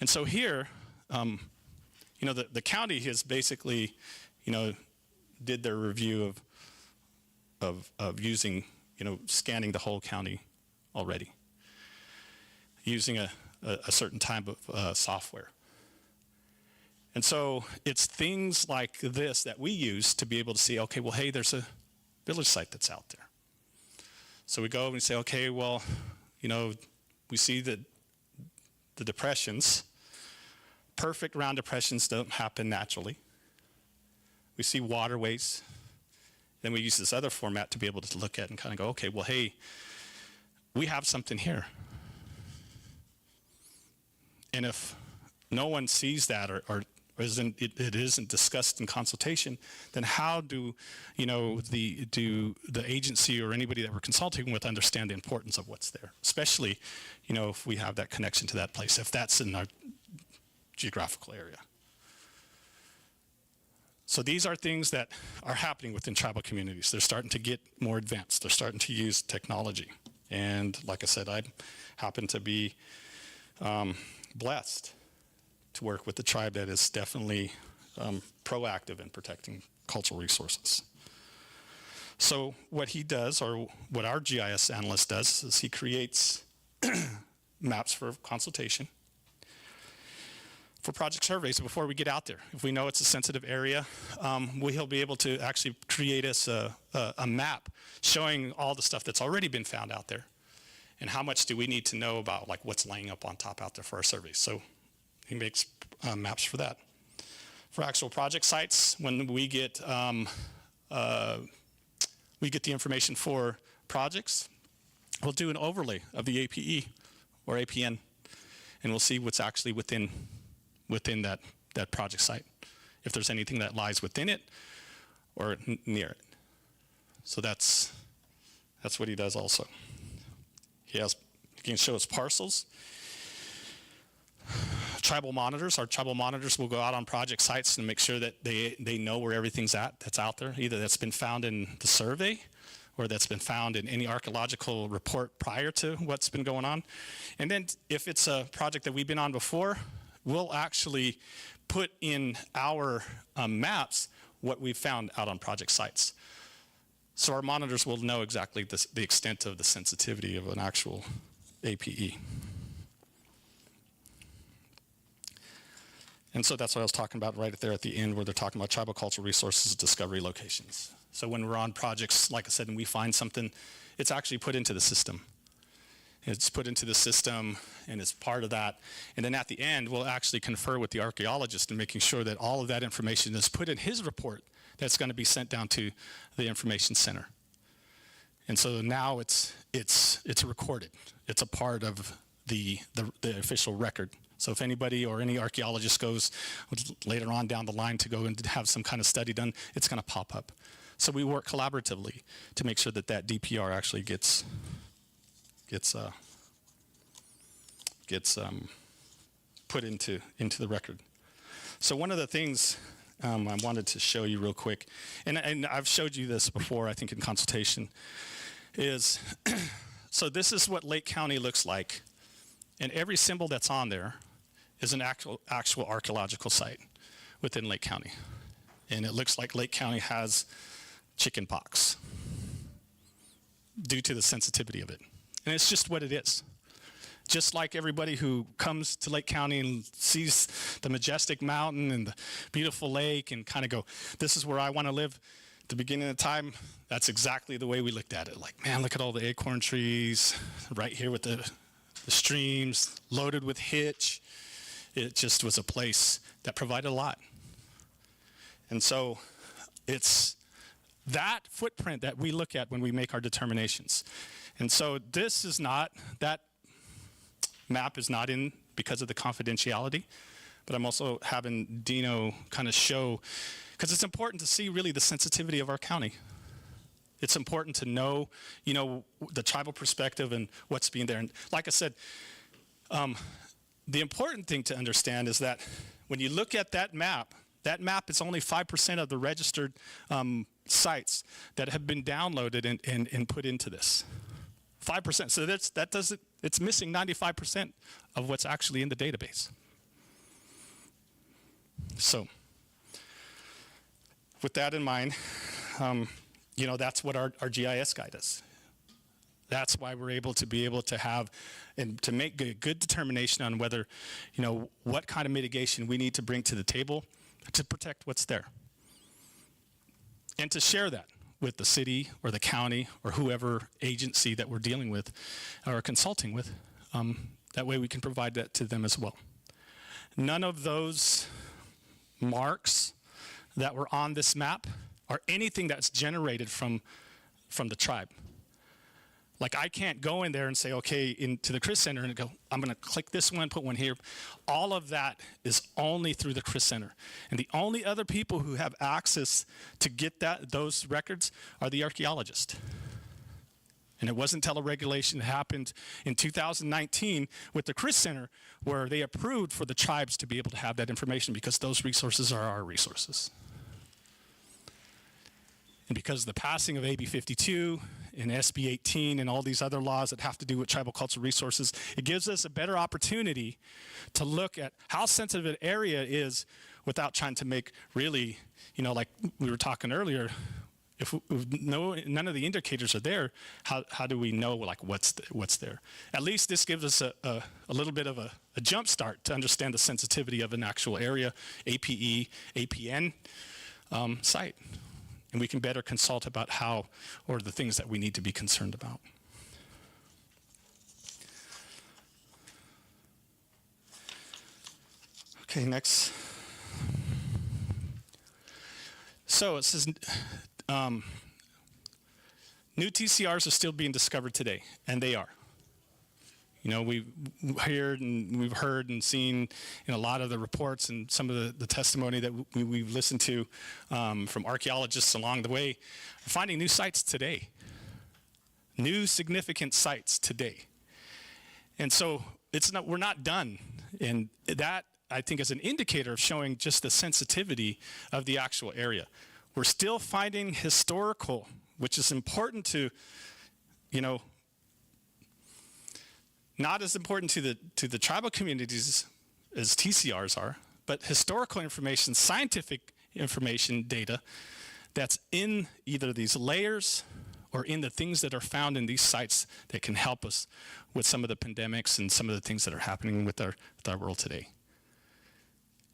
And so here, the county has basically, did their review of using, scanning the whole county already, using a certain type of software. And so it's things like this that we use to be able to see, okay, well, hey, there's a village site that's out there. So we go and we say, okay, well, we see that the depressions, perfect round depressions don't happen naturally. We see waterways. Then we use this other format to be able to look at and kind of go, okay, well, hey, we have something here. And if no one sees that or it isn't discussed in consultation, then how do the agency or anybody that we're consulting with understand the importance of what's there, especially if we have that connection to that place, if that's in our geographical area. So these are things that are happening within tribal communities. They're starting to get more advanced. They're starting to use technology. And like I said, I happen to be blessed to work with a tribe that is definitely proactive in protecting cultural resources. So what he does, or what our GIS analyst does, is he creates maps for consultation for project surveys before we get out there. If we know it's a sensitive area, he'll be able to actually create us a map showing all the stuff that's already been found out there, and how much do we need to know about like what's laying up on top out there for our surveys. So he makes maps for that. For actual project sites, when we get the information for projects, we'll do an overlay of the APE or APN, and we'll see what's actually within that project site, if there's anything that lies within it or near it. So that's what he does also. He can show us parcels. Tribal monitors. Our tribal monitors will go out on project sites and make sure that they know where everything's at that's out there, either that's been found in the survey or that's been found in any archaeological report prior to what's been going on. And then if it's a project that we've been on before, we'll actually put in our maps what we've found out on project sites. So our monitors will know exactly the extent of the sensitivity of an actual APE. And so that's what I was talking about right there at the end, where they're talking about tribal cultural resources discovery locations. So when we're on projects, like I said, and we find something, it's actually put into the system. It's put into the system, and it's part of that. And then at the end, we'll actually confer with the archaeologist in making sure that all of that information is put in his report that's going to be sent down to the information center. And so now it's recorded. It's a part of the official record. So if anybody or any archaeologist goes later on down the line to go and have some kind of study done, it's going to pop up. So we work collaboratively to make sure that DPR actually gets put into the record. So one of the things I wanted to show you real quick, and I've showed you this before, I think in consultation, is so this is what Lake County looks like, and every symbol that's on there is an actual archaeological site within Lake County. And it looks like Lake County has chicken pox due to the sensitivity of it. And it's just what it is. Just like everybody who comes to Lake County and sees the majestic mountain and the beautiful lake and kind of go, this is where I want to live. At the beginning of the time, that's exactly the way we looked at it. Like, man, look at all the acorn trees right here with the streams loaded with hitch. It just was a place that provided a lot. And so it's that footprint that we look at when we make our determinations. And so this is not, that map is not in because of the confidentiality, but I'm also having Dino kind of show, because it's important to see really the sensitivity of our county. It's important to know, the tribal perspective and what's being there. And like I said, the important thing to understand is that when you look at that map is only 5% of the registered sites that have been downloaded and put into this. 5%. So it's missing 95% of what's actually in the database. So with that in mind, that's what our GIS guy does. That's why we're able to have and to make a good determination on whether, what kind of mitigation we need to bring to the table to protect what's there. And to share that with the city or the county or whoever agency that we're dealing with or consulting with. That way we can provide that to them as well. None of those marks that were on this map are anything that's generated from the tribe. Like, I can't go in there and say, okay, into the CRIS Center and go, I'm going to click this one, put one here. All of that is only through the CRIS Center. And the only other people who have access to get those records are the archaeologists. And it wasn't until a regulation happened in 2019 with the CRIS Center where they approved for the tribes to be able to have that information, because those resources are our resources. And because of the passing of AB 52 and SB 18 and all these other laws that have to do with tribal cultural resources, it gives us a better opportunity to look at how sensitive an area is without trying to make really, like we were talking earlier, if none of the indicators are there, how do we know what's there? At least this gives us a little bit of a jump start to understand the sensitivity of an actual area, APE, APN site. And we can better consult about or the things that we need to be concerned about. Okay, next. So it says, new TCRs are still being discovered today, and they are. We've heard and seen in a lot of the reports and some of the testimony that we've listened to from archaeologists along the way, finding new sites today, new significant sites today. And so we're not done. And that, I think, is an indicator of showing just the sensitivity of the actual area. We're still finding historical, which is important to, not as important to the tribal communities as TCRs are, but historical information, scientific information, data that's in either these layers or in the things that are found in these sites that can help us with some of the pandemics and some of the things that are happening with our world today.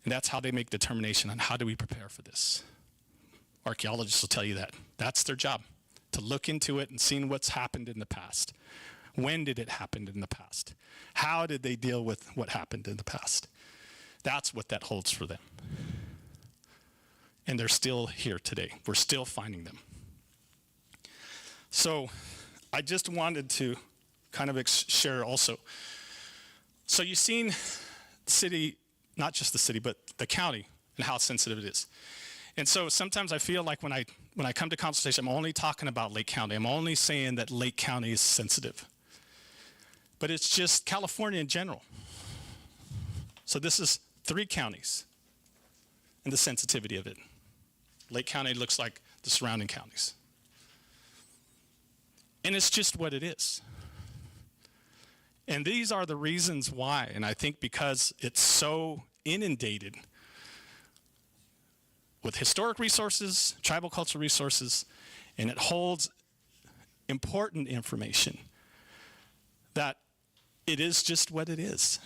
And that's how they make determination on how do we prepare for this. Archaeologists will tell you that. That's their job, to look into it and see what's happened in the past. When did it happen in the past? How did they deal with what happened in the past? That's what that holds for them. And they're still here today. We're still finding them. So I just wanted to kind of share also. So you've seen the city, not just the city, but the county and how sensitive it is. And so sometimes I feel like when I come to consultation, I'm only talking about Lake County. I'm only saying that Lake County is sensitive. But it's just California in general. So this is 3 counties and the sensitivity of it. Lake County looks like the surrounding counties. And it's just what it is. And these are the reasons why, and I think because it's so inundated with historic resources, tribal cultural resources, and it holds important information, that it is just what it is.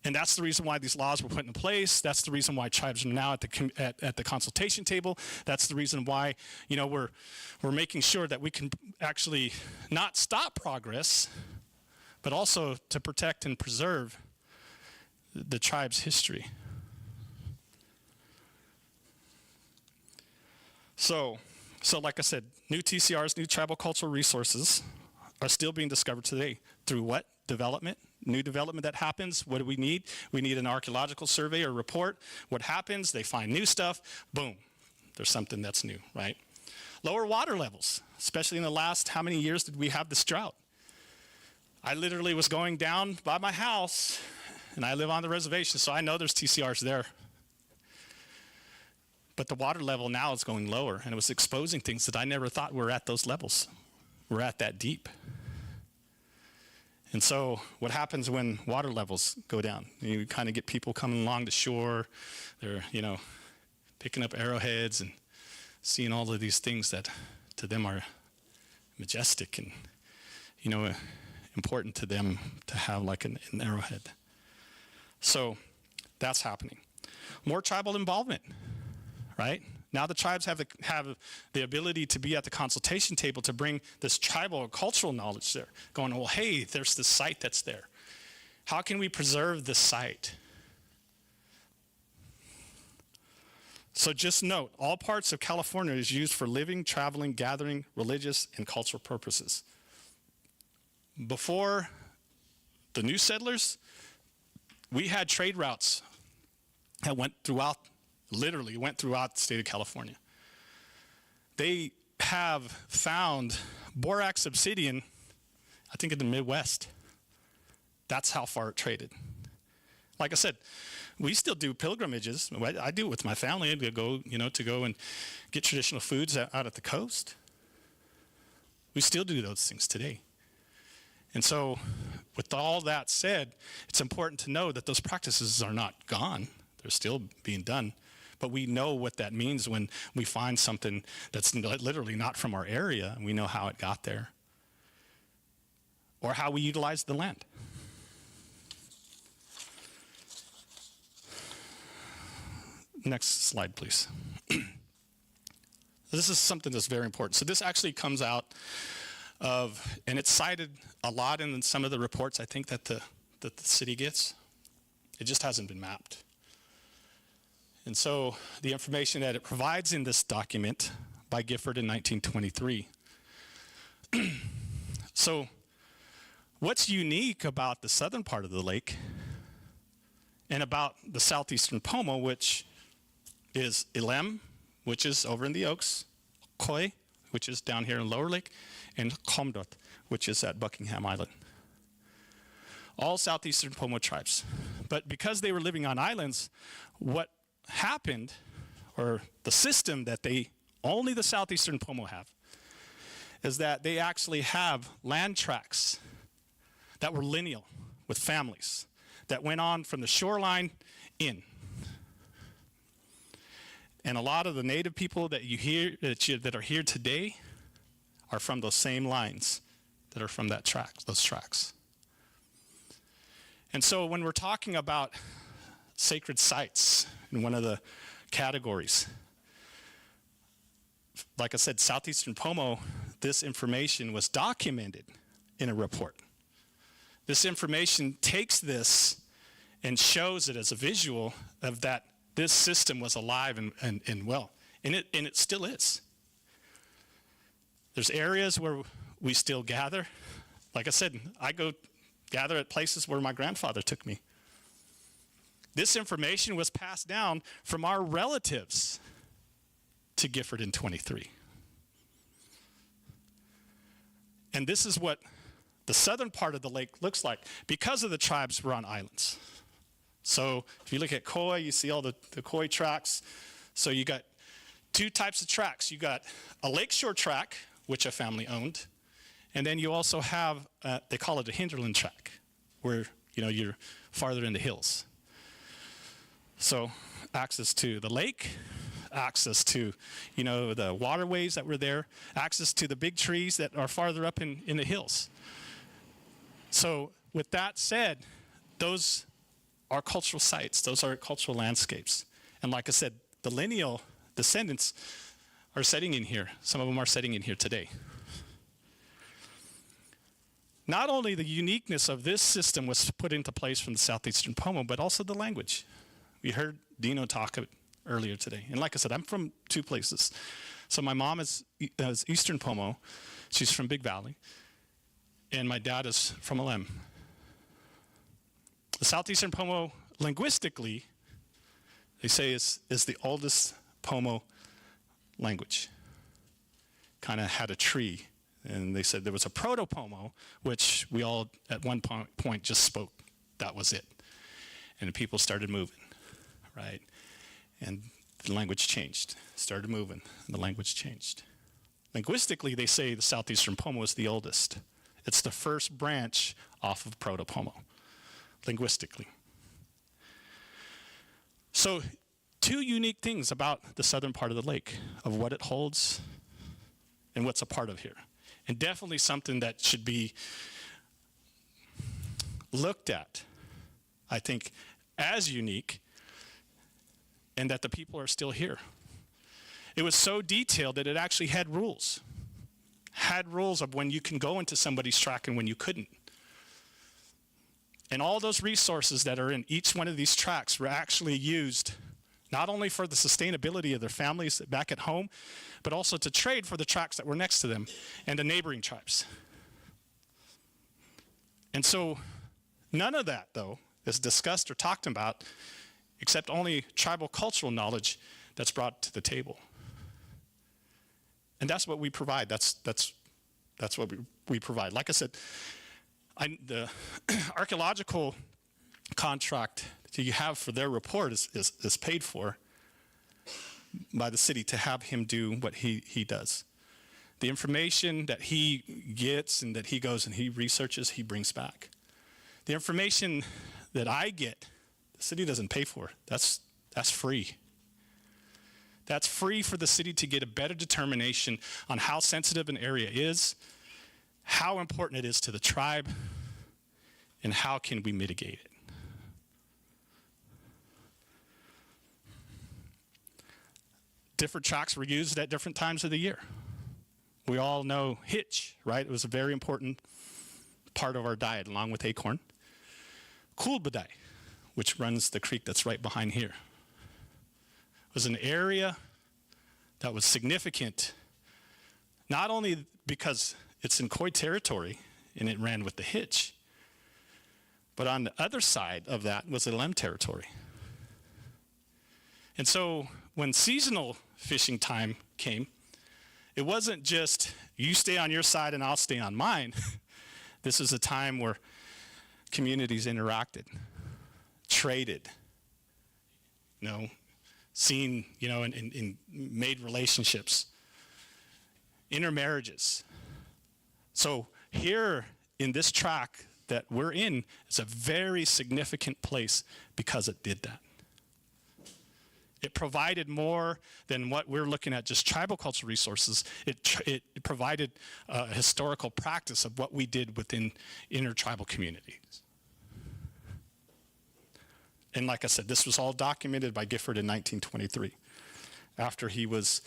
And that's the reason why these laws were put in place. That's the reason why tribes are now at the consultation table. That's the reason why, we're making sure that we can actually not stop progress, but also to protect and preserve the tribe's history. So like I said, new TCRs, new tribal cultural resources are still being discovered today. Through what? Development. New development that happens. What do we need? We need an archaeological survey or report. What happens? They find new stuff. Boom. There's something that's new, right? Lower water levels, especially in the last, how many years did we have this drought? I literally was going down by my house, and I live on the reservation, so I know there's TCRs there. But the water level now is going lower, and it was exposing things that I never thought were at those levels. We're at that deep. And so what happens when water levels go down? You kind of get people coming along the shore. They're, picking up arrowheads and seeing all of these things that to them are majestic and, important to them to have like an arrowhead. So that's happening. More tribal involvement, right? Now the tribes have the ability to be at the consultation table to bring this tribal or cultural knowledge there, going, well, hey, there's this site that's there. How can we preserve this site? So just note, all parts of California is used for living, traveling, gathering, religious, and cultural purposes. Before the new settlers, we had trade routes that literally went throughout the state of California. They have found borax obsidian, I think in the Midwest. That's how far it traded. like I said, we still do pilgrimages. I do it with my family to go, to go and get traditional foods out at the coast. We still do those things today. And so with all that said, it's important to know that those practices are not gone. They're still being done. But we know what that means when we find something that's literally not from our area, and we know how it got there or how we utilize the land. Next slide, please. This is something that's very important. So this actually comes out of, and it's cited a lot in some of the reports I think that the city gets. It just hasn't been mapped. And so the information that it provides in this document by Gifford in 1923. So what's unique about the southern part of the lake and about the southeastern Pomo, which is Ilem, which is over in the Oaks, Koi, which is down here in Lower Lake, and Komdot, which is at Buckingham Island. All southeastern Pomo tribes. But because they were living on islands, what happened, or the system that only the southeastern Pomo have, is that they actually have land tracts that were lineal with families that went on from the shoreline in. And a lot of the native people that you hear that are here today are from those same lines that are from those tracks. And so when we're talking about sacred sites in one of the categories, like I said, southeastern Pomo, this information was documented in a report. This information takes this and shows it as a visual of that this system was alive and well, and it still is. There's areas where we still gather. Like I said, I go gather at places where my grandfather took me. This information was passed down from our relatives to Gifford in 23. And this is what the southern part of the lake looks like because of the tribes were on islands. So if you look at Koi, you see all the Koi tracks. So you got two types of tracks. You got a lakeshore track, which a family owned, and then you also have, they call it a hinterland track, where you're farther in the hills. So access to the lake, access to the waterways that were there, access to the big trees that are farther up in the hills. So with that said, those are cultural sites. Those are cultural landscapes. And like I said, the lineal descendants are setting in here. Some of them are setting in here today. Not only the uniqueness of this system was put into place from the southeastern Pomo, but also the language. We heard Dino talk earlier today. And like I said, I'm from two places. So my mom is Eastern Pomo. She's from Big Valley. And my dad is from Ilem. The southeastern Pomo, linguistically, they say is the oldest Pomo language. Kind of had a tree. And they said there was a proto-Pomo, which we all at one point just spoke. That was it. And the people started moving, right? And the language changed, started moving, and the language changed. Linguistically, they say the southeastern Pomo is the oldest. It's the first branch off of proto-Pomo, linguistically. So, two unique things about the southern part of the lake, of what it holds and what's a part of here. And definitely something that should be looked at, I think, as unique, and that the people are still here. It was so detailed that it actually had rules of when you can go into somebody's track and when you couldn't. And all those resources that are in each one of these tracks were actually used not only for the sustainability of their families back at home, but also to trade for the tracks that were next to them and the neighboring tribes. And so none of that, though, is discussed or talked about except only tribal cultural knowledge that's brought to the table. And that's what we provide. That's what we provide. Like I said, the archaeological contract that you have for their report is paid for by the city to have him do what he does. The information that he gets and that he goes and he researches, he brings back. The information that I get, the city doesn't pay for. That's free. That's free for the city to get a better determination on how sensitive an area is, how important it is to the tribe, and how can we mitigate it. Different tracks were used at different times of the year. We all know hitch, right? It was a very important part of our diet along with acorn. Kulbadai, which runs the creek that's right behind here, was an area that was significant, not only because it's in Khoi territory and it ran with the hitch, but on the other side of that was the Lem territory. And so when seasonal fishing time came, it wasn't just you stay on your side and I'll stay on mine. This is a time where communities interacted, traded, seen, and made relationships, intermarriages. So here in this track that we're in is a very significant place because it did that. It provided more than what we're looking at, just tribal cultural resources. It provided a historical practice of what we did within intertribal communities. And like I said, this was all documented by Gifford in 1923, after he was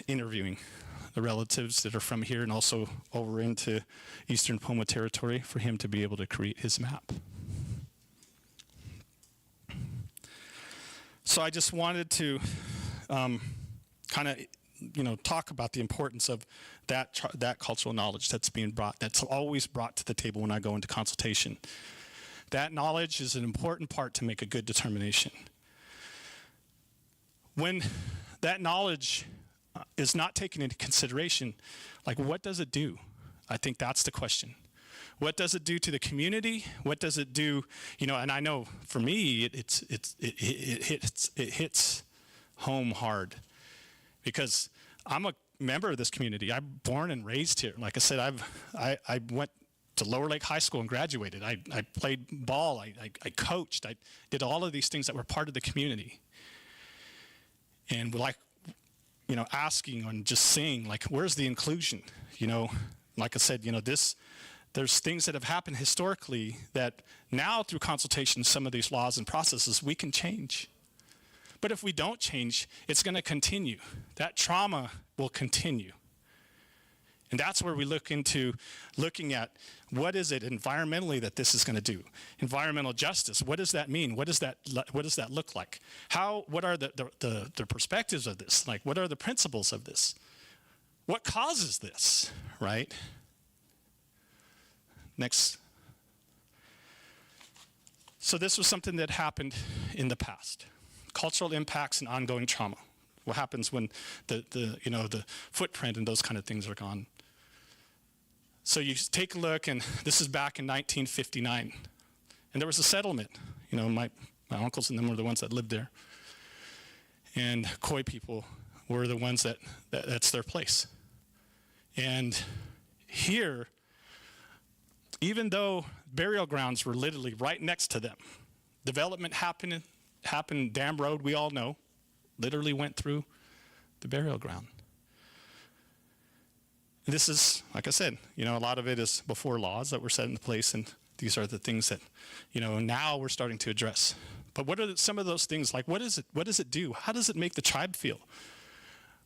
interviewing the relatives that are from here and also over into Eastern Pomo territory for him to be able to create his map. So I just wanted to kind of, talk about the importance of that cultural knowledge that's being brought, that's always brought to the table when I go into consultation. That knowledge is an important part to make a good determination. When that knowledge is not taken into consideration, like what does it do? I think that's the question. What does it do to the community? What does it do? And I know for me, it hits home hard because I'm a member of this community. I'm born and raised here. Like I said, I went to Lower Lake High School and graduated. I played ball. I coached. I did all of these things that were part of the community. And asking and just saying, where's the inclusion? Like I said, there's things that have happened historically that now through consultation, some of these laws and processes, we can change. But if we don't change, it's going to continue. That trauma will continue. And that's where we looking at what is it environmentally that this is going to do? Environmental justice, what does that mean? What does that look like? What are the perspectives of this? What are the principles of this? What causes this, right? Next. So this was something that happened in the past. Cultural impacts and ongoing trauma. What happens when the footprint and those kind of things are gone? So you take a look, and this is back in 1959, and there was a settlement. My uncles and them were the ones that lived there, and Khoi people were the ones that's their place. And here, even though burial grounds were literally right next to them, development happened. Dam Road, we all know, literally went through the burial ground. This is, like I said, a lot of it is before laws that were set into place, and these are the things that, now we're starting to address. But what are some of those things? What does it do? How does it make the tribe feel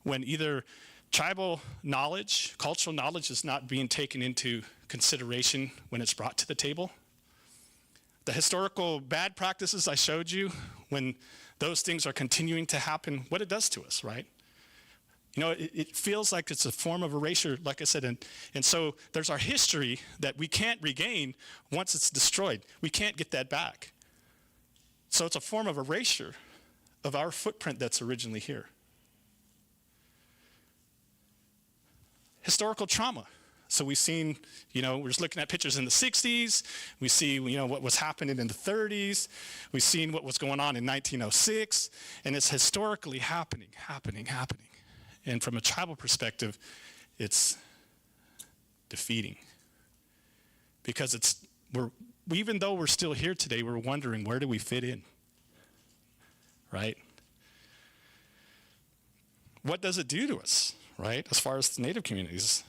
when either tribal knowledge, cultural knowledge is not being taken into consideration when it's brought to the table? The historical bad practices I showed you, when those things are continuing to happen, what it does to us, right? It feels like it's a form of erasure, like I said, and so there's our history that we can't regain once it's destroyed. We can't get that back. So it's a form of erasure of our footprint that's originally here. Historical trauma. So we've seen, we're just looking at pictures in the 60s. We see, what was happening in the 30s. We've seen what was going on in 1906. And it's historically happening. And from a tribal perspective, it's defeating. Because even though we're still here today, we're wondering, where do we fit in? Right? What does it do to us, right? As far as the Native communities,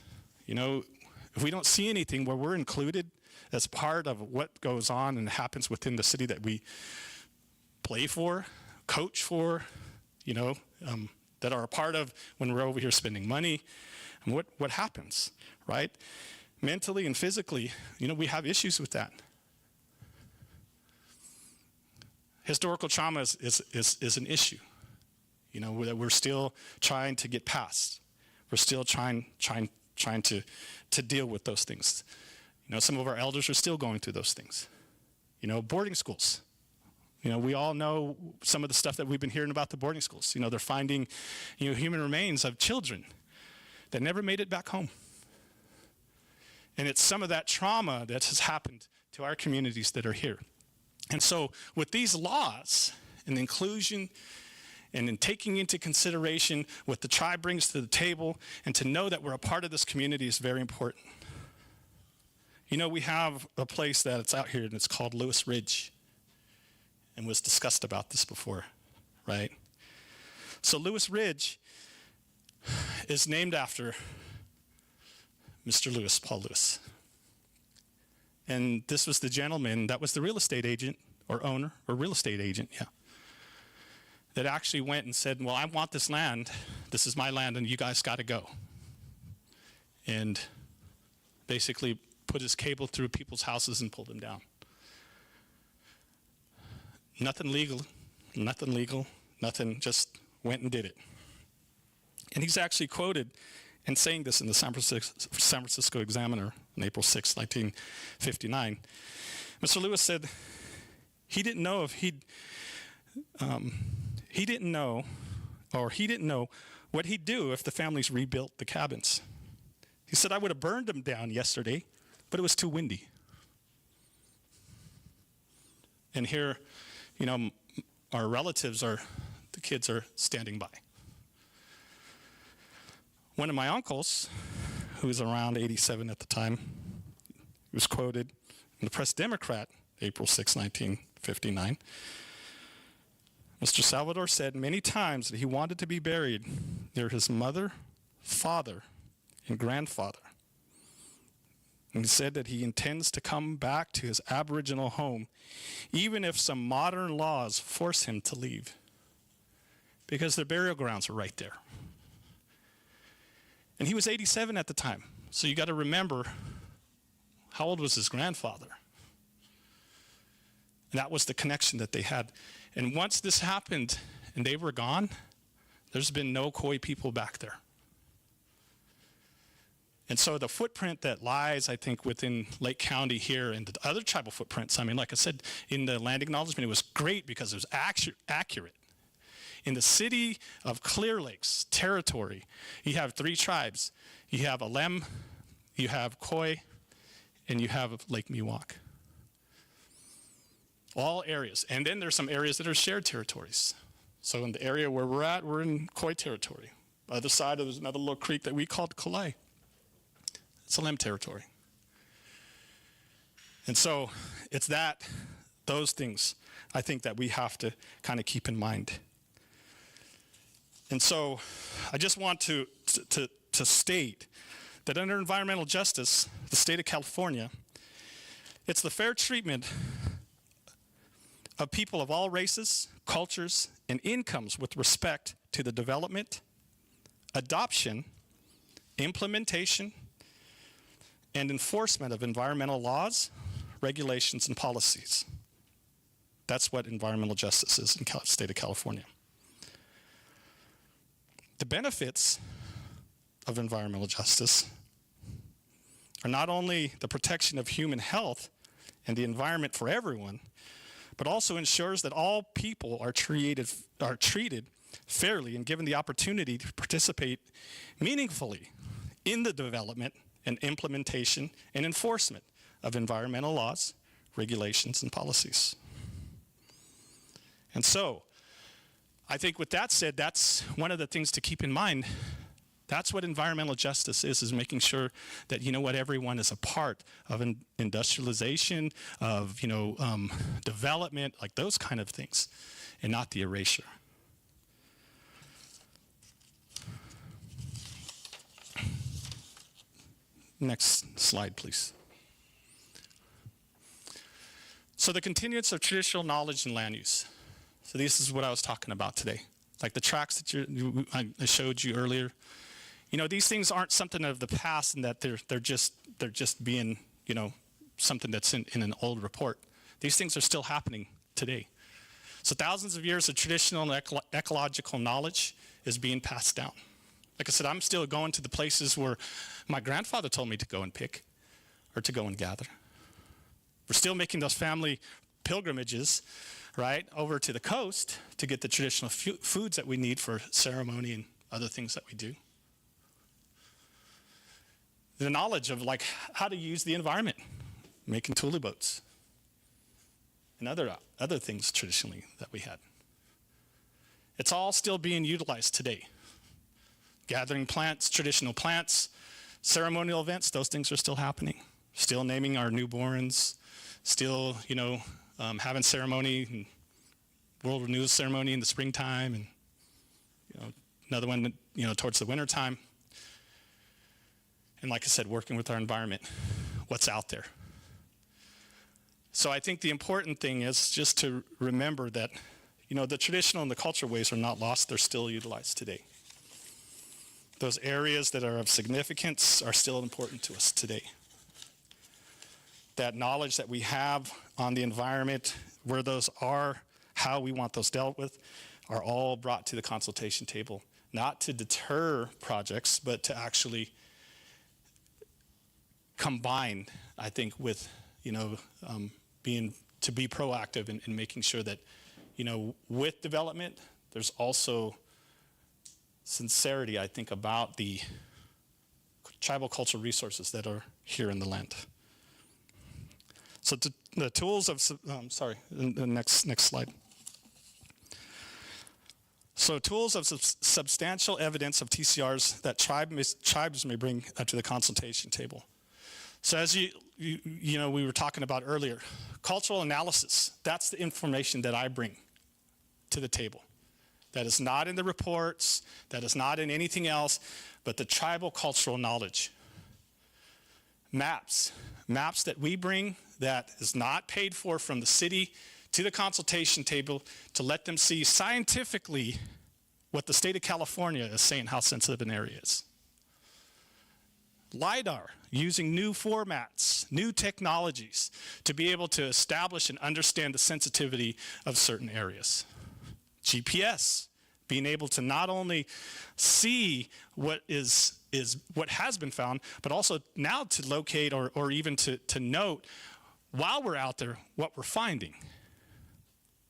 if we don't see anything where we're included as part of what goes on and happens within the city that we play for, coach for, that are a part of when we're over here spending money, and what happens, right? Mentally and physically, we have issues with that. Historical trauma is an issue, that we're still trying to get past. We're still trying to deal with those things. Some of our elders are still going through those things. Boarding schools. We all know some of the stuff that we've been hearing about the boarding schools. They're finding, human remains of children that never made it back home. And it's some of that trauma that has happened to our communities that are here. And so with these laws and inclusion and in taking into consideration what the tribe brings to the table and to know that we're a part of this community is very important. We have a place that's out here and it's called Lewis Ridge. And was discussed about this before, right? So Lewis Ridge is named after Mr. Lewis, Paul Lewis. And this was the gentleman that was the real estate agent or owner or real estate agent, that actually went and said, well, I want this land. This is my land and you guys got to go. And basically put his cable through people's houses and pulled them down. Nothing legal, nothing, just went and did it. And he's actually quoted in saying this in the San Francisco Examiner on April 6, 1959. Mr. Lewis said he didn't know what he'd do if the families rebuilt the cabins. He said, I would have burned them down yesterday, but it was too windy. And here, our relatives the kids are standing by. One of my uncles, who was around 87 at the time, was quoted in the Press Democrat, April 6, 1959. Mr. Salvador said many times that he wanted to be buried near his mother, father, and grandfather. And he said that he intends to come back to his Aboriginal home, even if some modern laws force him to leave, because their burial grounds are right there. And he was 87 at the time, so you got to remember, how old was his grandfather? And that was the connection that they had. And once this happened and they were gone, there's been no Khoi people back there. And so the footprint that lies, I think, within Lake County here and the other tribal footprints, like I said, in the land acknowledgement, it was great because it was accurate. In the city of Clearlake's territory, you have 3 tribes. You have Alem, you have Khoi, and you have Lake Miwok. All areas. And then there's some areas that are shared territories. So in the area where we're at, we're in Khoi territory. Other side, there's another little creek that we called Kalai. It's Alem territory. And so it's those things, I think, that we have to kind of keep in mind. And so I just want to state that under environmental justice, the state of California, it's the fair treatment of people of all races, cultures, and incomes with respect to the development, adoption, implementation, and enforcement of environmental laws, regulations, and policies. That's what environmental justice is in the state of California. The benefits of environmental justice are not only the protection of human health and the environment for everyone, but also ensures that all people are treated fairly and given the opportunity to participate meaningfully in the development and implementation and enforcement of environmental laws, regulations, and policies. And so, I think with that said, that's one of the things to keep in mind. That's what environmental justice is making sure that, you know what, everyone is a part of industrialization, of, development, like those kind of things, and not the erasure. Next slide, please. So the continuance of traditional knowledge and land use. So this is what I was talking about today. Like the tracks that I showed you earlier. These things aren't something of the past, and that they're just being, something that's in an old report. These things are still happening today. So thousands of years of traditional and ecological knowledge is being passed down. Like I said, I'm still going to the places where my grandfather told me to go and pick or to go and gather. We're still making those family pilgrimages, right, over to the coast to get the traditional foods that we need for ceremony and other things that we do. The knowledge of like how to use the environment, making tule boats, and other things traditionally that we had. It's all still being utilized today. Gathering plants, traditional plants, ceremonial events, those things are still happening. Still naming our newborns, still, having ceremony, and world renewal ceremony in the springtime, and, another one, towards the winter time. And like I said, working with our environment, what's out there. So I think the important thing is just to remember that, the traditional and the cultural ways are not lost, they're still utilized today. Those areas that are of significance are still important to us today. That knowledge that we have on the environment, where those are, how we want those dealt with, are all brought to the consultation table, not to deter projects, but to actually combine, I think, with, to be proactive in making sure that, with development, there's also sincerity, I think, about the tribal cultural resources that are here in the land. So the tools of, the next slide. So tools of substantial evidence of TCRs that tribes may bring to the consultation table. So as we were talking about earlier, cultural analysis, that's the information that I bring to the table. That is not in the reports, that is not in anything else, but the tribal cultural knowledge. Maps that we bring that is not paid for from the city to the consultation table to let them see scientifically what the state of California is saying how sensitive an area is. LiDAR, using new formats, new technologies to be able to establish and understand the sensitivity of certain areas. GPS, being able to not only see what has been found, but also now to locate or even to note while we're out there what we're finding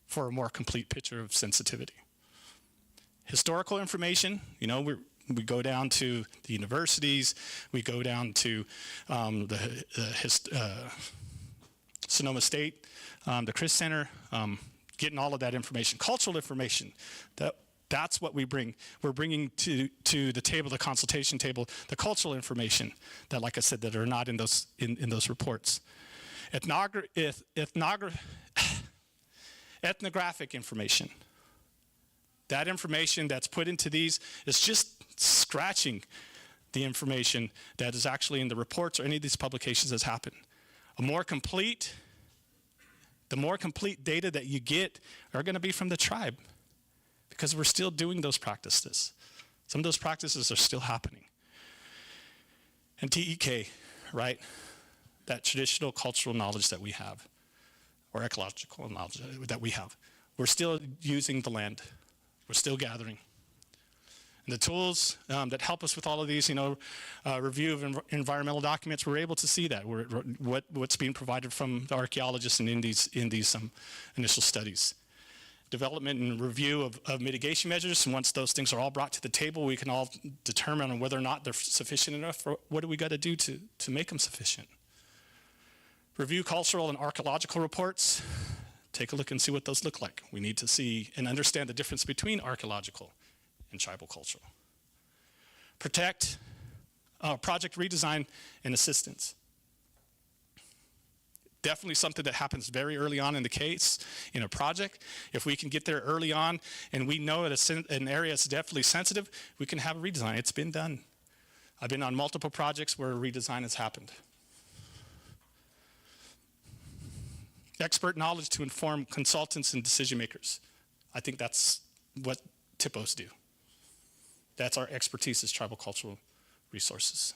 for a more complete picture of sensitivity. Historical information, we go down to the universities, we go down to Sonoma State, the Chris Center, getting all of that information. Cultural information, that's what we bring. We're bringing to the table, the consultation table, the cultural information that, like I said, that are not in those reports. Ethnographic information. That information that's put into these is just scratching the information that is actually in the reports or any of these publications that's happened. The more complete data that you get are going to be from the tribe, because we're still doing those practices. Some of those practices are still happening. And TEK, right? That traditional cultural knowledge that we have, or ecological knowledge that we have. We're still using the land. We're still gathering. And the tools that help us with all of these, review of environmental documents, we're able to see that. What's being provided from the archaeologists and in these initial studies. development and review of mitigation measures. And once those things are all brought to the table, we can all determine whether or not they're sufficient enough, or what do we got to do to make them sufficient. Review cultural and archaeological reports. Take a look and see what those look like. We need to see and understand the difference between archaeological and tribal cultural. Protect, project redesign and assistance. Definitely something that happens very early on in the case, in a project. If we can get there early on and we know that an area is definitely sensitive, we can have a redesign. It's been done. I've been on multiple projects where a redesign has happened. Expert knowledge to inform consultants and decision makers. I think that's what TIPOs do. That's our expertise as tribal cultural resources.